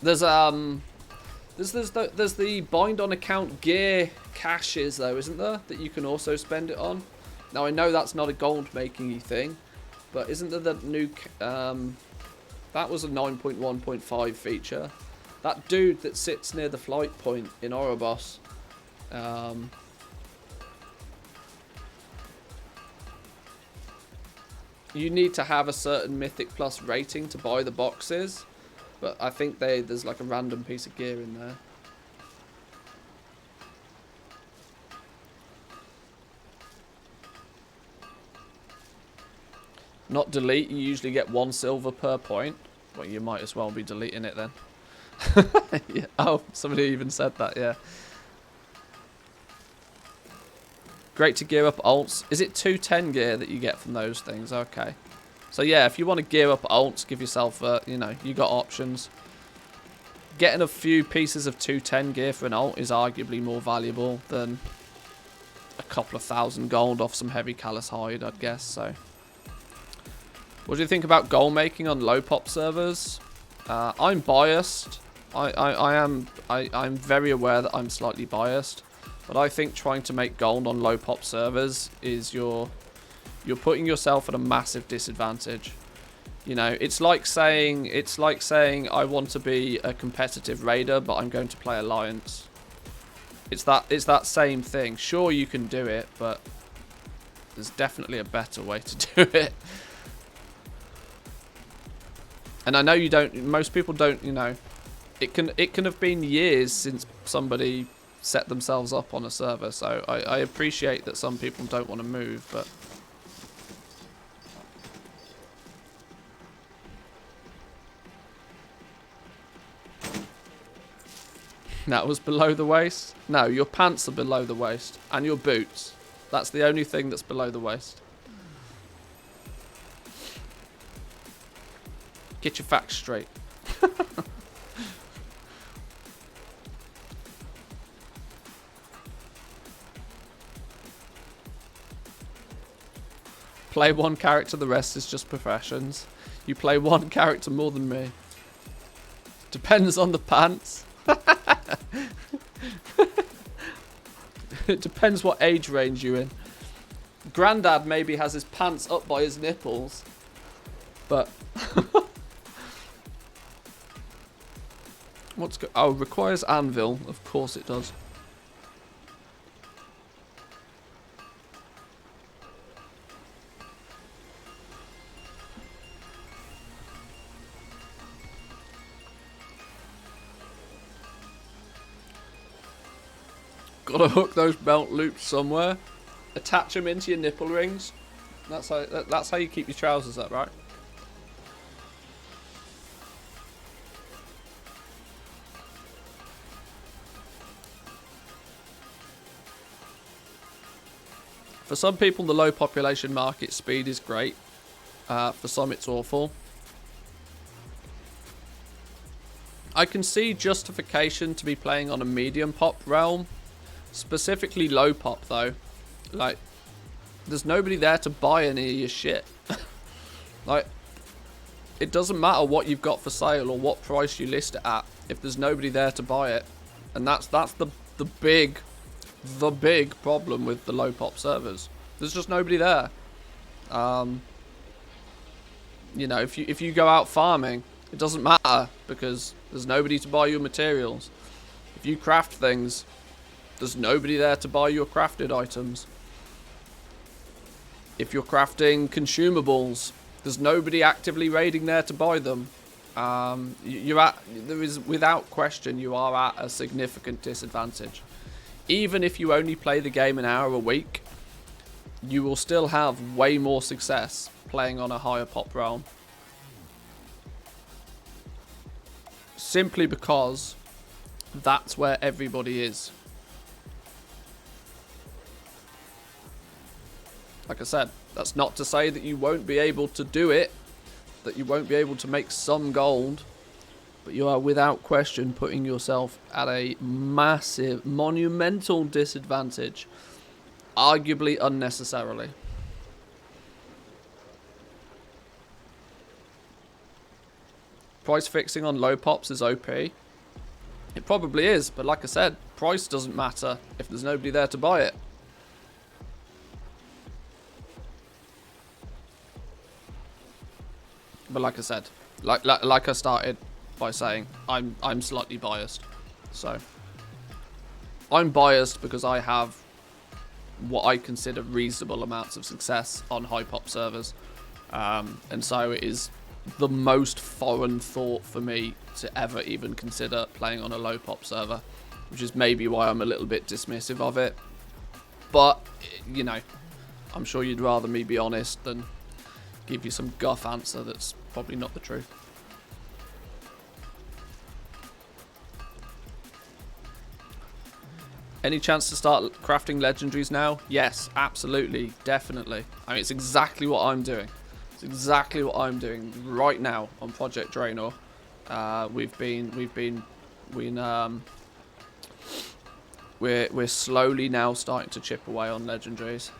There's the bind on account gear caches though, isn't there? That you can also spend it on. Now I know that's not a gold making thing, but isn't there the new that was a 9.1.5 feature. That dude that sits near the flight point in Oribos, you need to have a certain Mythic Plus rating to buy the boxes, but I think there's like a random piece of gear in there. Not delete, you usually get 1 silver per point. Well, you might as well be deleting it then. Yeah. Oh, somebody even said that, yeah. Great to gear up alts. Is it 210 gear that you get from those things? Okay. So yeah, if you want to gear up alts, give yourself, you know, you got options. Getting a few pieces of 210 gear for an alt is arguably more valuable than a couple of thousand gold off some heavy callous hide, I'd guess, so. What do you think about goal making on low pop servers? I'm biased. I'm very aware that I'm slightly biased, but I think trying to make gold on low pop servers is you're putting yourself at a massive disadvantage. You know, it's like saying I want to be a competitive raider, but I'm going to play Alliance. It's that same thing. Sure, you can do it, but there's definitely a better way to do it. And I know you don't. Most people don't. You know, it can have been years since somebody set themselves up on a server. So I appreciate that some people don't want to move, but that was below the waist. No, your pants are below the waist, and your boots. That's the only thing that's below the waist. Get your facts straight. Play one character, the rest is just professions. You play one character more than me. Depends on the pants. It depends what age range you're in. Grandad maybe has his pants up by his nipples, but oh, requires anvil. Of course it does. Gotta hook those belt loops somewhere. Attach them into your nipple rings. That's how you keep your trousers up, right? For some people, the low population market speed is great. For some, it's awful. I can see justification to be playing on a medium pop realm. Specifically low pop, though. Like, there's nobody there to buy any of your shit. Like, it doesn't matter what you've got for sale or what price you list it at if there's nobody there to buy it. And that's the big problem with the low pop servers. There's just nobody there. You know, if you go out farming, it doesn't matter because there's nobody to buy your materials. If you craft things, there's nobody there to buy your crafted items. If you're crafting consumables, there's nobody actively raiding there to buy them. There is, without question, you are at a significant disadvantage. Even if you only play the game an hour a week, you will still have way more success playing on a higher pop realm. Simply because that's where everybody is. Like I said, that's not to say that you won't be able to do it, that you won't be able to make some gold, But you are without question putting yourself at a massive, monumental disadvantage, arguably unnecessarily. Price fixing on low pops is OP. It probably is, but like I said, price doesn't matter if there's nobody there to buy it. But like I said, like I started by saying, I'm slightly biased. So I'm biased because I have what I consider reasonable amounts of success on high pop servers, and so it is the most foreign thought for me to ever even consider playing on a low pop server, which is maybe why I'm a little bit dismissive of it. But you know, I'm sure you'd rather me be honest than give you some guff answer that's probably not the truth. Any chance to start crafting legendaries now? Yes, absolutely, definitely. I mean, it's exactly what I'm doing. It's exactly what I'm doing right now on Project Draenor. We're slowly now starting to chip away on legendaries.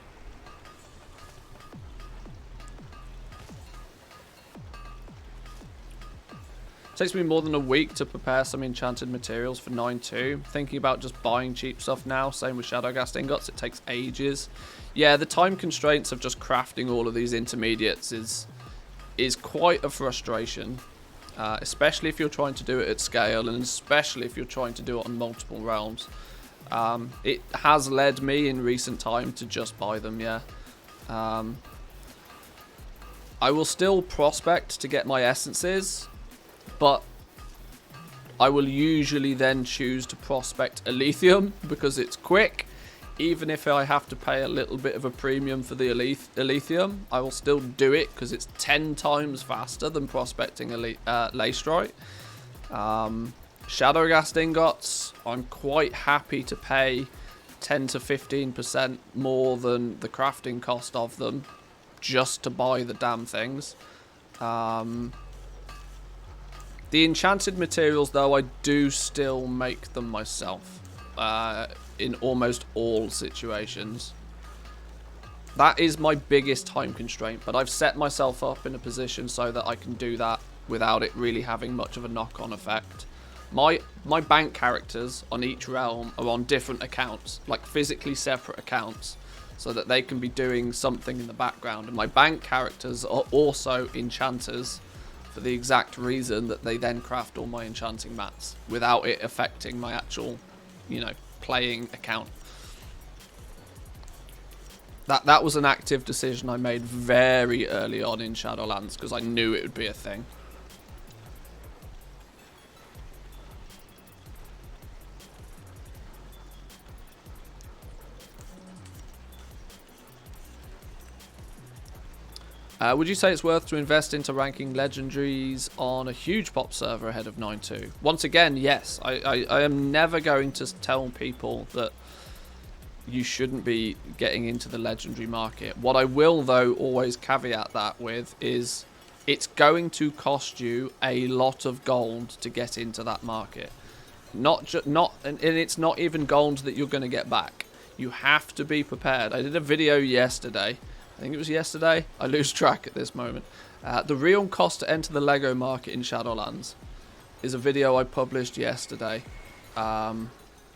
Takes me more than a week to prepare some enchanted materials for 9.2. Thinking about just buying cheap stuff now. Same with Shadowgast ingots. It takes ages. Yeah, the time constraints of just crafting all of these intermediates is quite a frustration. Especially if you're trying to do it at scale, and especially if you're trying to do it on multiple realms. It has led me in recent time to just buy them, yeah. I will still prospect to get my essences, but I will usually then choose to prospect Elithium because it's quick. Even if I have to pay a little bit of a premium for the Elithium, I will still do it because it's 10 times faster than prospecting Leystrite. Shadowgast ingots, I'm quite happy to pay 10 to 15% more than the crafting cost of them just to buy the damn things. The enchanted materials, though, I do still make them myself in almost all situations. That is my biggest time constraint, but I've set myself up in a position so that I can do that without it really having much of a knock-on effect. My bank characters on each realm are on different accounts, like physically separate accounts, so that they can be doing something in the background. And my bank characters are also enchanters, for the exact reason that they then craft all my enchanting mats without it affecting my actual, you know, playing account. That was an active decision I made very early on in Shadowlands because I knew it would be a thing. Would you say it's worth to invest into ranking legendaries on a huge pop server ahead of 9.2? Once again, yes. I am never going to tell people that you shouldn't be getting into the legendary market. What I will, though, always caveat that with is it's going to cost you a lot of gold to get into that market. And it's not even gold that you're going to get back. You have to be prepared. I did a video yesterday. I think it was yesterday. I lose track at this moment. The real cost to enter the Lego market in Shadowlands is a video I published yesterday. And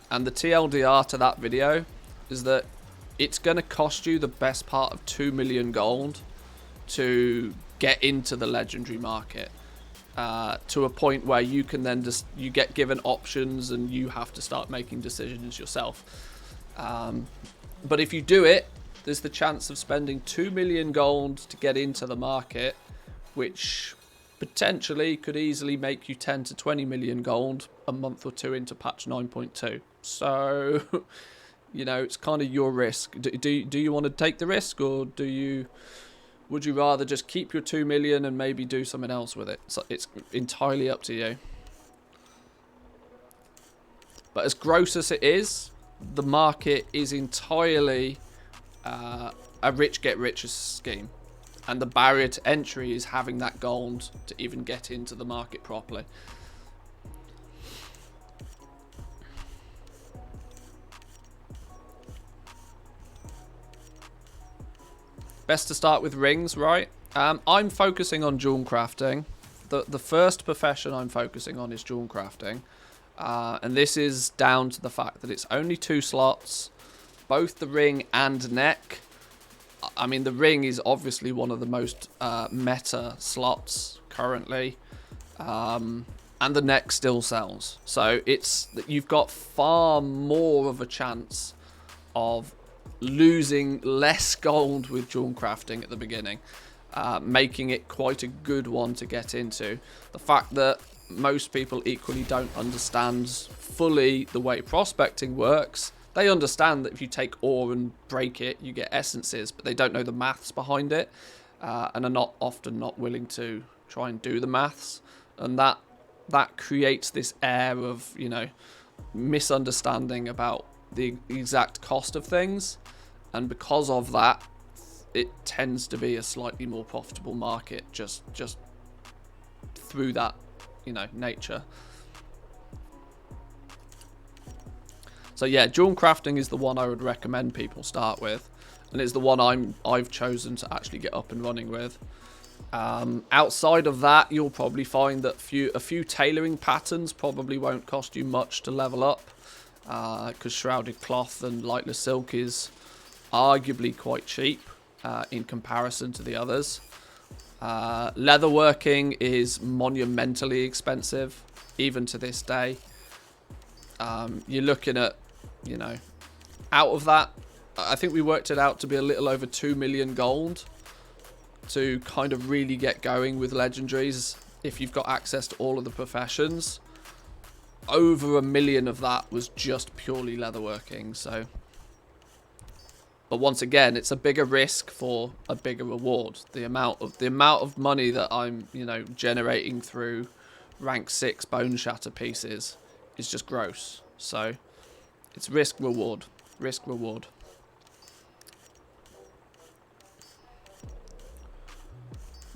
the TLDR to that video is that it's going to cost you the best part of 2 million gold to get into the legendary market. To a point where you can then you get given options and you have to start making decisions yourself. But if you do it, there's the chance of spending 2 million gold to get into the market, which potentially could easily make you 10 to 20 million gold a month or two into patch 9.2. So, you know, it's kind of your risk. Do you want to take the risk, or would you rather just keep your 2 million and maybe do something else with it? So it's entirely up to you. But as gross as it is, the market is entirely a rich get richer scheme, and the barrier to entry is having that gold to even get into the market properly. Best to start with rings, right? I'm focusing on jewel crafting. The first profession I'm focusing on is jewel crafting. And this is down to the fact that it's only 2 slots, both the ring and neck. I mean, the ring is obviously one of the most meta slots currently. And the neck still sells. So you've got far more of a chance of losing less gold with jewel crafting at the beginning, making it quite a good one to get into. The fact that most people equally don't understand fully the way prospecting works. They understand that if you take ore and break it, you get essences, but they don't know the maths behind it, and are often not willing to try and do the maths, and that creates this air of, you know, misunderstanding about the exact cost of things, and because of that, it tends to be a slightly more profitable market just through that, you know, nature. So yeah, jewel crafting is the one I would recommend people start with, and it's the one I've chosen to actually get up and running with. Outside of that, you'll probably find that a few tailoring patterns probably won't cost you much to level up, because shrouded cloth and lightless silk is arguably quite cheap in comparison to the others. Leatherworking is monumentally expensive, even to this day. You're looking at, you know, out of that, I think we worked it out to be a little over 2 million gold to kind of really get going with legendaries if you've got access to all of the professions. Over 1 million of that was just purely leatherworking, so... But once again, it's a bigger risk for a bigger reward. The amount of money that I'm, you know, generating through rank 6 bone shatter pieces is just gross. So it's risk reward.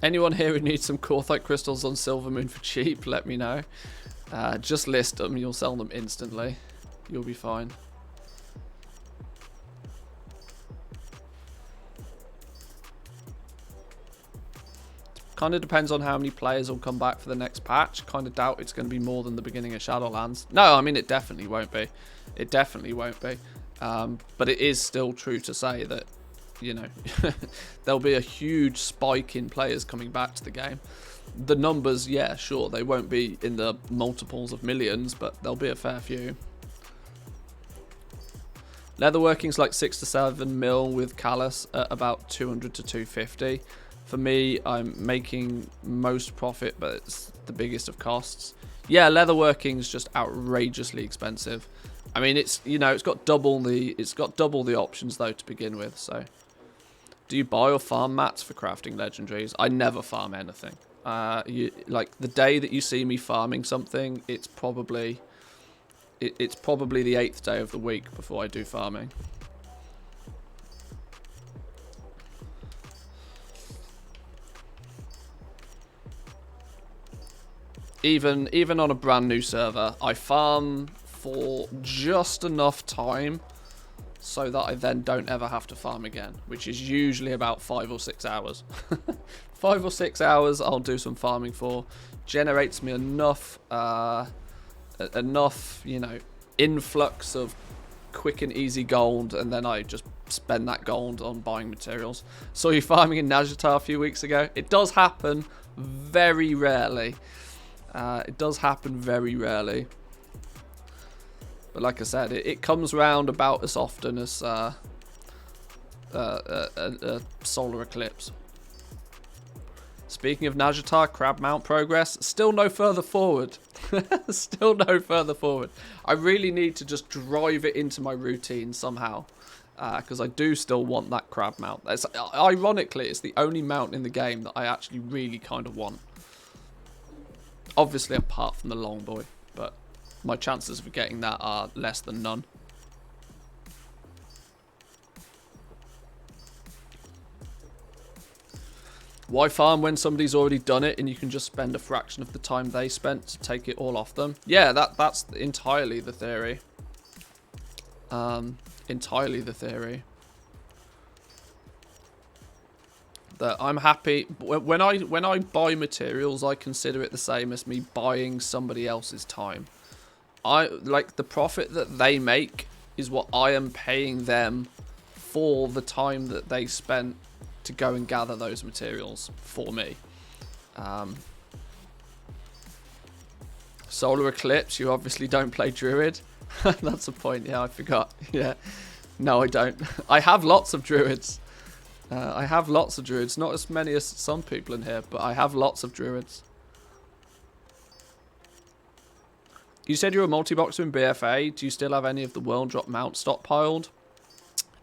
Anyone here who needs some Korthite crystals on Silvermoon for cheap, let me know. Just list them, you'll sell them instantly. You'll be fine. Kind of depends on how many players will come back for the next patch. Kind of doubt it's going to be more than the beginning of Shadowlands. No, I mean, it definitely won't be. It definitely won't be. But it is still true to say that, you know, there'll be a huge spike in players coming back to the game. The numbers, yeah, sure, they won't be in the multiples of millions, but there'll be a fair few. Leatherworking's like 6 to 7 mil with Callus at about 200 to 250. For me, I'm making most profit, but it's the biggest of costs. Yeah, leatherworking is just outrageously expensive. I mean, it's, you know, it's got double the options though to begin with. So, do you buy or farm mats for crafting legendaries? I never farm anything. Like the day that you see me farming something, it's probably the 8th day of the week before I do farming. Even on a brand new server, I farm for just enough time so that I then don't ever have to farm again, which is usually about 5 or 6 hours. 5 or 6 hours I'll do some farming for. Generates me enough, you know, influx of quick and easy gold, and then I just spend that gold on buying materials. Saw you farming in Nazjatar a few weeks ago. It does happen very rarely. It does happen very rarely. But like I said, it comes round about as often as a solar eclipse. Speaking of Nazjatar, Crab Mount progress, still no further forward. Still no further forward. I really need to just drive it into my routine somehow. Because I do still want that Crab Mount. Ironically, it's the only mount in the game that I actually really kind of want. Obviously, apart from the Longboy, but my chances of getting that are less than none. Why farm when somebody's already done it and you can just spend a fraction of the time they spent to take it all off them? Yeah, that's entirely the theory. Entirely the theory. that I'm happy when I buy materials, I consider it the same as me buying somebody else's time. I like the profit that they make is what I am paying them for the time that they spent to go and gather those materials for me. Solar Eclipse, you obviously don't play Druid. That's a point, yeah, I forgot. Yeah, no, I don't. I have lots of Druids. Not as many as some people in here, but I have lots of Druids. You said you're a multi-boxer in BFA. Do you still have any of the World Drop mounts stockpiled?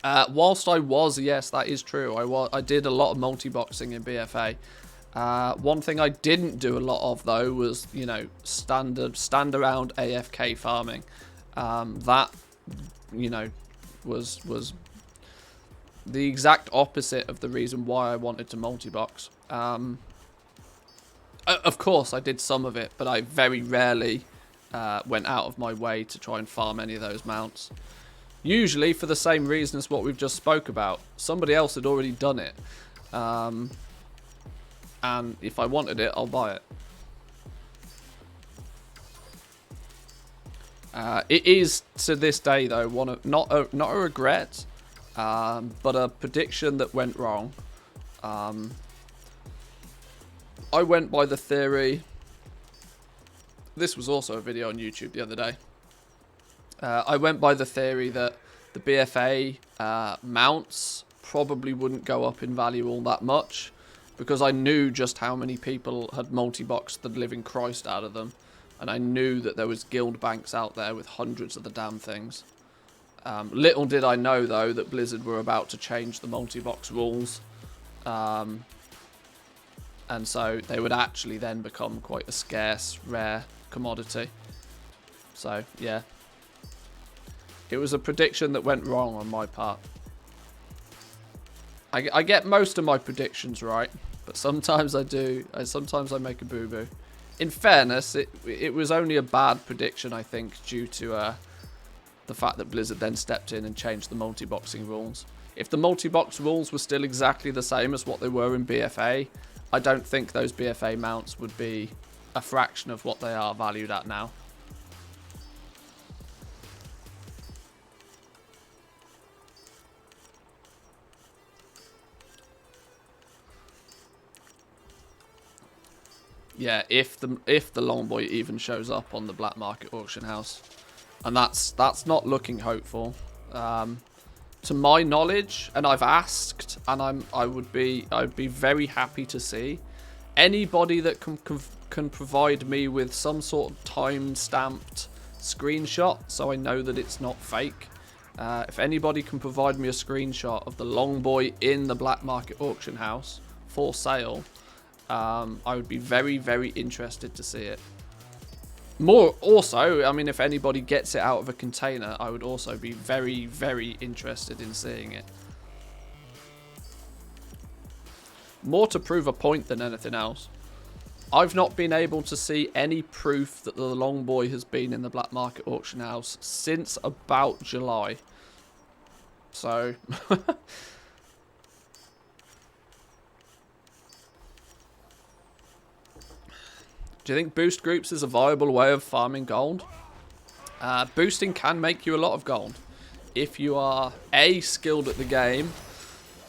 Whilst I was, yes, that is true. I did a lot of multi-boxing in BFA. One thing I didn't do a lot of, though, was, you know, stand around AFK farming. That, you know, was the exact opposite of the reason why I wanted to multi-box. Of course, I did some of it, but I very rarely went out of my way to try and farm any of those mounts. Usually for the same reason as what we've just spoke about. Somebody else had already done it. And if I wanted it, I'll buy it. It is, to this day, though, not a regret, but a prediction that went wrong. I went by the theory... This was also a video on YouTube the other day. I went by the theory that the BFA mounts probably wouldn't go up in value all that much, because I knew just how many people had multi-boxed the living Christ out of them, and I knew that there was guild banks out there with hundreds of the damn things. Little did I know, though, that Blizzard were about to change the multi-box rules, and so they would actually then become quite a scarce, rare commodity. So, yeah. It was a prediction that went wrong on my part. I get most of my predictions right, but sometimes I do. Sometimes I make a boo-boo. In fairness, it was only a bad prediction, I think, due to the fact that Blizzard then stepped in and changed the multi-boxing rules. If the multi-box rules were still exactly the same as what they were in BFA, I don't think those BFA mounts would be a fraction of what they are valued at now. Yeah, if the Longboy even shows up on the black market auction house, and that's not looking hopeful. To my knowledge, and I've asked, and I'd be very happy to see anybody that can provide me with some sort of time-stamped screenshot, so I know that it's not fake. If anybody can provide me a screenshot of the Longboy in the black market auction house for sale, I would be very, very interested to see it. More also, I mean, if anybody gets it out of a container, I would also be very, very interested in seeing it. More to prove a point than anything else. I've not been able to see any proof that the Longboy has been in the black market auction house since about July. So... Do you think boost groups is a viable way of farming gold? Boosting can make you a lot of gold. If you are A, skilled at the game,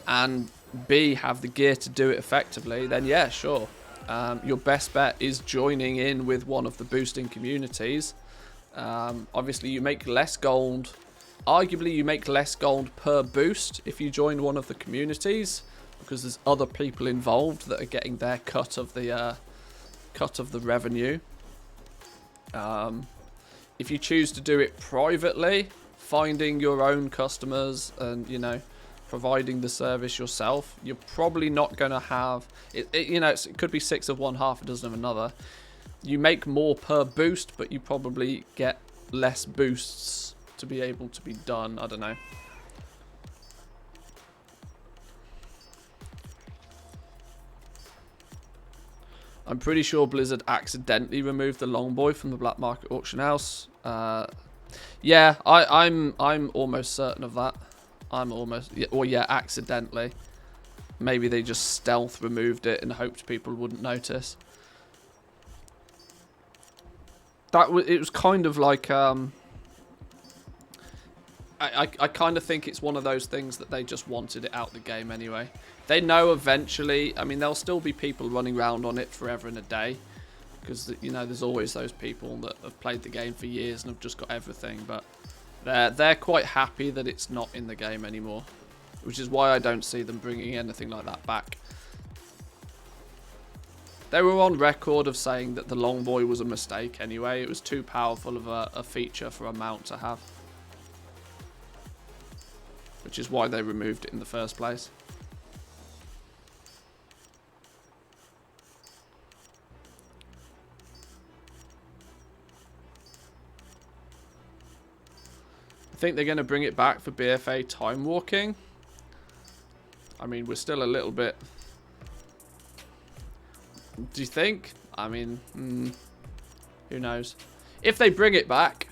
and B, have the gear to do it effectively, then yeah, sure. Your best bet is joining in with one of the boosting communities. Obviously, you make less gold. Arguably, you make less gold per boost if you join one of the communities, because there's other people involved that are getting their cut of the revenue. If you choose to do it privately, finding your own customers and, you know, providing the service yourself, you're probably not going to have it. You know, it could be 6 of one, half a dozen of another. You make more per boost, but you probably get less boosts to be able to be done. I don't know. I'm pretty sure Blizzard accidentally removed the Longboy from the black market auction house. Yeah, I'm almost certain of that. I'm almost, yeah, or yeah, accidentally. maybe they just stealth removed it and hoped people wouldn't notice. It was kind of like I kind of think it's one of those things that they just wanted it out the game anyway. They know eventually, I mean, there'll still be people running around on it forever and a day, because, you know, there's always those people that have played the game for years and have just got everything, but they're quite happy that it's not in the game anymore, which is why I don't see them bringing anything like that back. They were on record of saying that the Longboy was a mistake anyway. It was too powerful of a feature for a mount to have, which is why they removed it in the first place. I think they're going to bring it back for BFA time walking. I mean, we're still a little bit... Do you think? I mean, who knows? If they bring it back,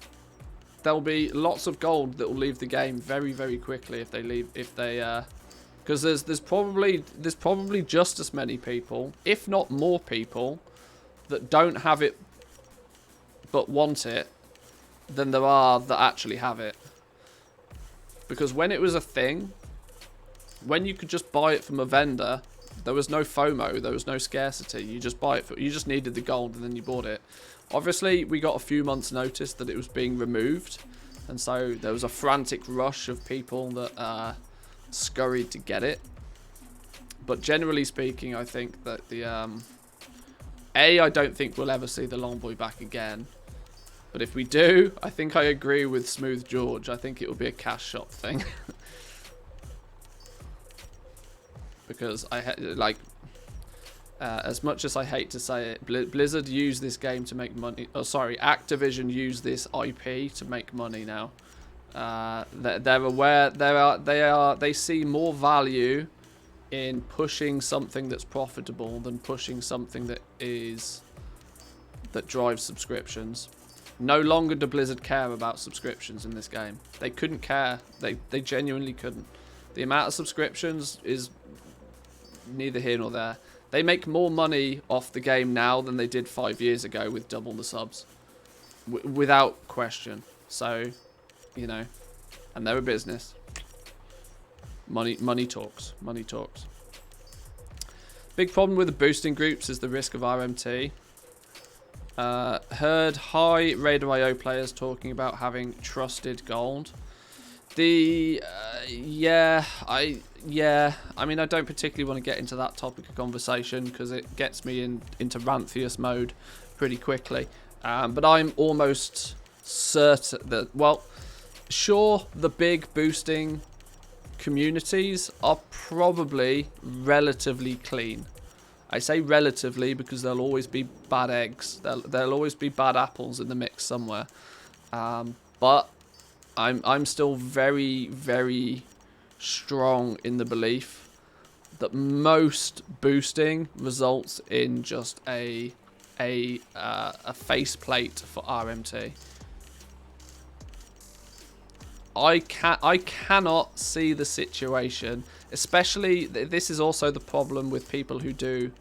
there'll be lots of gold that will leave the game very, very quickly if they leave. Because there's probably just as many people, if not more people, that don't have it but want it than there are that actually have it. Because when it was a thing, when you could just buy it from a vendor, there was no FOMO, there was no scarcity. You just buy it you just needed the gold and then you bought it. Obviously, we got a few months' notice that it was being removed, and so there was a frantic rush of people that scurried to get it. But generally speaking, I think that the I don't think we'll ever see the Longboy back again. But if we do, I think I agree with Smooth George. I think it will be a cash shop thing. Because as much as I hate to say it, Blizzard used this game to make money. Oh, sorry, Activision used this IP to make money now. They're aware. They see more value in pushing something that's profitable than pushing something that drives subscriptions. No longer do Blizzard care about subscriptions in this game. They couldn't care. They genuinely couldn't. The amount of subscriptions is neither here nor there. They make more money off the game now than they did 5 years ago with double the subs. Without question. So, you know, and they're a business. Money talks. Money talks. Big problem with the boosting groups is the risk of RMT. Heard high Raider.io players talking about having trusted gold. I mean, I don't particularly want to get into that topic of conversation because it gets me into Ranthius mode pretty quickly. But I'm almost certain that, well, sure, the big boosting communities are probably relatively clean. I say relatively because there'll always be bad eggs. There'll always be bad apples in the mix somewhere. But I'm still very, very strong in the belief that most boosting results in just a faceplate for RMT. I cannot see the situation, especially this is also the problem with people who do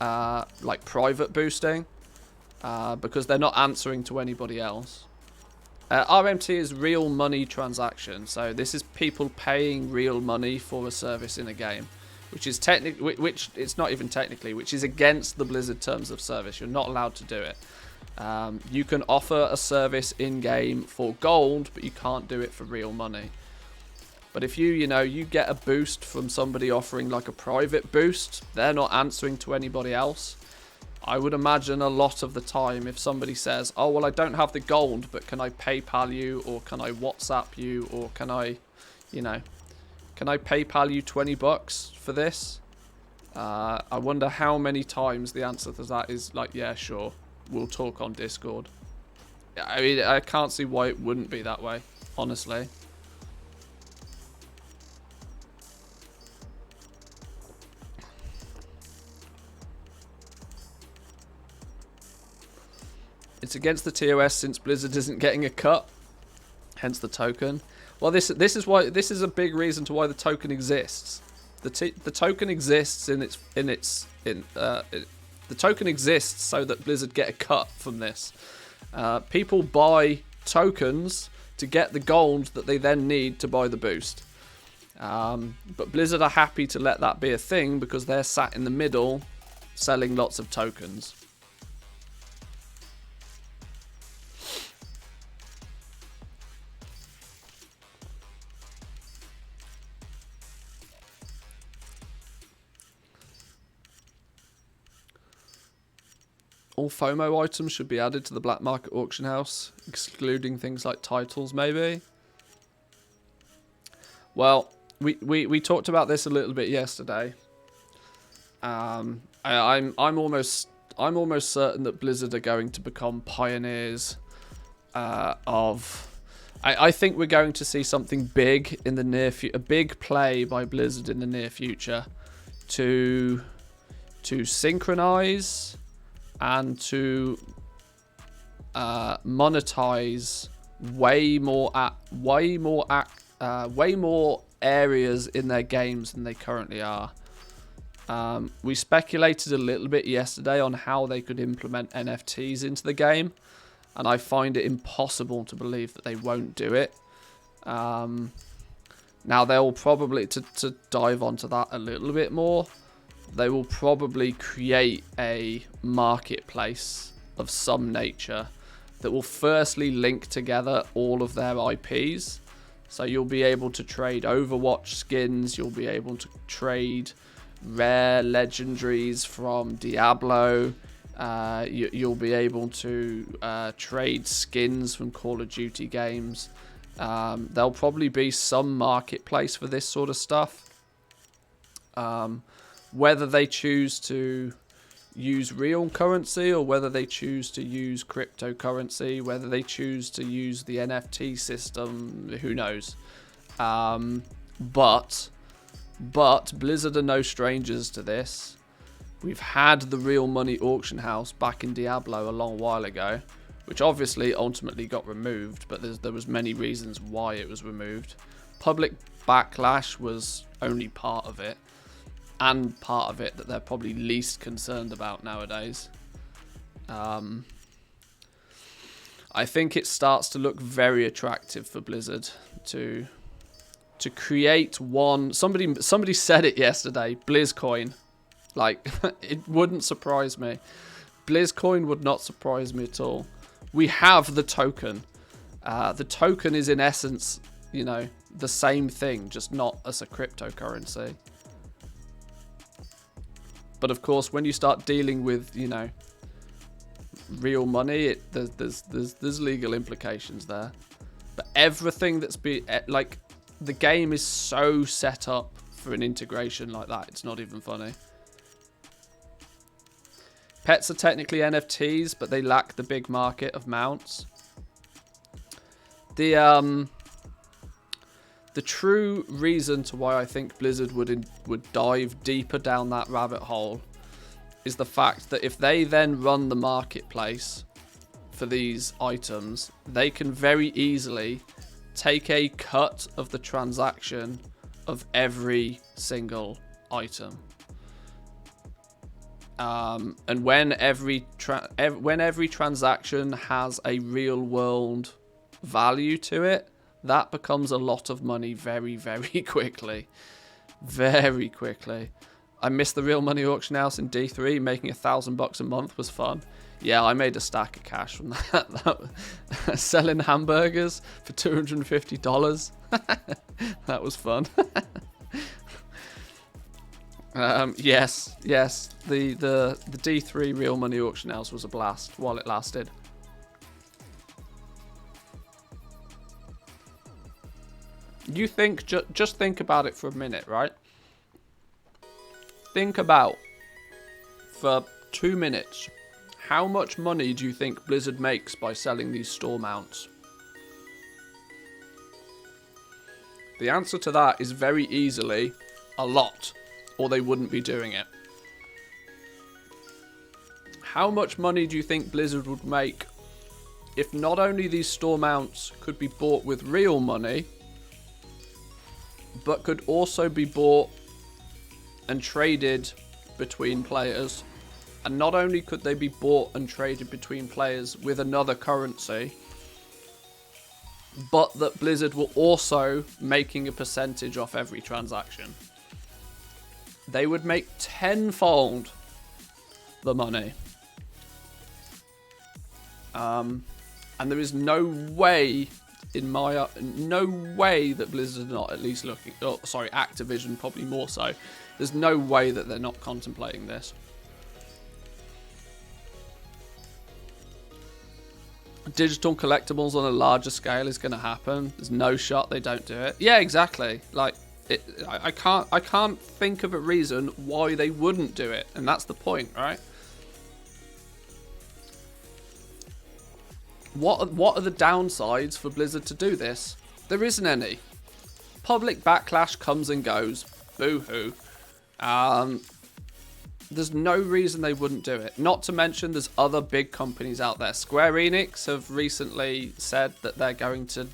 like private boosting, because they're not answering to anybody else. RMT is real money transaction, so this is people paying real money for a service in a game, which is which it's not even technically, which is against the Blizzard terms of service. You're not allowed to do it. You can offer a service in-game for gold, but you can't do it for real money. But if you get a boost from somebody offering like a private boost, they're not answering to anybody else. I would imagine a lot of the time if somebody says, oh, well, I don't have the gold, but can I PayPal you, or can I WhatsApp you, or can I PayPal you $20 for this? I wonder how many times the answer to that is like, yeah, sure. We'll talk on Discord. I mean, I can't see why it wouldn't be that way, honestly. It's against the TOS since Blizzard isn't getting a cut, hence the token. Well, this is a big reason to why the token exists. The token exists the token exists so that Blizzard get a cut from this. People buy tokens to get the gold that they then need to buy the boost. But Blizzard are happy to let that be a thing because they're sat in the middle selling lots of tokens. All FOMO items should be added to the black market auction house, excluding things like titles, maybe. Well, we talked about this a little bit yesterday. I'm almost certain that Blizzard are going to become pioneers of. I think we're going to see something big in the near future, a big play by Blizzard in the near future to synchronize and to monetize way more areas in their games than they currently are. We speculated a little bit yesterday on how they could implement NFTs into the game, and I find it impossible to believe that they won't do it. Now they'll probably, to dive onto that a little bit more, they will probably create a marketplace of some nature that will firstly link together all of their IPs. So you'll be able to trade Overwatch skins, you'll be able to trade rare legendaries from Diablo, you'll be able to trade skins from Call of Duty games. There'll probably be some marketplace for this sort of stuff. Whether they choose to use real currency or whether they choose to use cryptocurrency, whether they choose to use the NFT system, who knows. But Blizzard are no strangers to this. We've had the real money auction house back in Diablo a long while ago, which obviously ultimately got removed, but there was many reasons why it was removed. Public backlash was only part of it, and part of it that they're probably least concerned about nowadays. I think it starts to look very attractive for Blizzard to create one. Somebody said it yesterday, BlizzCoin. Like, it wouldn't surprise me. BlizzCoin would not surprise me at all. We have the token. The token is in essence, the same thing, just not as a cryptocurrency. But of course, when you start dealing with, real money, there's legal implications there. But everything that's the game is so set up for an integration like that, it's not even funny. Pets are technically NFTs, but they lack the big market of mounts. The true reason to why I think Blizzard would dive deeper down that rabbit hole is the fact that if they then run the marketplace for these items, they can very easily take a cut of the transaction of every single item. And when every transaction has a real world value to it, that becomes a lot of money very, very quickly. Very quickly. I missed the real money auction house in D3. Making $1,000 a month was fun. Yeah, I made a stack of cash from that. Selling hamburgers for $250. That was fun. Yes. The D3 real money auction house was a blast while it lasted. You think, just think about it for a minute, right? Think about, for 2 minutes, how much money do you think Blizzard makes by selling these store mounts? The answer to that is very easily a lot, or they wouldn't be doing it. How much money do you think Blizzard would make if not only these store mounts could be bought with real money, but could also be bought and traded between players. And not only could they be bought and traded between players with another currency, but that Blizzard were also making a percentage off every transaction. They would make tenfold the money. And there is no way, no way that Blizzard are not at least looking. Oh, sorry, Activision probably more so. There's no way that they're not contemplating this. Digital collectibles on a larger scale is going to happen. There's no shot they don't do it. Yeah, exactly. Like, I can't think of a reason why they wouldn't do it, and that's the point, right? What are the downsides for Blizzard to do this? There isn't any. Public backlash comes and goes. Boo-hoo. There's no reason they wouldn't do it. Not to mention there's other big companies out there. Square Enix have recently said that they're going to,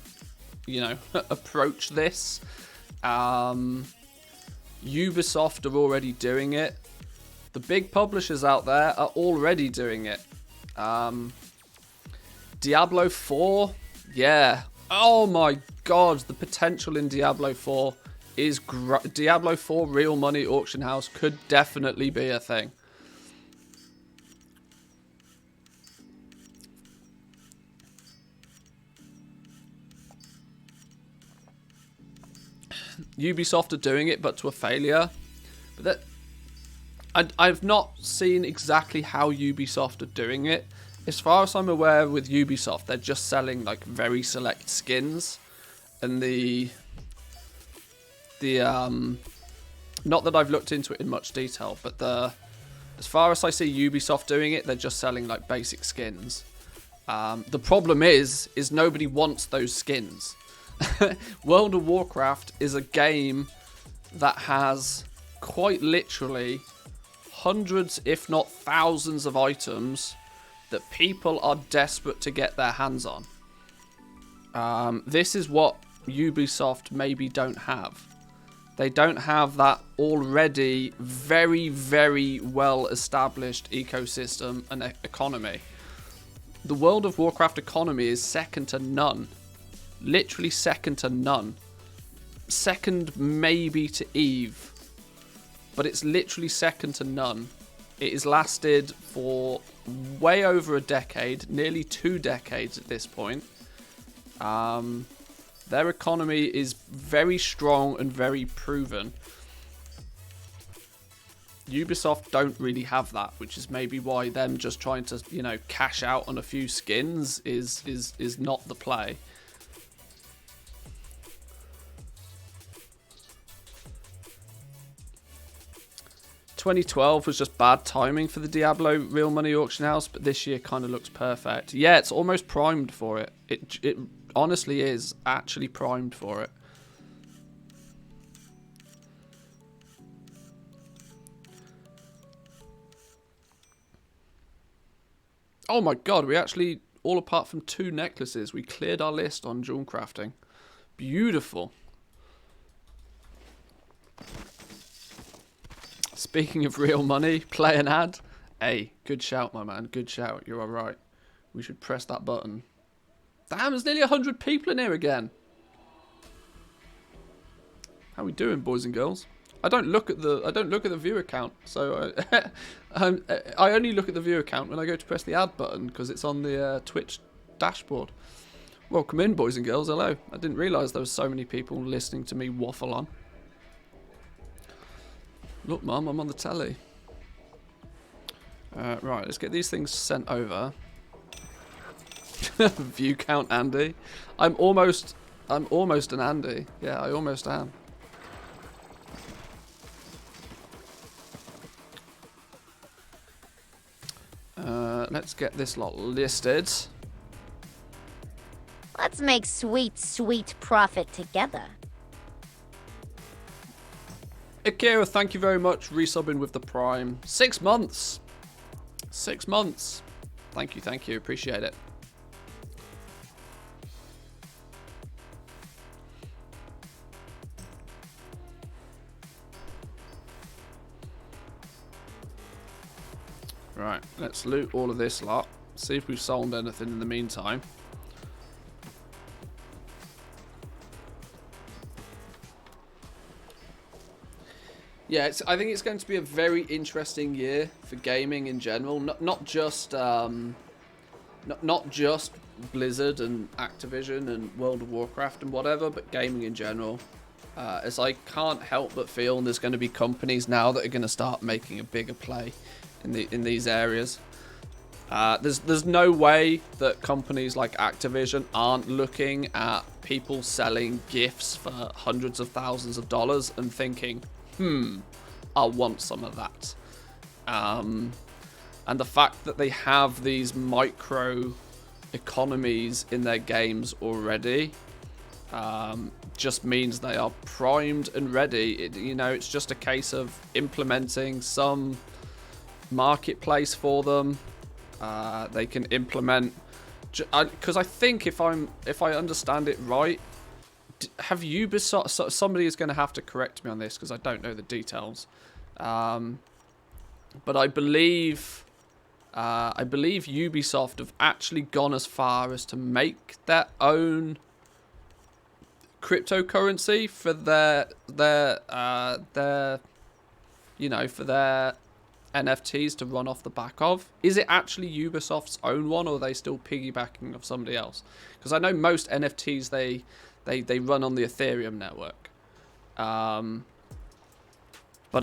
you know, approach this. Ubisoft are already doing it. The big publishers out there are already doing it. Diablo 4, yeah. Oh my god, the potential in Diablo 4 is Diablo 4 real money auction house could definitely be a thing. Ubisoft are doing it, but to a failure. But I've not seen exactly how Ubisoft are doing it. As far as I'm aware, with Ubisoft, they're just selling like very select skins, and not that I've looked into it in much detail, but as far as I see Ubisoft doing it, they're just selling like basic skins. The problem is nobody wants those skins. World of Warcraft is a game that has quite literally hundreds, if not thousands, of items that people are desperate to get their hands on. This is what Ubisoft maybe don't have. They don't have that already very, very well established ecosystem and economy. The World of Warcraft economy is second to none. Literally second to none. Second maybe to EVE. But it's literally second to none. It has lasted for way over a decade, nearly 2 decades at this point. Their economy is very strong and very proven. Ubisoft don't really have that, which is maybe why them just trying to, you know, cash out on a few skins is not the play. ...2012 was just bad timing for the Diablo real money auction house, but this year kind of looks perfect. Yeah, it's almost primed for it. It honestly is actually primed for it. Oh my god, we actually, all apart from 2 necklaces, we cleared our list on jewel crafting. Beautiful. Speaking of real money, play an ad. Hey, good shout, my man. Good shout. You're alright. We should press that button. Damn, there's nearly 100 people in here again. How we doing, boys and girls? I don't look at the viewer count, so I only look at the viewer count when I go to press the ad button because it's on the Twitch dashboard. Welcome in, boys and girls. Hello. I didn't realise there were so many people listening to me waffle on. Look, Mum, I'm on the telly. Right, let's get these things sent over. View count, Andy. I'm almost an Andy. Yeah, I almost am. Let's get this lot listed. Let's make sweet, sweet profit together. Akira, thank you very much. Resubbing with the Prime. 6 months. 6 months. Thank you. Appreciate it. Right, let's loot all of this lot. See if we've sold anything in the meantime. Yeah, I think it's going to be a very interesting year for gaming in general. Not just Blizzard and Activision and World of Warcraft and whatever, but gaming in general. As I can't help but feel there's going to be companies now that are going to start making a bigger play in these areas. There's no way that companies like Activision aren't looking at people selling gifts for hundreds of thousands of dollars and thinking, I want some of that. And the fact that they have these micro economies in their games already just means they are primed and ready. It's just a case of implementing some marketplace for them. They can implement, because I think if I understand it right, have Ubisoft, somebody is going to have to correct me on this because I don't know the details, but I believe Ubisoft have actually gone as far as to make their own cryptocurrency for their NFTs to run off the back of. Is it actually Ubisoft's own one, or are they still piggybacking off somebody else? Because I know most NFTs they run on the Ethereum network. But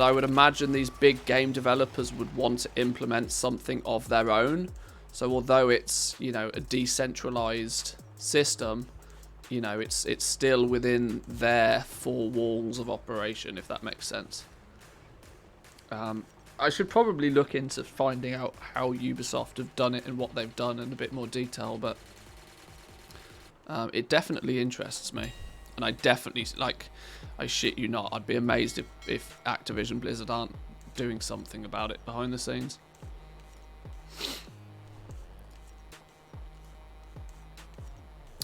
I would imagine these big game developers would want to implement something of their own. So although it's, a decentralized system, it's still within their four walls of operation, if that makes sense. I should probably look into finding out how Ubisoft have done it and what they've done in a bit more detail, but it definitely interests me. And I definitely, I shit you not, I'd be amazed if Activision Blizzard aren't doing something about it behind the scenes.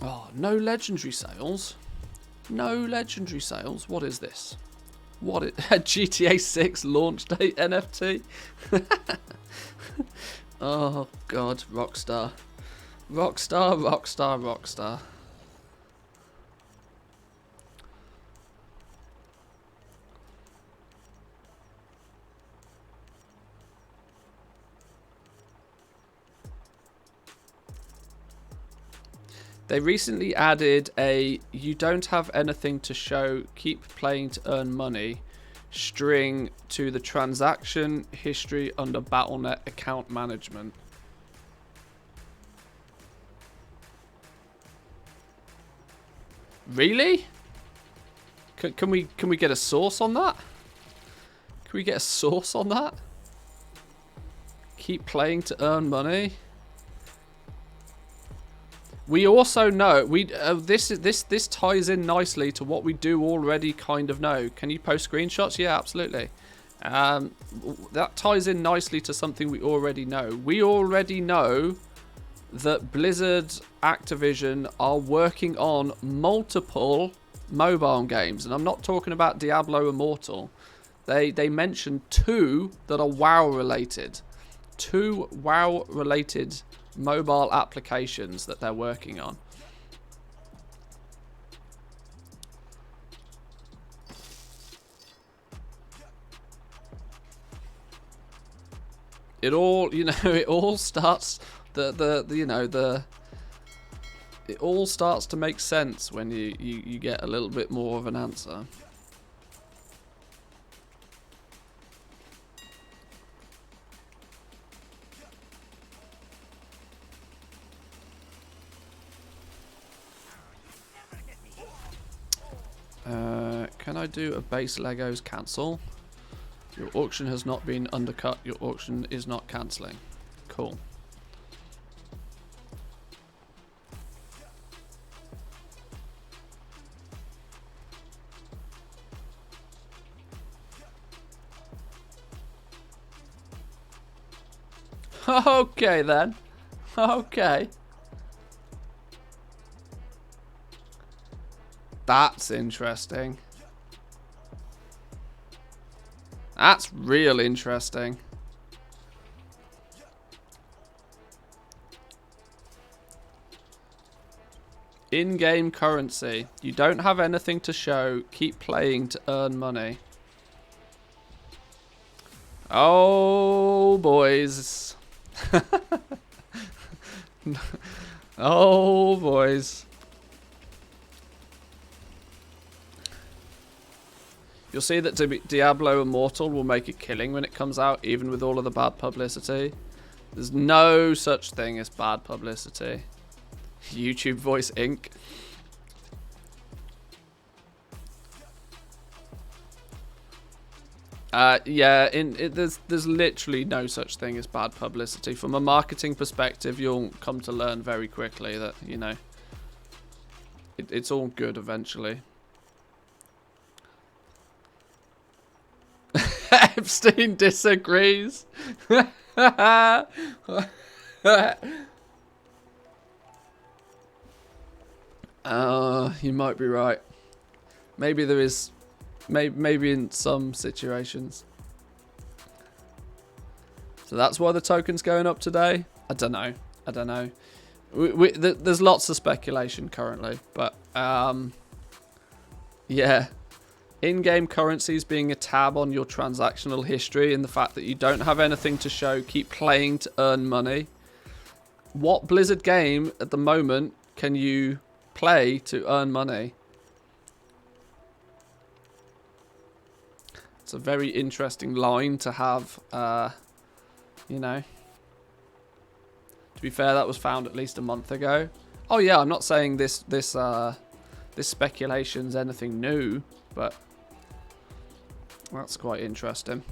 Oh, no legendary sales. No legendary sales. What is this? What it GTA 6 launch date NFT? Oh god, Rockstar. Rockstar. They recently added a "you don't have anything to show, keep playing to earn money" string to the transaction history under Battle.net account management. Really? Can we get a source on that? Can we get a source on that? Keep playing to earn money. We also know this ties in nicely to what we do already kind of know. Can you post screenshots? Yeah, absolutely. That ties in nicely to something we already know. We already know that Blizzard Activision are working on multiple mobile games, and I'm not talking about Diablo Immortal. They mentioned two that are WoW related. Two WoW related mobile applications that they're working on. It all, it all starts it all starts to make sense when you get a little bit more of an answer. Can I do a base Legos cancel? Your auction has not been undercut. Your auction is not cancelling. Cool. Okay then. Okay. That's interesting. That's real interesting. In-game currency. You don't have anything to show. Keep playing to earn money. Oh, boys. Oh, boys. You'll see that Diablo Immortal will make a killing when it comes out, even with all of the bad publicity. There's no such thing as bad publicity. YouTube Voice Inc. Yeah, there's literally no such thing as bad publicity. From a marketing perspective, you'll come to learn very quickly that, you know, it's all good eventually. Epstein disagrees. You might be right. Maybe there is, maybe in some situations. So that's why the token's going up today. I don't know. I don't know. There's lots of speculation currently, but yeah. In-game currencies being a tab on your transactional history, and the fact that you don't have anything to show, keep playing to earn money. What Blizzard game at the moment can you play to earn money? It's a very interesting line to have, you know. To be fair, that was found at least a month ago. Oh yeah, I'm not saying this speculation's anything new, but that's quite interesting.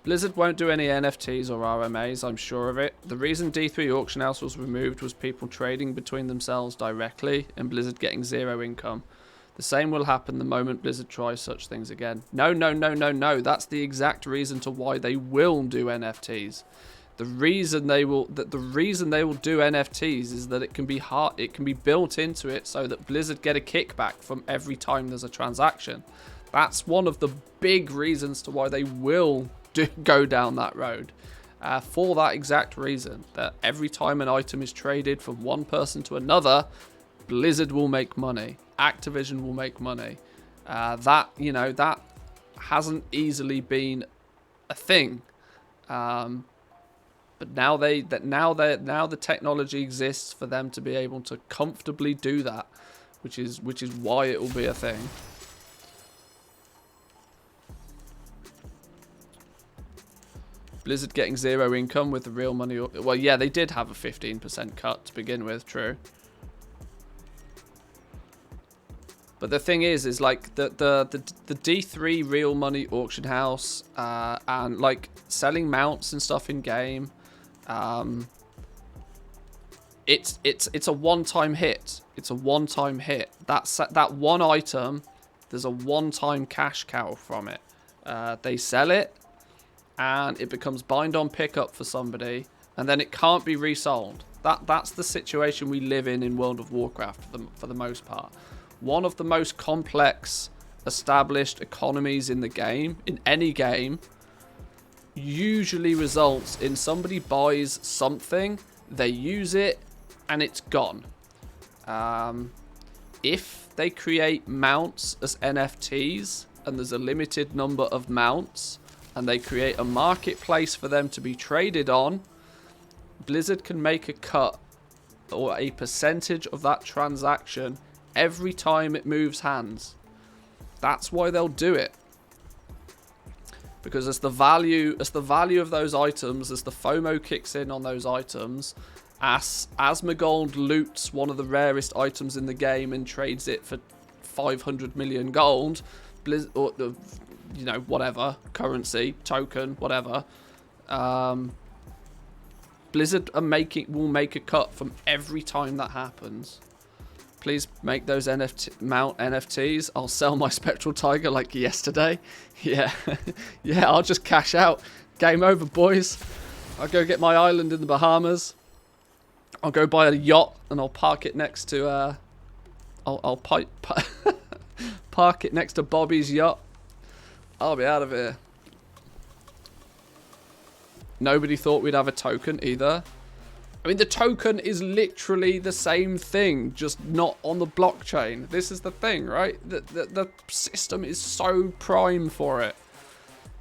Blizzard won't do any NFTs or RMAs, I'm sure of it. The reason D3 Auction House was removed was people trading between themselves directly and Blizzard getting zero income. The same will happen the moment Blizzard tries such things again. No, no, no, no, no. That's the exact reason to why they will do NFTs. The reason they will do NFTs is that it can be built into it so that Blizzard get a kickback from every time there's a transaction. That's one of the big reasons to why they will go down that road. For that exact reason, that every time an item is traded from one person to another, Blizzard will make money. Activision will make money. That hasn't easily been a thing. But now the technology exists for them to be able to comfortably do that, which is why it will be a thing. Blizzard getting zero income with the real money. Well, yeah, they did have a 15% cut to begin with, true. But the thing is like the D3 real money auction house and like selling mounts and stuff in game. It's a one-time hit. It's a one-time hit. That one item, there's a one-time cash cow from it. They sell it, and it becomes bind on pickup for somebody, and then it can't be resold. That's the situation we live in World of Warcraft for the most part. One of the most complex established economies in the game, in any game, usually results in somebody buys something, they use it, and it's gone. If they create mounts as NFTs, and there's a limited number of mounts, and they create a marketplace for them to be traded on, Blizzard can make a cut or a percentage of that transaction every time it moves hands. That's why they'll do it. Because as the value of those items, as the FOMO kicks in on those items, as Asmongold loots one of the rarest items in the game and trades it for 500 million gold, Blizzard, or you know, whatever currency, token, whatever, Blizzard will make a cut from every time that happens. Please make those mount NFTs. I'll sell my Spectral Tiger like yesterday. Yeah, yeah, I'll just cash out. Game over, boys. I'll go get my island in the Bahamas. I'll go buy a yacht and I'll park it next to I'll park it next to Bobby's yacht. I'll be out of here. Nobody thought we'd have a token either. I mean, the token is literally the same thing, just not on the blockchain. This is the thing, right? The system is so prime for it.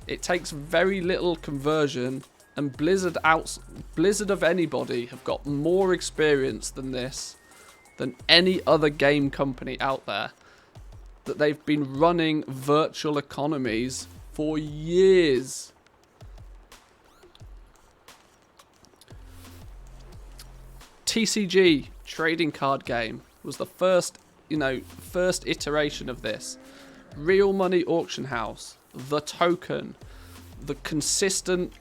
It takes very little conversion, and Blizzard of anybody have got more experience than this, than any other game company out there. That they've been running virtual economies for years. TCG trading card game was the first iteration of this. Real Money Auction House, the token, the consistent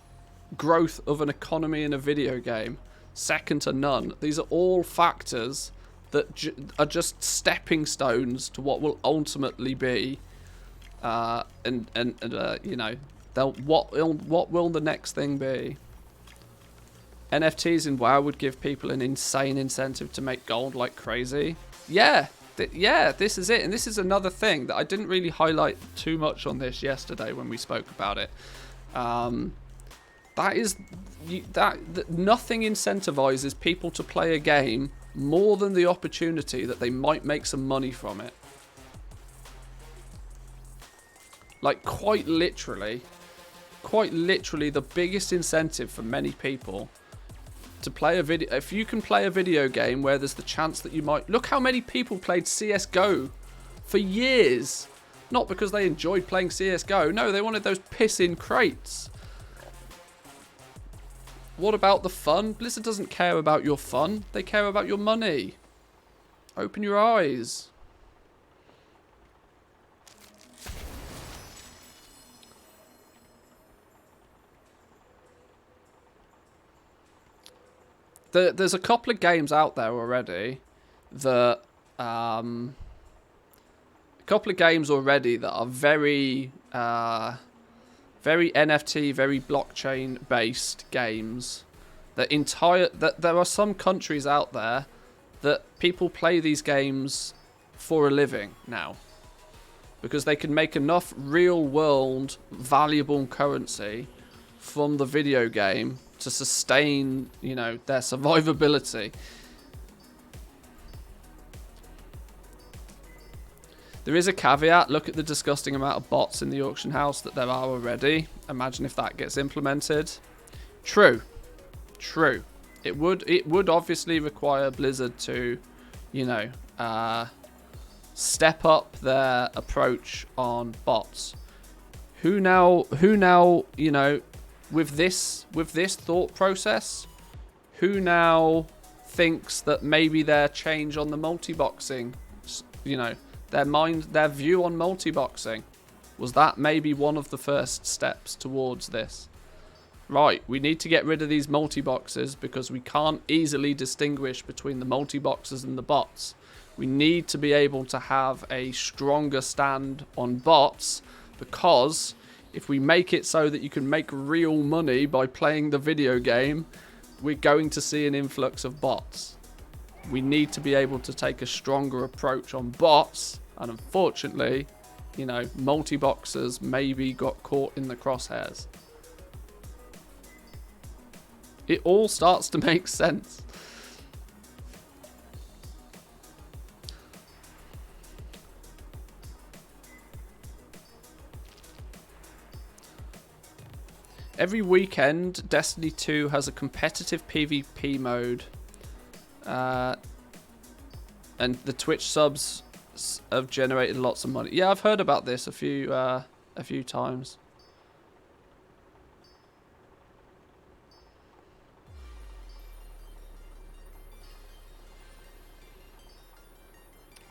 growth of an economy in a video game, second to none. These are all factors that are just stepping stones to what will ultimately be, what will the next thing be? NFTs in WoW would give people an insane incentive to make gold like crazy. Yeah, this is it. And this is another thing that I didn't really highlight too much on this yesterday when we spoke about it. That nothing incentivizes people to play a game more than the opportunity that they might make some money from it. Like, quite literally, the biggest incentive for many people to play a video, if you can play a video game where there's the chance that you might, look how many people played CSGO for years, not because they enjoyed playing CSGO, no, they wanted those piss-in crates. What about the fun? Blizzard doesn't care about your fun, they care about your money. Open your eyes. There's a couple of games out there already that are very NFT, very blockchain based games. That there are some countries out there that people play these games for a living now, because they can make enough real world valuable currency from the video game to sustain, their survivability. There is a caveat. Look at the disgusting amount of bots in the auction house that there are already. Imagine if that gets implemented. True. It would obviously require Blizzard to, step up their approach on bots. Who now, with this thought process, who now thinks that maybe their change on the multi-boxing, their view on multi-boxing, was that maybe one of the first steps towards this? Right, we need to get rid of these multi-boxers because we can't easily distinguish between the multi-boxers and the bots. We need to be able to have a stronger stand on bots, because if we make it so that you can make real money by playing the video game, we're going to see an influx of bots. We need to be able to take a stronger approach on bots, and unfortunately, multi-boxers maybe got caught in the crosshairs. It all starts to make sense. Every weekend, Destiny 2 has a competitive PvP mode. And the Twitch subs have generated lots of money. Yeah, I've heard about this a few times.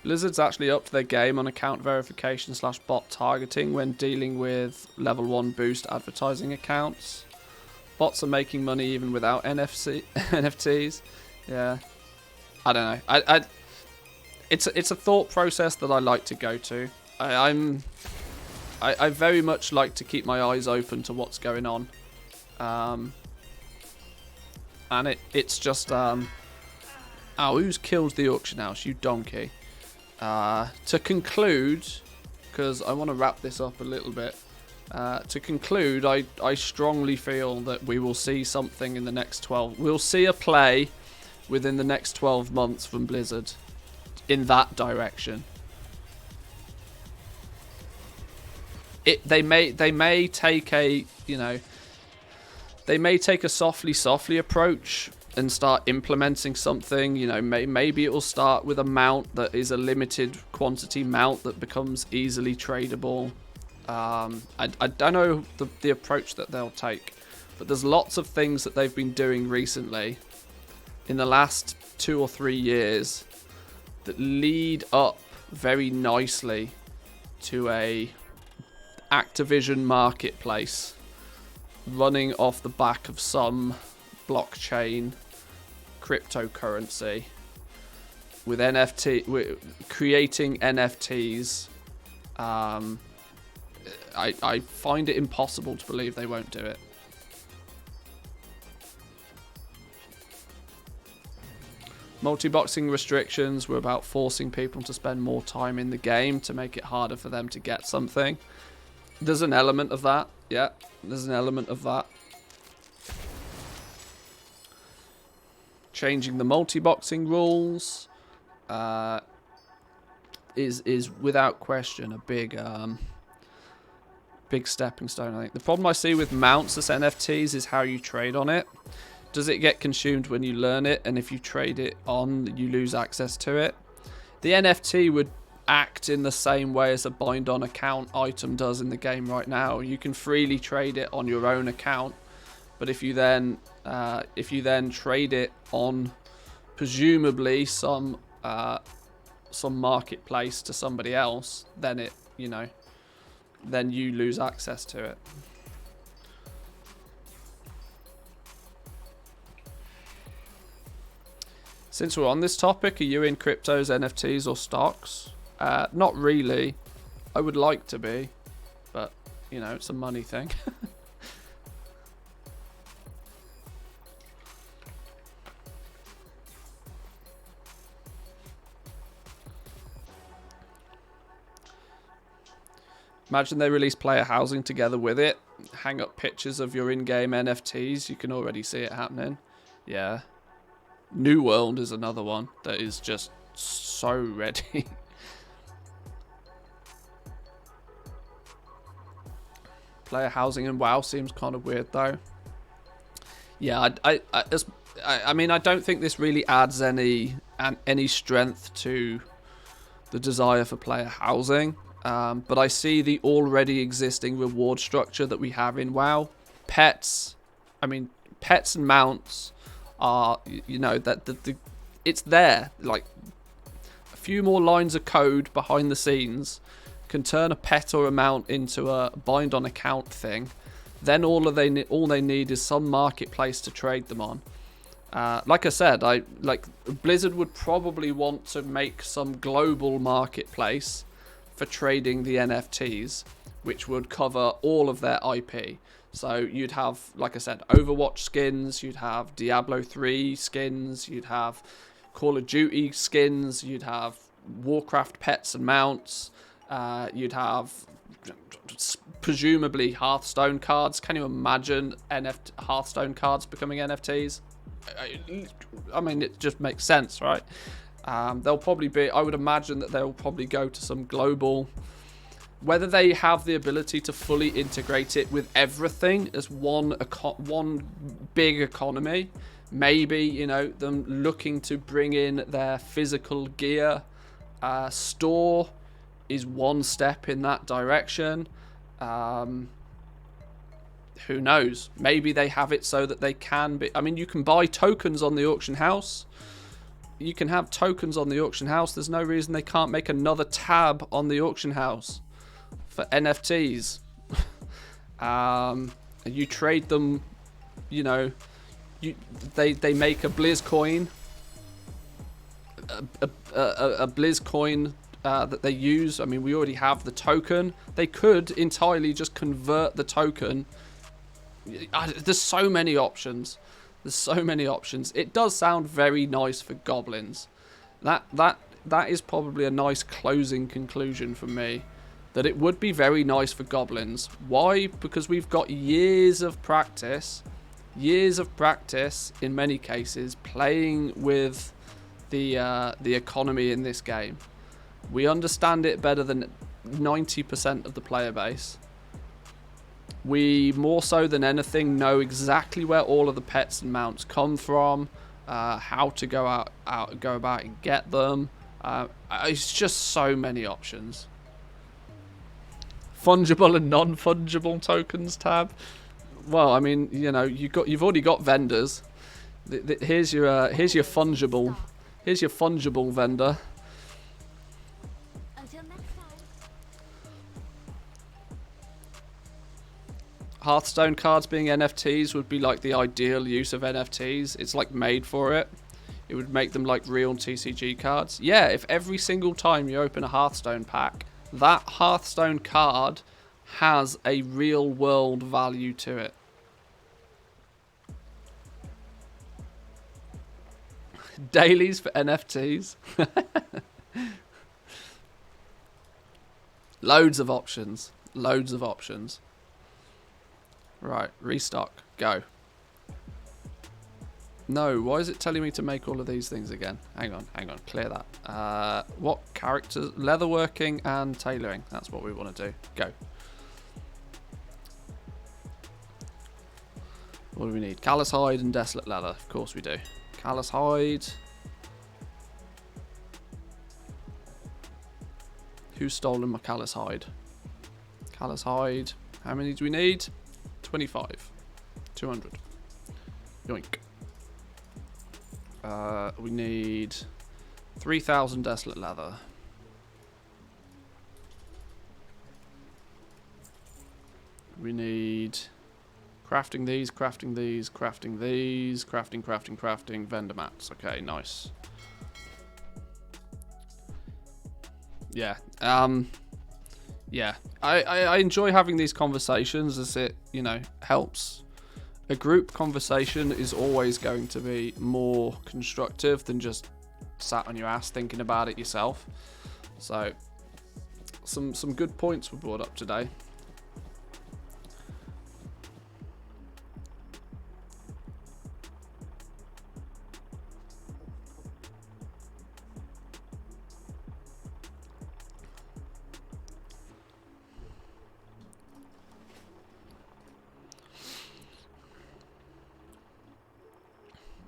Blizzard's actually upped their game on account verification / bot targeting when dealing with level 1 boost advertising accounts. Bots are making money even without NFTs. Yeah, I don't know. It's a thought process that I like to go to. I very much like to keep my eyes open to what's going on. And it's just oh, who's killed the auction house? You donkey. To conclude, because I want to wrap this up a little bit, To conclude, I strongly feel that we will see something in the next 12. We'll see a play within the next 12 months from Blizzard in that direction. They may take a, you know, they may take a softly approach and start implementing something. You know, maybe it will start with a mount that is a limited quantity mount that becomes easily tradable. I don't know the approach that they'll take, but there's lots of things that they've been doing recently in the last 2 or 3 years that lead up very nicely to a Activision marketplace running off the back of some blockchain cryptocurrency with creating NFTs. I find it impossible to believe they won't do it. Multi-boxing restrictions were about forcing people to spend more time in the game to make it harder for them to get something. There's an element of that. Yeah, there's an element of that. Changing the multi-boxing rules is without question a big stepping stone, I think. The problem I see with mounts as NFTs is how you trade on it. Does it get consumed when you learn it? And if you trade it on, you lose access to it. The NFT would act in the same way as a bind on account item does in the game right now. You can freely trade it on your own account, but if you then trade it on presumably some marketplace to somebody else, then it, you know, then you lose access to it. Since we're on this topic, are you in cryptos, NFTs, or stocks? Not really. I would like to be, but, you know, it's a money thing. Imagine they release player housing together with it. Hang up pictures of your in-game NFTs. You can already see it happening. Yeah. New World is another one that is just so ready. Player housing in WoW seems kind of weird though. Yeah, I mean, I don't think this really adds any strength to the desire for player housing. But I see the already existing reward structure that we have in WoW. Pets, I mean, pets and mounts are, you know, that it's there. Like, a few more lines of code behind the scenes can turn a pet or a mount into a bind on account thing. Then all they need is some marketplace to trade them on. Like I said, Blizzard would probably want to make some global marketplace for trading the NFTs, which would cover all of their IP. So you'd have, like I said, Overwatch skins, you'd have Diablo 3 skins, you'd have Call of Duty skins, you'd have Warcraft pets and mounts, you'd have presumably Hearthstone cards. Can you imagine Hearthstone cards becoming NFTs? I mean, it just makes sense, right? They'll probably be, I would imagine that they'll probably go to some global, whether they have the ability to fully integrate it with everything as one big economy. Maybe, you know, them looking to bring in their physical gear store is one step in that direction. Who knows? Maybe they have it so that they can be, I mean, you can buy tokens on the auction house. You can have tokens on the auction house. There's no reason they can't make another tab on the auction house for NFTs. And you trade them, you know, they make a Blizz coin, a Blizz coin that they use. I mean, we already have the token. They could entirely just convert the token. There's so many options. There's so many options. It does sound very nice for goblins. That is probably a nice closing conclusion for me. that it would be very nice for goblins. Why? Because we've got years of practice in many cases playing with the economy in this game. We understand it better than 90% of the player base. We, more so than anything, know exactly where all of the pets and mounts come from, how to go about and get them. It's just so many options. Fungible and non-fungible tokens tab. Well, I mean, you know, you've already got vendors. Here's your fungible. Here's your fungible vendor. Hearthstone cards being NFTs would be like the ideal use of NFTs. It's like made for it. It would make them like real TCG cards. Yeah, if every single time you open a Hearthstone pack, that Hearthstone card has a real world value to it. Dailies for NFTs. Loads of options. Loads of options. Right, restock. Go. No, why is it telling me to make all of these things again? Hang on, clear that. What characters? Leatherworking and tailoring. That's what we want to do. Go. What do we need? Callous hide and desolate leather. Of course we do. Callous hide. Who's stolen my callous hide? Callous hide. How many do we need? 25. 200. Yoink. We need 3,000 desolate leather. We need crafting these, crafting these, crafting these, crafting, vendor mats. Okay, nice. Yeah. Yeah. I enjoy having these conversations as it, you know, helps. A group conversation is always going to be more constructive than just sat on your ass thinking about it yourself. So, some good points were brought up today.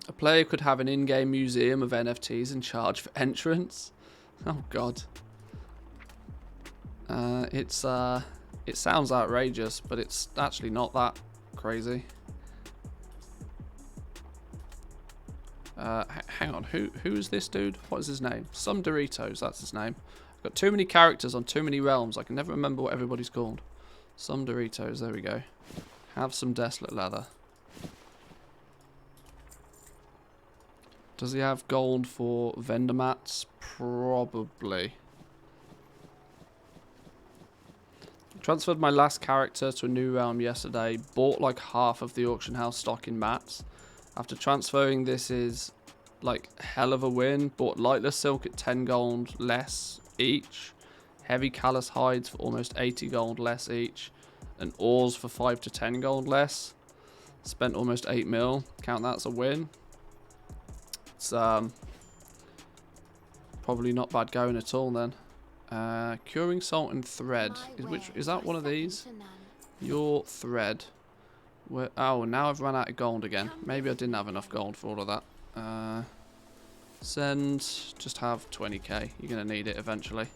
A player could have an in-game museum of NFTs and charge for entrance. Oh god. It sounds outrageous, but it's actually not that crazy. Hang on, who is this dude? What is his name? Some Doritos, that's his name. I've got too many characters on too many realms. I can never remember what everybody's called. Some Doritos, there we go. Have some desolate leather. Does he have gold for vendor mats? Probably. Transferred my last character to a new realm yesterday. Bought like half of the auction house stock in mats. After transferring, this is like hell of a win. Bought lightless silk at 10 gold less each. Heavy callous hides for almost 80 gold less each. And ores for 5 to 10 gold less. Spent almost 8 mil. Count that as a win. It's probably not bad going at all then. Curing salt and thread. Is that one of these? Your thread. Oh, now I've run out of gold again. Maybe I didn't have enough gold for all of that. Send. Just have 20k. You're going to need it eventually.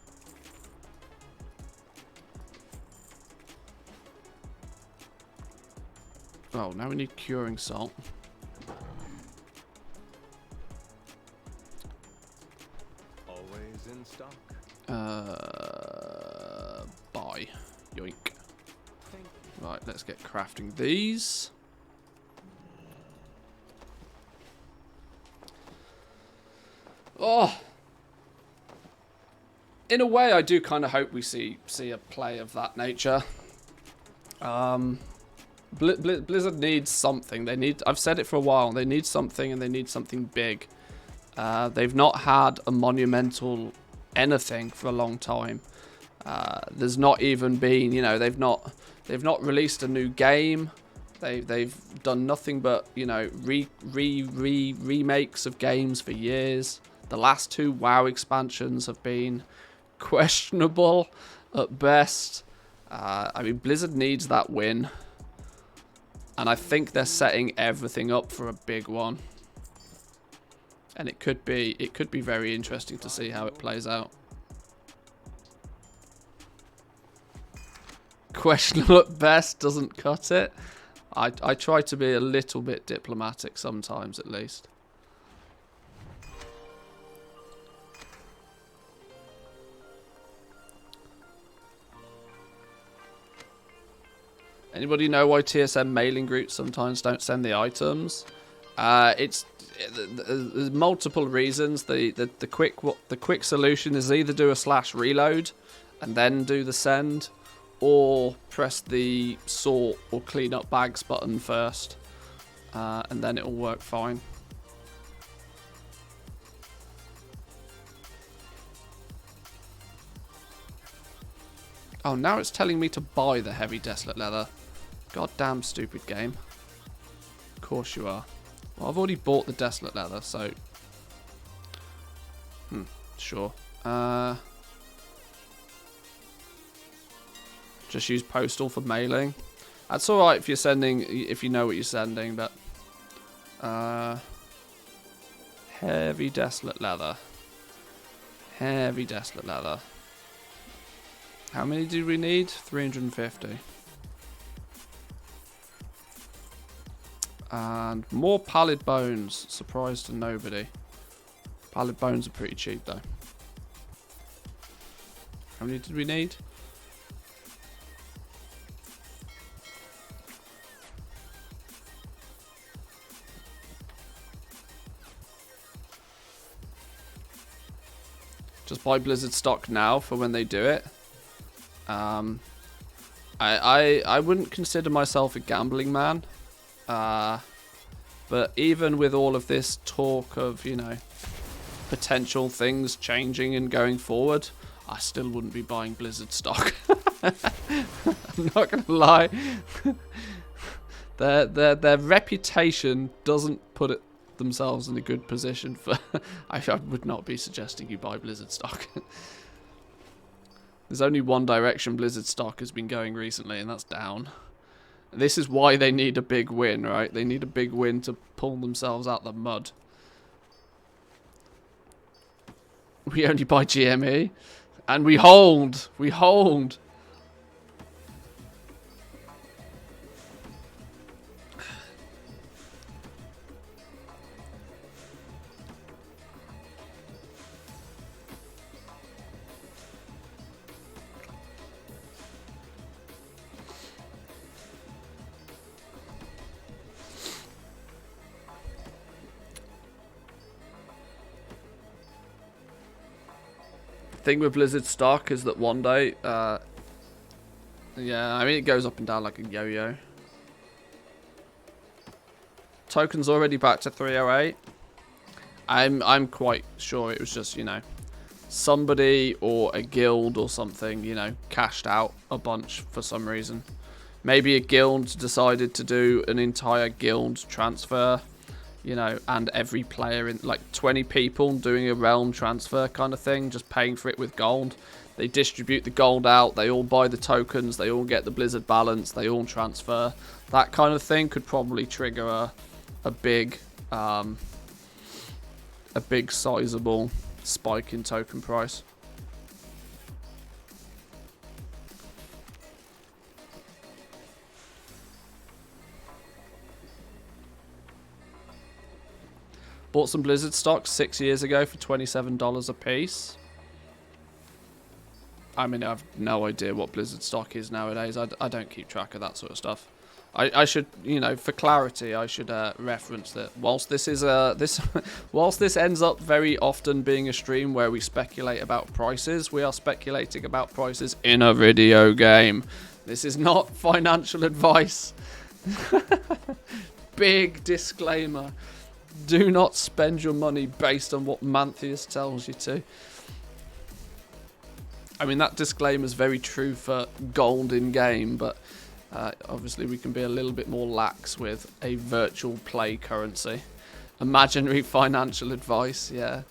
Oh, now we need curing salt. In stock. Buy. Yoink. Right, let's get crafting these. Oh. In a way, I do kind of hope we see a play of that nature. Blizzard needs something. I've said it for a while. They need something, and they need something big. They've not had a monumental anything for a long time. There's not even been, you know, they've not released a new game. They've done nothing but, you know, remakes of games for years. The last 2 WoW expansions have been questionable at best. I mean, Blizzard needs that win, and I think they're setting everything up for a big one. And it could be very interesting to see how it plays out. Questionable at best doesn't cut it. I try to be a little bit diplomatic sometimes, at least. Anybody know why TSM mailing groups sometimes don't send the items? There's multiple reasons. The quick solution is either do a /reload and then do the send, or press the sort or clean up bags button first, and then it'll work fine. Oh, now it's telling me to buy the heavy desolate leather. Goddamn stupid game. Of course you are. Well, I've already bought the desolate leather, so... sure. Just use postal for mailing. That's alright if you're sending, if you know what you're sending, but... heavy desolate leather. Heavy desolate leather. How many do we need? 350. And more pallid bones. Surprise to nobody. Pallid bones are pretty cheap though. How many did we need? Just buy Blizzard stock now for when they do it. I wouldn't consider myself a gambling man. But even with all of this talk of, you know, potential things changing and going forward, I still wouldn't be buying Blizzard stock. I'm not gonna lie. Their reputation doesn't put themselves in a good position for... I would not be suggesting you buy Blizzard stock. There's only one direction Blizzard stock has been going recently, and that's down. This is why they need a big win, right? They need a big win to pull themselves out the mud. We only buy GME. And we hold. We hold. Thing with Blizzard stock is that one day, yeah, I mean, it goes up and down like a yo-yo. Token's already back to 308. I'm quite sure it was just, you know, somebody or a guild or something, you know, cashed out a bunch for some reason. Maybe a guild decided to do an entire guild transfer, you know, and every player, in like 20 people doing a realm transfer kind of thing, just paying for it with gold. They distribute the gold out, they all buy the tokens, they all get the Blizzard balance, they all transfer. That kind of thing could probably trigger a big sizable spike in token price. Bought some Blizzard stock 6 years ago for $27 a piece. I mean, I have no idea what Blizzard stock is nowadays. I don't keep track of that sort of stuff. I should, you know, for clarity, I should reference that whilst this is whilst this ends up very often being a stream where we speculate about prices, we are speculating about prices in a video game. This is not financial advice. Big disclaimer. Do not spend your money based on what Manthias tells you to. I mean, that disclaimer is very true for gold in game, but obviously we can be a little bit more lax with a virtual play currency. Imaginary financial advice, yeah.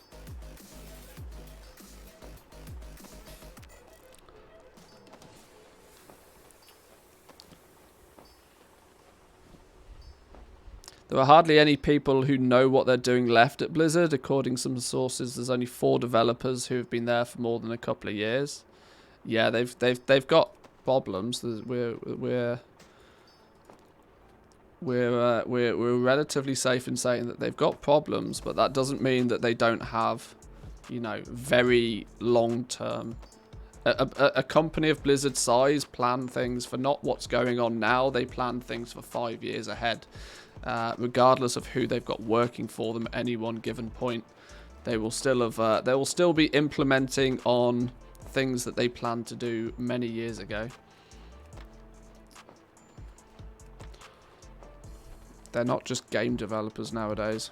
There are hardly any people who know what they're doing left at Blizzard. According to some sources, there's only 4 developers who have been there for more than a couple of years. Yeah, they've got problems. We're relatively safe in saying that they've got problems, but that doesn't mean that they don't have, you know, very long term. A company of Blizzard size plan things for not what's going on now. They plan things for 5 years ahead. Regardless of who they've got working for them at any one given point, they will still be implementing on things that they planned to do many years ago. They're not just game developers nowadays.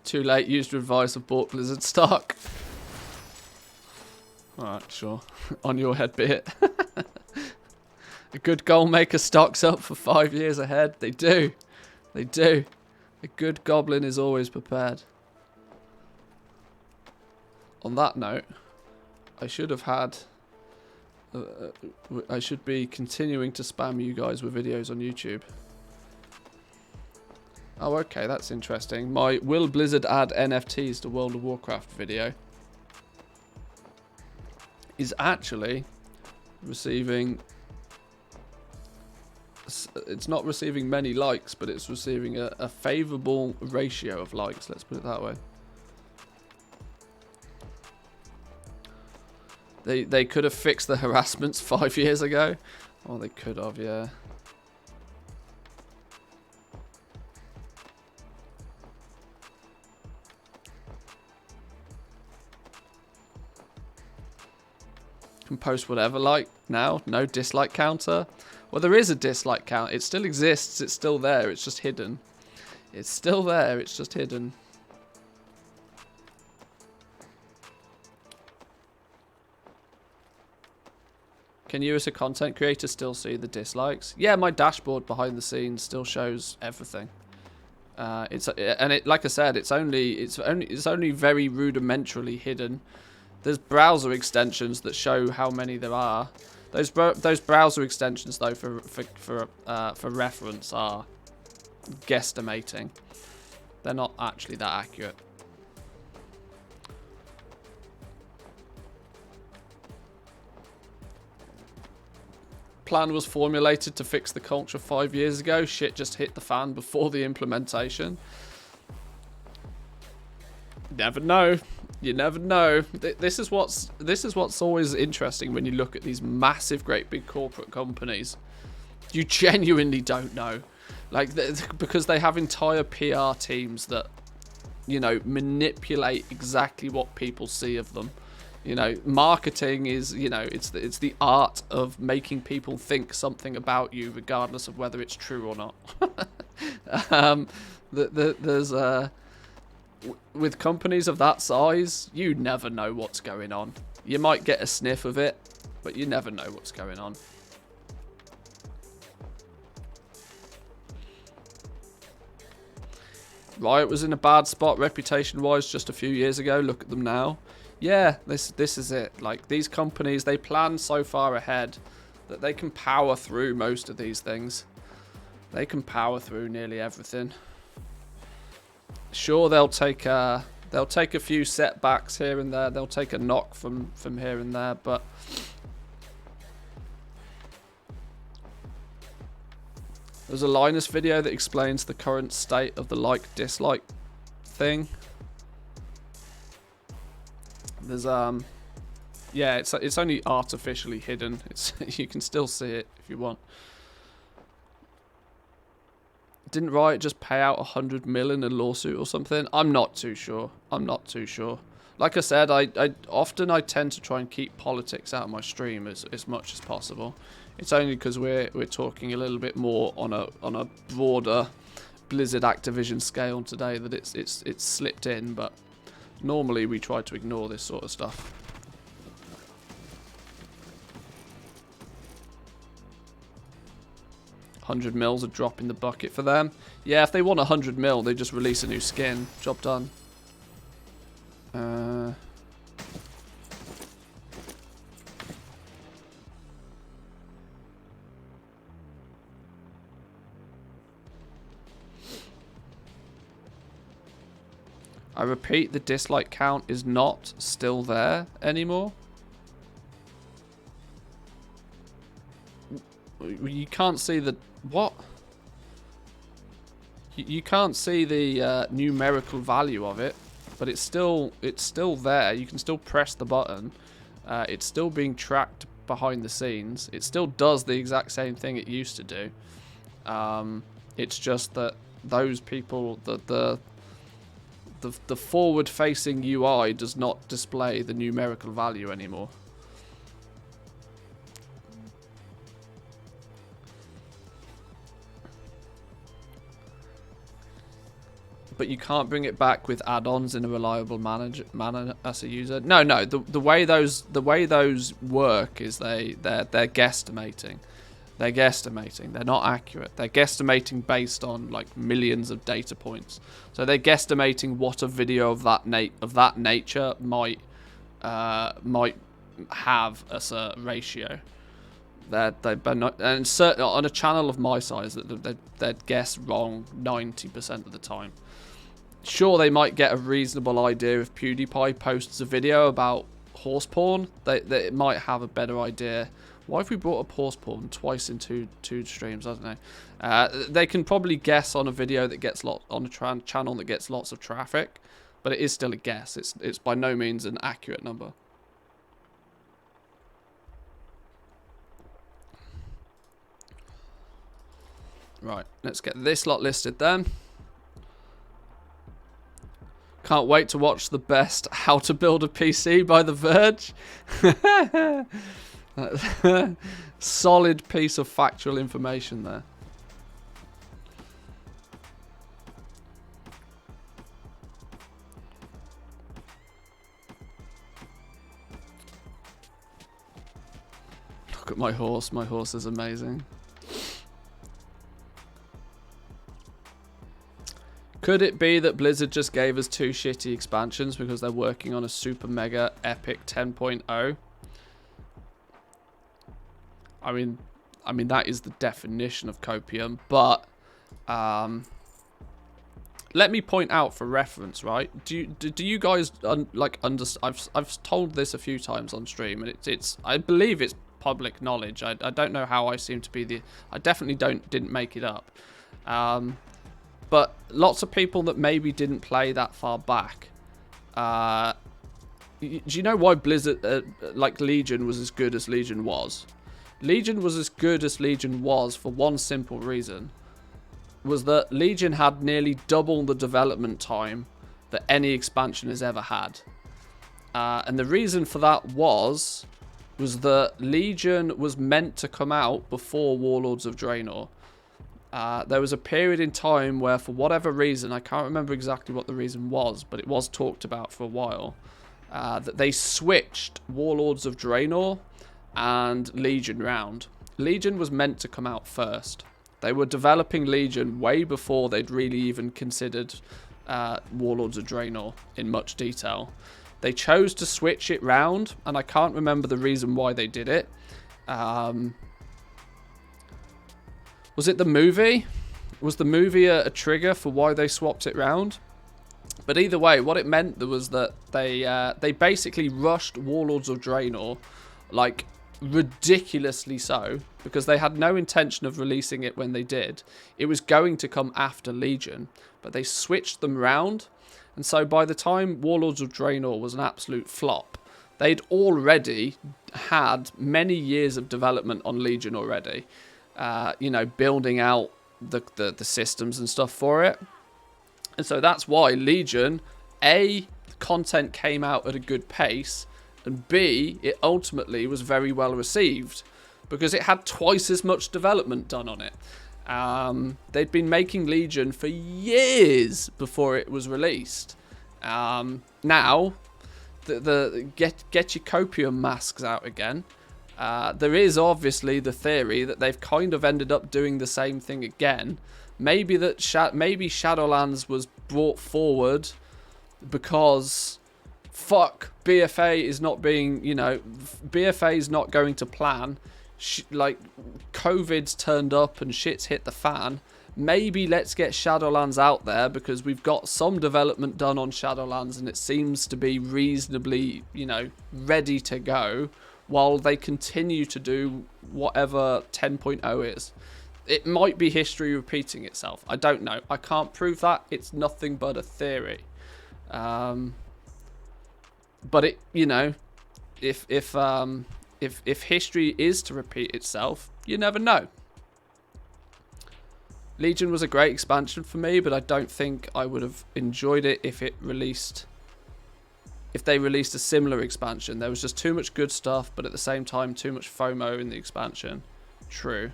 Too late, used your advice, of bought Blizzard stock. Alright, sure. On your head be it. A good goal maker stocks up for 5 years ahead. They do. They do. A good goblin is always prepared. On that note, I should have had... I should be continuing to spam you guys with videos on YouTube. Oh, okay, that's interesting. My Will Blizzard add NFTs to World of Warcraft video is actually receiving... It's not receiving many likes, but it's receiving a favourable ratio of likes, let's put it that way. They could have fixed the harassments 5 years ago. Oh, they could have, yeah. Can post whatever like now. No dislike counter. Well, there is a dislike count. It still exists. It's still there. It's just hidden. It's still there. It's just hidden. Can you as a content creator still see the dislikes? Yeah, my dashboard behind the scenes still shows everything. Like I said, it's only very rudimentarily hidden. There's browser extensions that show how many there are. Those browser extensions, though, for reference, are guesstimating. They're not actually that accurate. Plan was formulated to fix the culture 5 years ago. Shit just hit the fan before the implementation. Never know. You never know. This is what's always interesting when you look at these massive, great big corporate companies. You genuinely don't know, like, because they have entire PR teams that, you know, manipulate exactly what people see of them. You know, marketing is, you know, it's the art of making people think something about you, regardless of whether it's true or not. There's with companies of that size, you never know what's going on. You might get a sniff of it, but you never know what's going on. Riot was in a bad spot reputation-wise just a few years ago. Look at them now. Yeah, this is it. Like, these companies, they plan so far ahead that they can power through most of these things. They can power through nearly everything. Sure, they'll take a few setbacks here and there. They'll take a knock from here and there, but there's a Linus video that explains the current state of the like-dislike thing. There's yeah, it's only artificially hidden. You can still see it if you want. Didn't Riot just pay out 100 mil in a lawsuit or something? I'm not too sure. I'm not too sure. Like I said, I often tend to try and keep politics out of my stream as much as possible. It's only because we're talking a little bit more on a broader Blizzard Activision scale today that it's slipped in, but normally we try to ignore this sort of stuff. $100 mils a drop in the bucket for them. Yeah, if they want 100 mil, they just release a new skin. Job done. I repeat, the dislike count is not still there anymore. You can't see the... What? You can't see the numerical value of it, but it's still there. You can still press the button. It's still being tracked behind the scenes. It still does the exact same thing it used to do. It's just that those people, the forward-facing UI does not display the numerical value anymore. But you can't bring it back with add-ons in a reliable manner as a user. No. The way those work is they're guesstimating. They're guesstimating. They're not accurate. They're guesstimating based on like millions of data points. So they're guesstimating what a video of that nature might have as a ratio. And certain on a channel of my size, they'd guess wrong 90% of the time. Sure, they might get a reasonable idea if PewDiePie posts a video about horse porn. They might have a better idea. Why have we brought up horse porn twice in two streams? I don't know. They can probably guess on a video that gets on a channel that gets lots of traffic, but it is still a guess. It's by no means an accurate number. Right, let's get this lot listed then. Can't wait to watch the best How to Build a PC by The Verge. Solid piece of factual information there. Look at my horse. My horse is amazing. Could it be that Blizzard just gave us 2 shitty expansions because they're working on a super mega epic 10.0? I mean that is the definition of copium, but let me point out for reference, right? Do you guys understand? I've told this a few times on stream, and it's I believe it's public knowledge. I don't know how I seem to be I definitely didn't make it up. But lots of people that maybe didn't play that far back. Do you know why Blizzard, Legion was as good as Legion was? Legion was as good as Legion was for one simple reason. Was that Legion had nearly double the development time that any expansion has ever had. And the reason for that was that Legion was meant to come out before Warlords of Draenor. There was a period in time where, for whatever reason, I can't remember exactly what the reason was, but it was talked about for a while, that they switched Warlords of Draenor and Legion round. Legion was meant to come out first. They were developing Legion way before they'd really even considered Warlords of Draenor in much detail. They chose to switch it round, and I can't remember the reason why they did it. Was it the movie? Was the movie a trigger for why they swapped it round? But either way, what it meant was that they basically rushed Warlords of Draenor, like ridiculously so, because they had no intention of releasing it when they did. It was going to come after Legion, but they switched them round. And so by the time Warlords of Draenor was an absolute flop, they'd already had many years of development on Legion already. You know, building out the systems and stuff for it. And so that's why Legion, A, content came out at a good pace, and B, it ultimately was very well received because it had twice as much development done on it. They'd been making Legion for years before it was released. Now, get your copium masks out again. There is obviously the theory that they've kind of ended up doing the same thing again. Maybe Shadowlands was brought forward because fuck, BFA is not being, BFA is not going to plan. Like, COVID's turned up and shit's hit the fan. Maybe let's get Shadowlands out there because we've got some development done on Shadowlands and it seems to be reasonably, ready to go while they continue to do whatever 10.0 is. It might be history repeating itself. I don't know. I can't prove that. It's nothing but a theory. But it, if history is to repeat itself, you never know. Legion was a great expansion for me, but I don't think I would have enjoyed it if they released a similar expansion. There was just too much good stuff, but at the same time, too much FOMO in the expansion. True.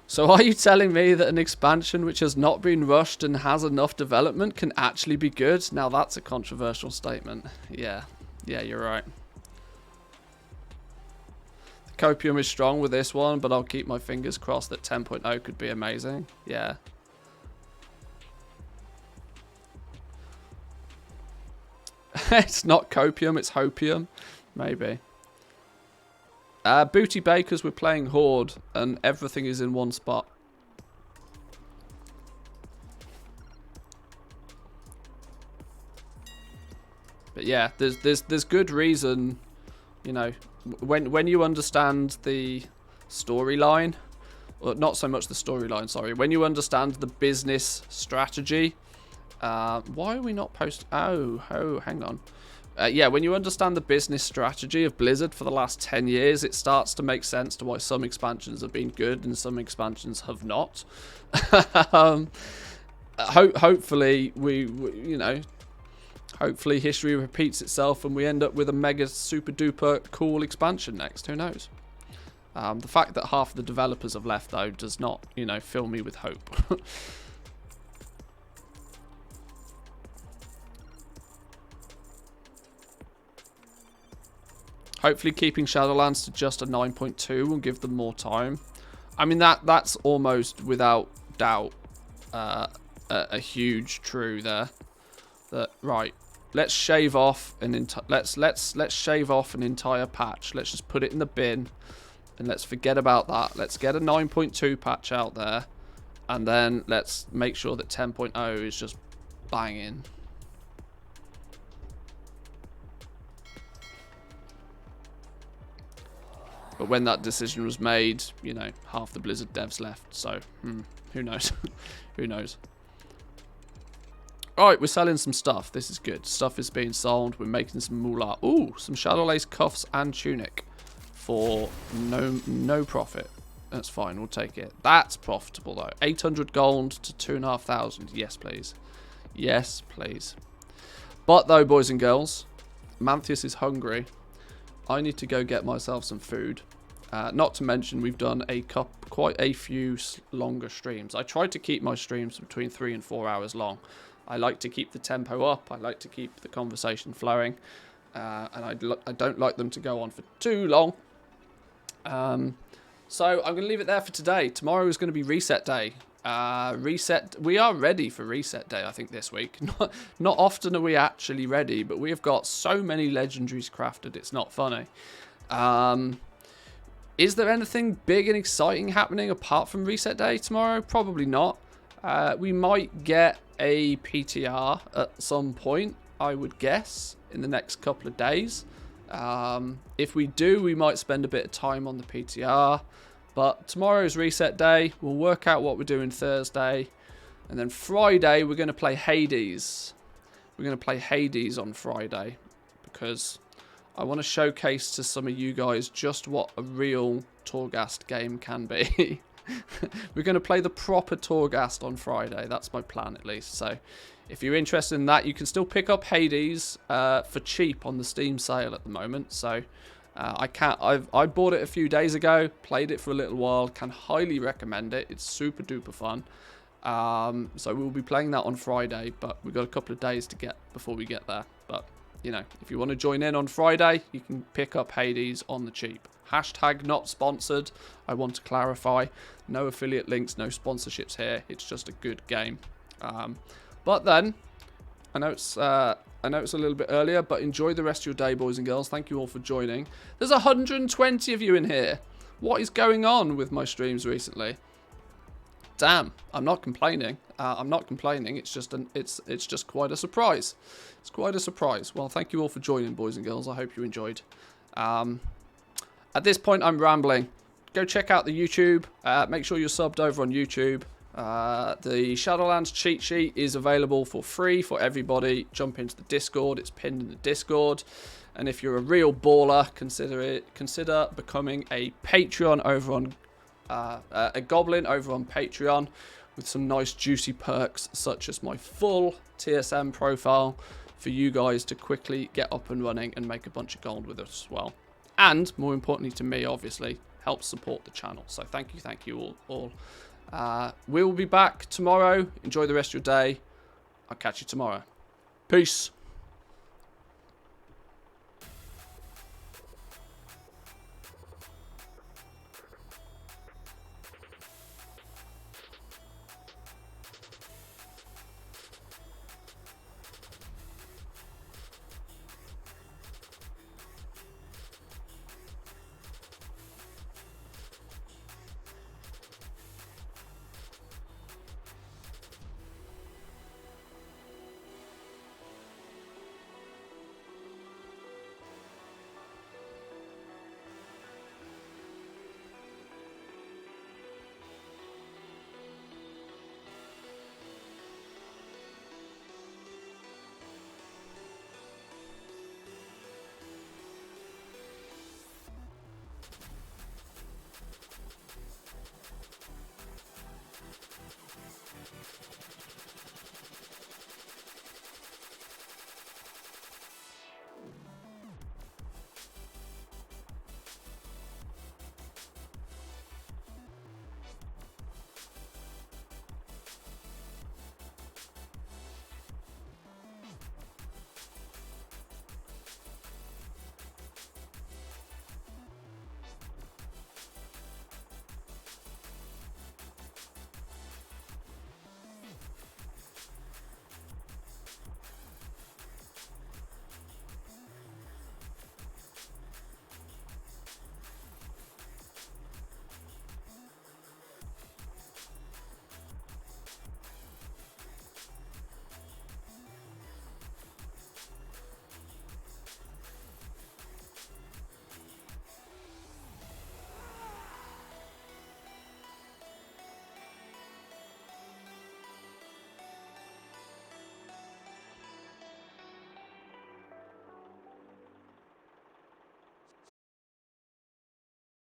So are you telling me that an expansion which has not been rushed and has enough development can actually be good? Now that's a controversial statement. Yeah, you're right. The copium is strong with this one, but I'll keep my fingers crossed that 10.0 could be amazing. Yeah. It's not copium, it's hopium. Maybe. Booty Bakers, we're playing Horde, and everything is in one spot. But yeah, there's good reason, when you understand the storyline, or not so much the storyline, sorry, when you understand the business strategy. Why are we not post? Oh, hang on. Yeah, when you understand the business strategy of Blizzard for the last 10 years, it starts to make sense to why some expansions have been good and some expansions have not. Hopefully, hopefully history repeats itself and we end up with a mega super duper cool expansion next. Who knows? The fact that half the developers have left, though, does not, fill me with hope. Hopefully keeping Shadowlands to just a 9.2 will give them more time. I mean, that's almost without doubt a huge true there. That right, let's shave off let's shave off an entire patch. Let's just put it in the bin and let's forget about that. Let's get a 9.2 patch out there, and then let's make sure that 10.0 is just banging. But when that decision was made, half the Blizzard devs left. So, who knows? Who knows? Alright, we're selling some stuff. This is good. Stuff is being sold. We're making some moolah. Ooh, some Shadowlace cuffs and tunic for no profit. That's fine. We'll take it. That's profitable, though. 800 gold to 2,500. Yes, please. Yes, please. But, though, boys and girls, Manthius is hungry. I need to go get myself some food. Not to mention we've done quite a few longer streams. I try to keep my streams between 3 and 4 hours long. I like to keep the tempo up. I like to keep the conversation flowing. And I don't like them to go on for too long. So I'm going to leave it there for today. Tomorrow is going to be reset day. We are ready for reset day, I think, this week. Not often are we actually ready, but we have got so many legendaries crafted, it's not funny. Is there anything big and exciting happening apart from reset day tomorrow? Probably not. We might get a PTR at some point, I would guess, in the next couple of days. If we do, we might spend a bit of time on the PTR. But tomorrow's reset day. We'll work out what we're doing Thursday. And then Friday, we're going to play Hades. We're going to play Hades on Friday. Because I want to showcase to some of you guys just what a real Torghast game can be. We're going to play the proper Torghast on Friday. That's my plan, at least. So if you're interested in that, you can still pick up Hades for cheap on the Steam sale at the moment. So I bought it a few days ago, played it for a little while, can highly recommend it. It's super duper fun. So we'll be playing that on Friday, but we've got a couple of days to get before we get there. But you know, if you want to join in on Friday, you can pick up Hades on the cheap. Hashtag not sponsored. I want to clarify. No affiliate links, no sponsorships here. It's just a good game. But then, I know it's a little bit earlier, but enjoy the rest of your day, boys and girls. Thank you all for joining. There's 120 of you in here. What is going on with my streams recently? Damn, I'm not complaining. I'm not complaining. It's just it's just quite a surprise. It's quite a surprise. Well, thank you all for joining, boys and girls. I hope you enjoyed. At this point, I'm rambling. Go check out the YouTube. Make sure you're subbed over on YouTube. The Shadowlands cheat sheet is available for free for everybody. Jump into the Discord. It's pinned in the Discord. And if you're a real baller, consider becoming a Patreon over on a Goblin over on Patreon, with some nice juicy perks such as my full TSM profile for you guys to quickly get up and running and make a bunch of gold with us as well. And more importantly to me, obviously, help support the channel. So thank you all. We'll be back tomorrow. Enjoy the rest of your day. I'll catch you tomorrow. Peace.